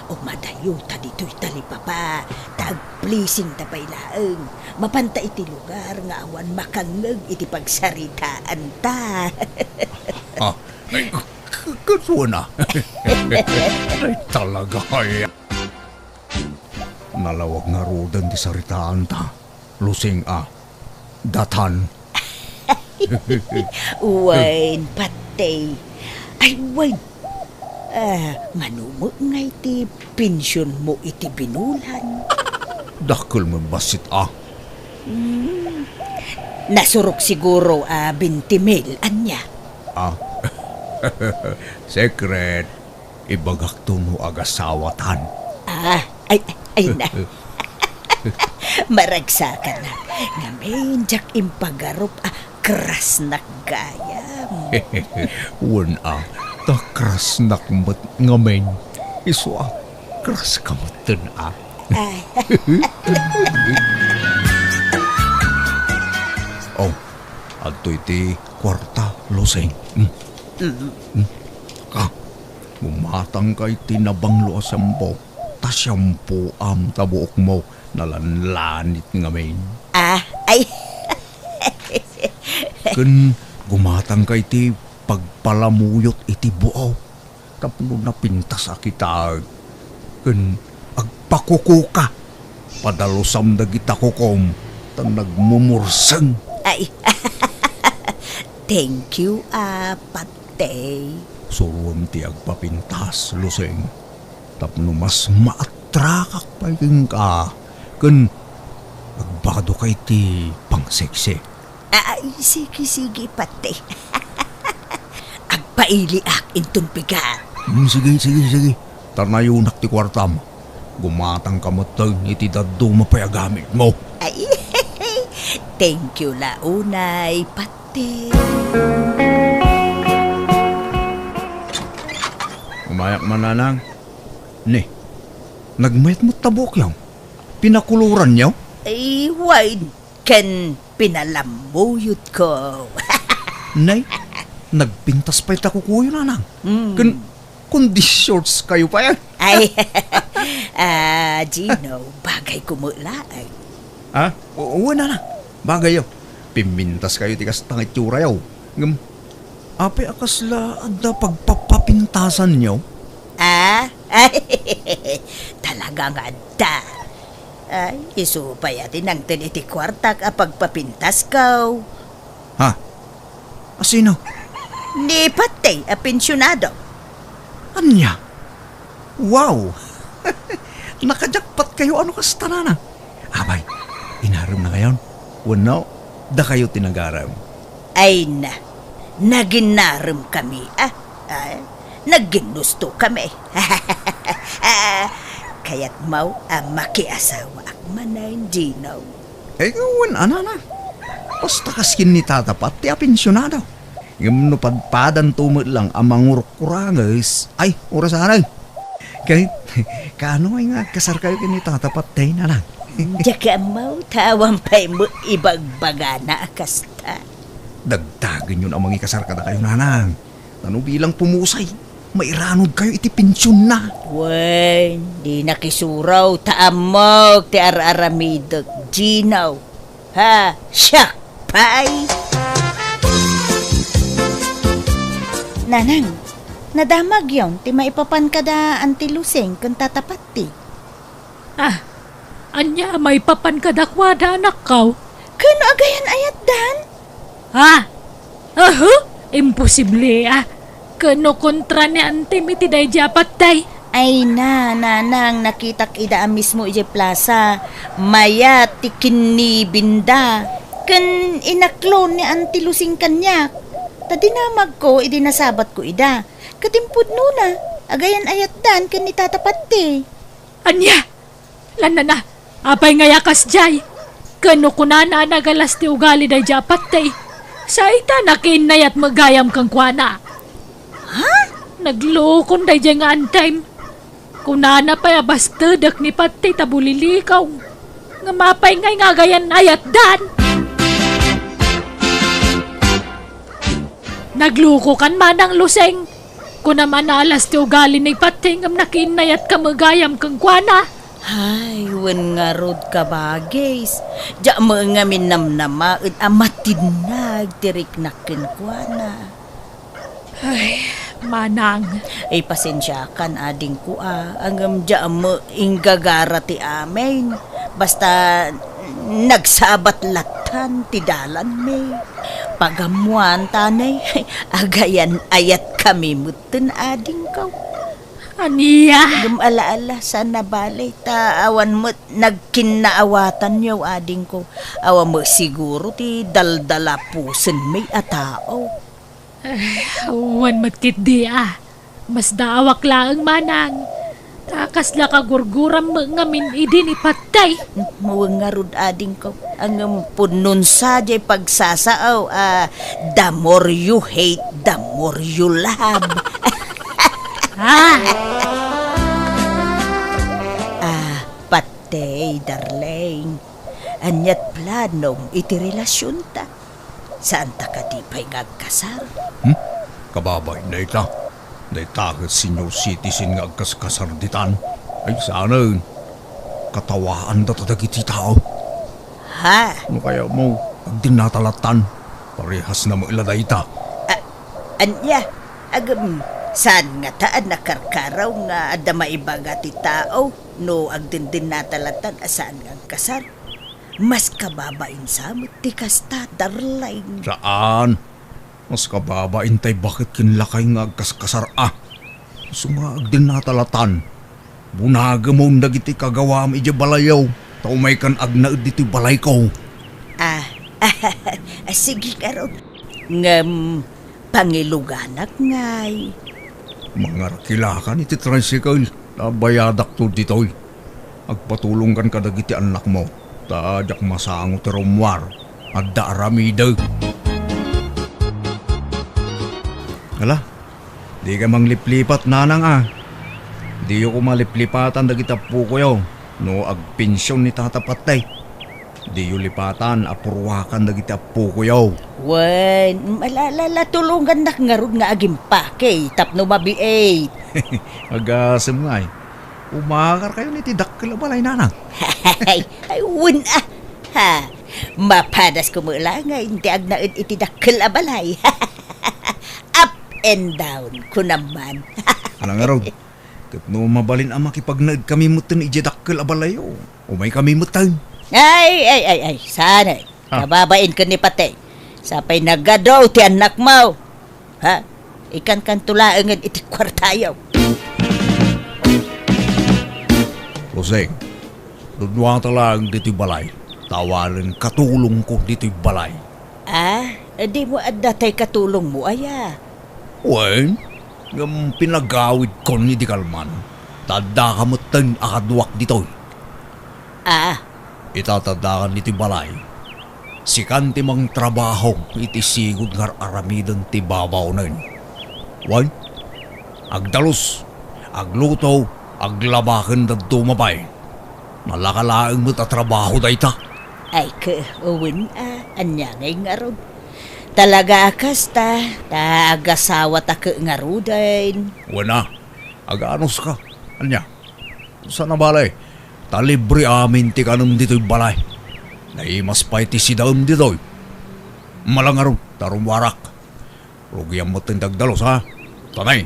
Umadayo ta dito'y talipapa. Tag-pleasing ta pailaeng. Mapanta iti lugar nga awan makangeg iti pagsaritaan ta. Ay, kaswa na. Ay, talaga kaya. Nalawag nga rodan di saritaan ta. Lusing datan. Wain patay. Ay, wain. Manumo nga iti pensyon mo iti binulan. Dakil mo basit Nasurok siguro 20,000 anya. Secret. Ibagak to no agasawatan. Ay na. Maragsakan na. Ngamin, jak impagarop kras na gayam. Wan takras nakmat ngamen. Iso kras kamatan Oh, adto iti kwarta lusing. Bumatang kay tinabang lo asampo. Tasyampo tabuok mo nalanlanit ngamen. Ay. Kun gumatang kay ti pagpalamuyot iti buaw. Tapno napintas kita. Kun agpakukuka. Padalusam dagita kukom. Tan nagmumurseng. Ay. Thank you, patay. Suruam ti agpapintas, luseng. Tapno mas maatrakak pa yung ka. Kun agbado kay ti pangseksi. Ay, sige, patay. Agpaili intong piga. Sige. Tarnayunak ti kwartam. Gumatang kamatag iti daddo mapayagamit mo. Ay, thank you launay, patay. Umayak mananang. Ne, nagmayat mo tabok yaw. Pinakuluran yaw. Ay, wide ken pinalamuyot ko. Nay, nagpintas pa'y takukuyo nanang. Kundi shorts kayo pa yan. Ay, Gino, bagay kumulaay. Oo na. Bagay yaw. Pimintas kayo tikas tangit yura yaw. Apay akasla adda pagpapapintasan yaw. Ay, talagang adda. Ay, isupay atin ang tiniti kwartak pagpapintas ko. Asino? Ni patay, pensyonado. Anya? Wow! Nakajakpat kayo ano kasta na. Abay, inaram na ngayon. Wano, da kayo tinagaram. Ay na, naginaram kami. Naginusto kami. Kaya't mau makiasawa ak manay Gino. Wan, na. Basta kaskin ni tatapat, ti apensyonado. Yung padpadan tumot lang amang urok-kurangis. Ay, orasanay. Kahit, kaano ay nga kasar kayo kini tatapat tayo na lang. Jaka mau tawang pa'y mo ibagbagana kasta. Dagdagan yun amang ikasar ka na kayo nanang. Ano bilang pumusay, mairanod kayo iti pensyon na. Wen, di nakisuraw taamog ti ar-aramidog Gino. Siyak pay. Nanang, nadamag yon ti maipapan kada anti luseng kung tatapat ti. Anya, may papan kadakwada anak kaw. Kano agayan ayat dan? Ha? Imposible Kano kontra ni ante mi tiday japat day. Ay nanang nakitak ida mismo ije plaza. Maya tikin ni binda. Kan inaklon ni Auntie Lusing kanyak. Tadinamag ko, nasabat ko ida. Katimpud nuna, agayan ayat dan kan itatapat te. Anya? Lana na. Apay nga yakas jay. Kano kunana nagalas ti ugali day japat day. Sa ita nakinayat magayam kang kwana. Ha? Naglukon day jay nga antime. Kunana pa abastadak ni pati tabulilikaw. Nga mapay ngay nga gayan ayat dan. Nagluko kan manang luseng. Kuna manalas ti ugali ni pati ngam nakinayat ka magayam kang kwana. Ay, wen nga rod ka bagis. Diya mo nga minamnama at amatinag tirik nakin kwa na. Ay, manang. Ay, pasensya kan ading ko Angam diya mo inggagara ti amin. Basta nagsabat latan ti dalan me. Pagamuan tanay, agayan ayat kami muten ading kaw. Aniya. Gumalaala sa nabalay ta awan mo nagkinaawatan yaw ading ko. Awan mo siguro ti daldala pusen may atao. Awan matkit di Mas daawak laang manang. Takas la kagurguram ngamin idi ni patay. Mawangarod ading ko. Ang punon sa jay pagsasaaw. The more you hate, the more you love. Patay, darling. Anyat planong iti relasyon ta. Saan ta ka di pa'y ngagkasal? Kababay na ita. Na itakat senior citizen nga agkas-kasarditan. Ay sana, katawaan da tadagiti tao. Ha? Ano kaya mo, pag dinatalatan, parehas na mo ilada ita. Anya, saan nga taan nakarkaraw nga ada maibaga ti tao no agdindin natalatan asaan nga kasar. Mas kababain sa mo ti kasta, darling. Saan? Mas kababain tay bakit kinlakay nga agkas-kasar Sumaag din natalatan. Bunaga mo dagiti kagawa mo ija balayaw. Taumay kan agnaud diti balay ko. Sige karon. Ngam, pangiluganak ngay. Mga rakilakan iti tricycle. Nabayadak to ditoy. Agpatulong kan kadagiti anak mo. Tadyak masango ti rumwar. Adda aramida. Hala, di ka mang liplipat nanang Di ko maliplipatan dagita po ko yaw. No agpensyon ni tatapatay. Di yu lipatan apurwakan dagita po ko yaw. Wen, malalala tulungan nak ngarud nga agim pake. Tapno mabiait. Agasem nga Umakar kayo ni tidak kalabalay nanang. Ay, wen Ha, mapadas ko mula nga hindi agnaid itidak kalabalay. Up and down ko naman. Alang araw, kat no mabalin ang makipagnaid kami mutan ijadakkel abalayo. Umay kami mutan. Ay, sana. Kababain ka ni Patay. Sapay nagadaw ti anak mo. Ha? Ikan tulaangan iti kwartayaw. Loseng, dudwa talang dito'y balay. Tawalan katulong ko dito'y balay. Di mo adatay katulong mo, aya. Wen, ngam pinagawid ko ni di kalman. Tada ka mutan akadwak dito'y. Itatadakan dito'y balay. Sikan ti mang trabaho iti sigod ngar aramidon ti babaw nun. Wen, agdalos, agluto, aglabakan da dumabay. Malakalaang mo't trabaho da ita. Ay uwin anya ngay ngarod. Talaga akas ta agasawa ta ke ngarudain. Wala, agaanos ka. Anya, sa nabalay, talibre amin ti kanong dito'y balay. Naimas pa iti si daon dito'y. Malangarong tarumwarak. Rugyang mo tindagdalos ha. Tanay,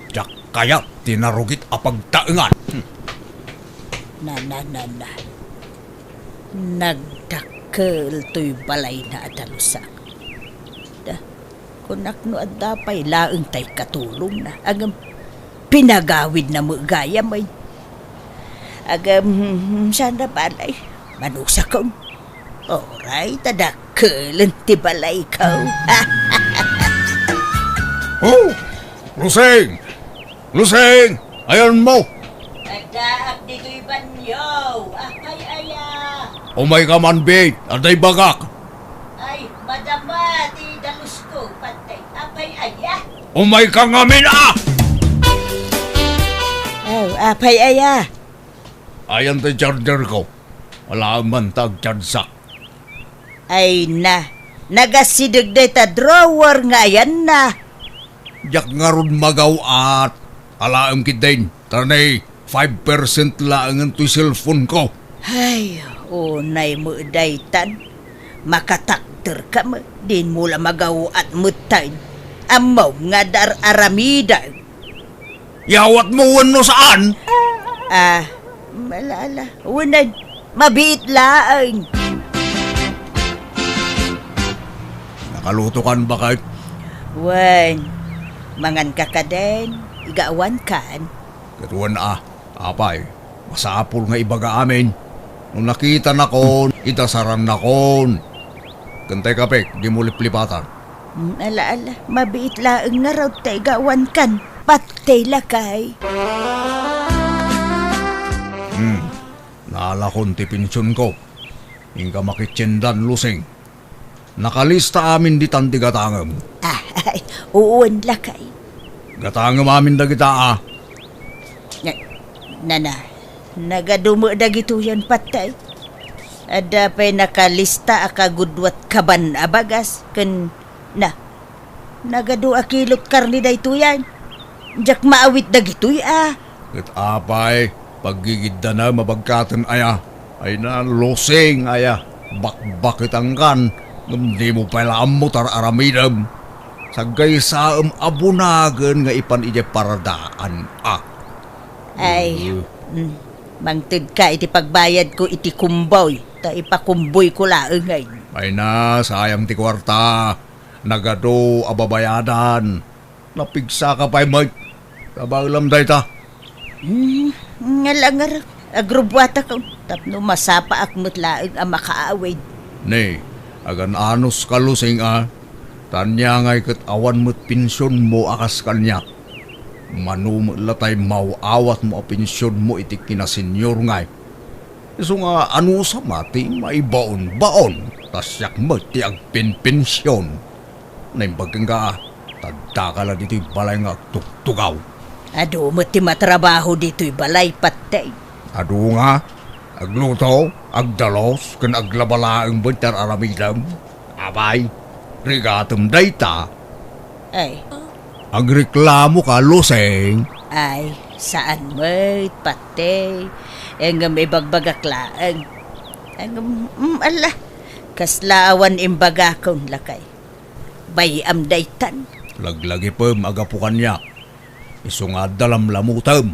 jak kaya tinarugit apagtaengan. Na. Nagdak dakkel to'y balay na adalusak. Da, kunak no at dapay laeng tay katulong na. Agam pinagawid na mo gaya may. Agam sana balay. Manusa kong. Oray, tadakkel ti balay ko. Oh! Lusing! Lusing! Ayan mo! Adaak dito'y banyo. Ay, aya. Umay ka man, babe. Aday bagak. Ay, madama, ti dalus ko, patay. Apay, aya. Umay ka ngamin, ah! Oh, apay, aya. Ayan ti charger ko. Wala man tag-charsak. Ay na, nagasidag day ta drawer nga yan na. Yak nga ron magaw at alaam kitin. Tanay, 5% laangan to'y cellphone ko. Ay, unay mo daytan. Makatakter ka mo, din mula magaw at mutay. Amaw nga dar aramida. Yawat mo wano saan? Ah, malala, unay, mabiit laang. Nakaluto kan ba kahit? Wan, mangan ka ka din, igawan kan. Katuan apay, masapul nga ibaga amin. Nung nakita na kon, itasaran na kon. Kantay kapek, di mo liplipatan. Ala, mabiit laang nga raw tayo igawan kan. Patay lakay. Naalakon ti pinsyon ko. Hingga makitsendan lusing. Nakalista amin di tanti gatangam. Ay, uun lakay. Gatangam amin da kita Nana, nagadumo da gito yan patay. Ada pa'y nakalista akagudwat kaban abagas. Nagadu akilot karni da ito yan. Diyak maawit da gito Kat apay, paggigid na mabagkatan aya. Ay na losing aya. Bakbakit ang kan. Hindi mo pala amutar aramidam. Sagay saam abunagan nga ipan ije paradaan Ay, mangtid ka iti pagbayad ko iti kumboy. Ta ipakumboy ko laeng ay. Ay na, sayang ti kwarta. Nagado ababayadan. Napigsa ka pa'y mag. Kabalam day ta. Ngalangar, agrubwata ko. Tapno masapa akmut laeng ang makaawid. Ne, agan anos kalusing Tanya ngay kat awan mo't pinsyon mo akas kanya. Manu latay mauawat mo a pinsyon mo iti kinasenyor ngay. Iso nga ano sa mati maibaon-baon. Tasyak mo ti agpin-pinsyon. Naimbagang ka, tagdakala dito'y balay nga tuktugaw. Ado mo ti matrabaho dito'y balay patay. Ado nga, agluto, agdalos, kan aglabalaang bantar aramidam. Abay, rigatum dayta. Ay, Agreklamo ka, luseng. ay, saan mo't patay? Ang may bagbagaklaan. Ala, kaslaawan imbagakon lakay. Bayam daytan. Laglagi pa magapukan niya. Isungad dalam lamutam.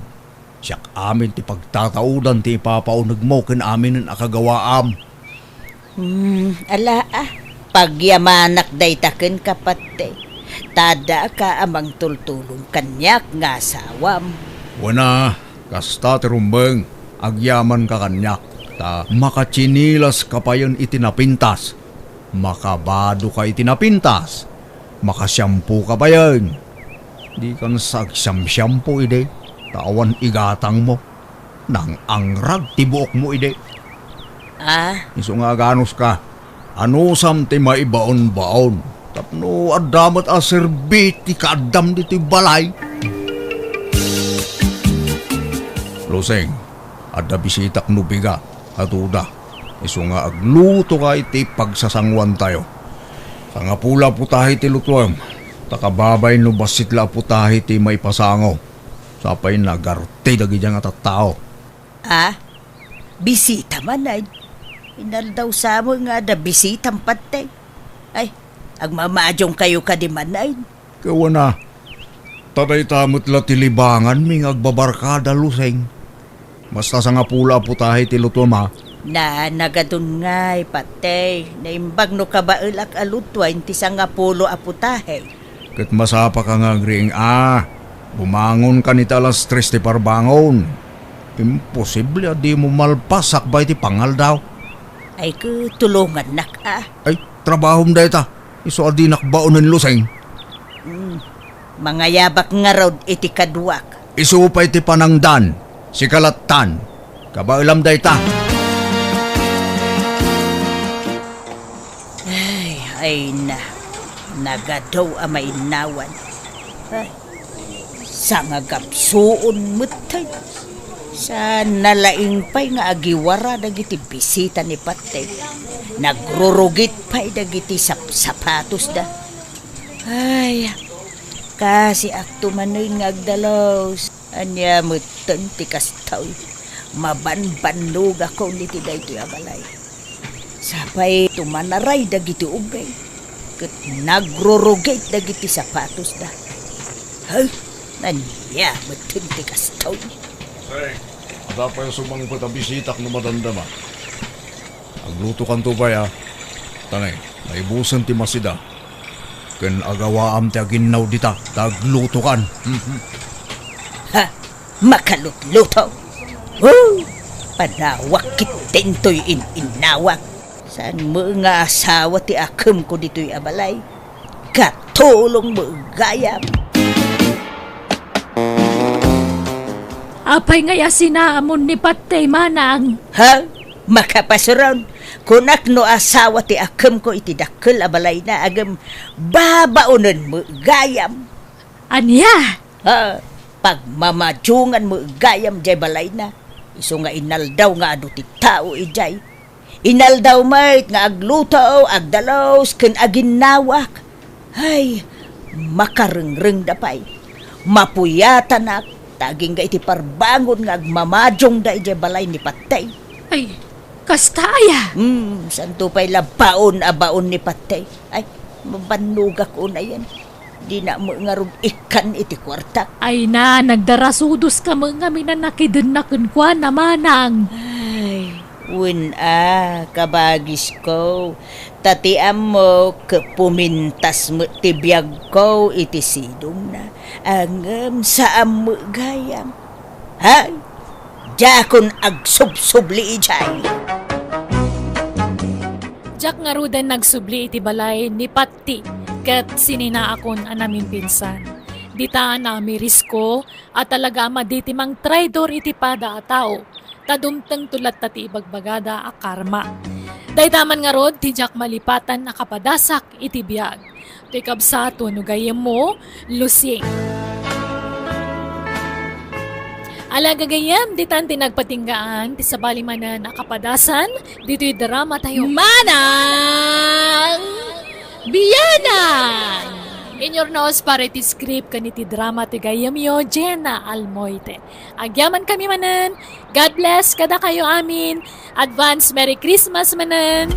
Siyak amin ti pagtataudan ti ipapaunag mo kin amin ang akagawaam. Ala pagyamanak daytaken kapatay. Tada ka amang tultulong kanyak nga sawam. Wana, kasta ti rumbeng, agyaman ka kanyak. Ta makachinilas ka pa yun itinapintas. Makabado ka itinapintas. Makasyampu ka ba yun? Di kan sagsyam-syampu ide. Tawan igatang mo. Nang angrag tibuok mo ide. Iso nga ganos ka. Anusam ti maibaon-baon. Tapno adamat a serbit ti kaadam dito'y balay. Loseng, ada bisitak nubiga. Atuda. Iso nga agluto ka iti pagsasangwan tayo. Sa nga pula putahi ti lutuam. Takababay no basitla putahi ti may pasango. Sapay nagarte dagi dyan nga tattao. Bisita man ay. Inaldaw sa mo nga da bisitang patay. Ay, agmamadyong kayo ka di man ay. Kawa na. Taday tamot la tilibangan ming agbabarkada luseng. Basta sa nga pula putahi ti lutuam ha. Na nagadun ngay patay, naimbag no kabailak alutwain ti nga pulo aputahe. Kat masapa ka nga agring bumangon ka ni talas 3 ti parbangon. Imposible di mo malpasak ba iti pangal daw. Ay ko tulungan nak Ay, trabahom da ita. Iso adi nakbaon ng luseng. Mga yabak nga rod iti kadwak. Isupay ti panangdan, si kalatan. Kabailam da ita. Ay nagadaw amay nawan. Ay, sa nga gapsuon mutay. Sa nalaing pa'y nga agiwara dagiti bisita ni Patay. Nagrurugit pa'y dagiti sapatos da. Ay, kasi akto manoy nga agdalaws. Anya mutan ti kastaw. Mabanbanlog ako niti daytoy abalay. Sapay tumanaray dagiti ugay. Ket nagrurugit dagiti sapatos da. Ay, nanya mutan ti kastaw. Hey, ada pa yung sumang patabisitak na madandama. Agluto kan to ba ya? Tanay, naibusan ti masida. Ken agawaam ti aginaw dita, tagluto kan. Ha, makalutluto. Panawak kitintoy inawak. Saan mo nga asawa ti akem ko dito'y abalay? Katulong mo gayam. Apay ngaya sinaamon ni Patay Manang. Ha? Makapasuron. Kunak no asawa ti akem ko iti dakkel abalay na agam babaonan mo gayam. Anya? Ha? Pagmamadyungan mo gayam jay balay na. Iso nga inaldaw nga ado ti tao ijay. Inaldaw mait nga agluto, agdalaws, ken aginawak. Ay, makarengreng dapay. Mapuyatan ak. Taging ga iti parbangon nga agmamadyong da ijay balay ni Patay. Ay, kastaya. Santo pa'y labaon abaon ni Patay. Ay, mabannog ako na yan. Di na mo nga rin ikan iti kwarta. Ay na, nagdarasudos ka mga minanakidan na kunkwa na Manang. Ay, kabagis ko. Tatiam mo, pumintas mo ti Biag ko iti sidong na. Angam saan mo gayam. Hay, jakon agsubsubli ijay. Jak nga rudan nagsubli iti balay ni Patti ket sininaakon anamin pinsan. Dita na risko at talaga maditi mang traidor iti pada a tao. Tadumteng tulat tati ibagbagada a karma. Daytaman nga rod ti jak malipatan na kapadasak iti Biag. Ti kabsato no gayem mo lusing. Alaga gayam, ditan tinagpatinggaan, ti sabalimanan na kapadasan, dito'y drama tayo. Manang Bianang! In your nose, para iti script kaniti drama ti gayam yo, Jenna Almoite. Agyaman kami manan, God bless kada kayo amin, advance Merry Christmas manan!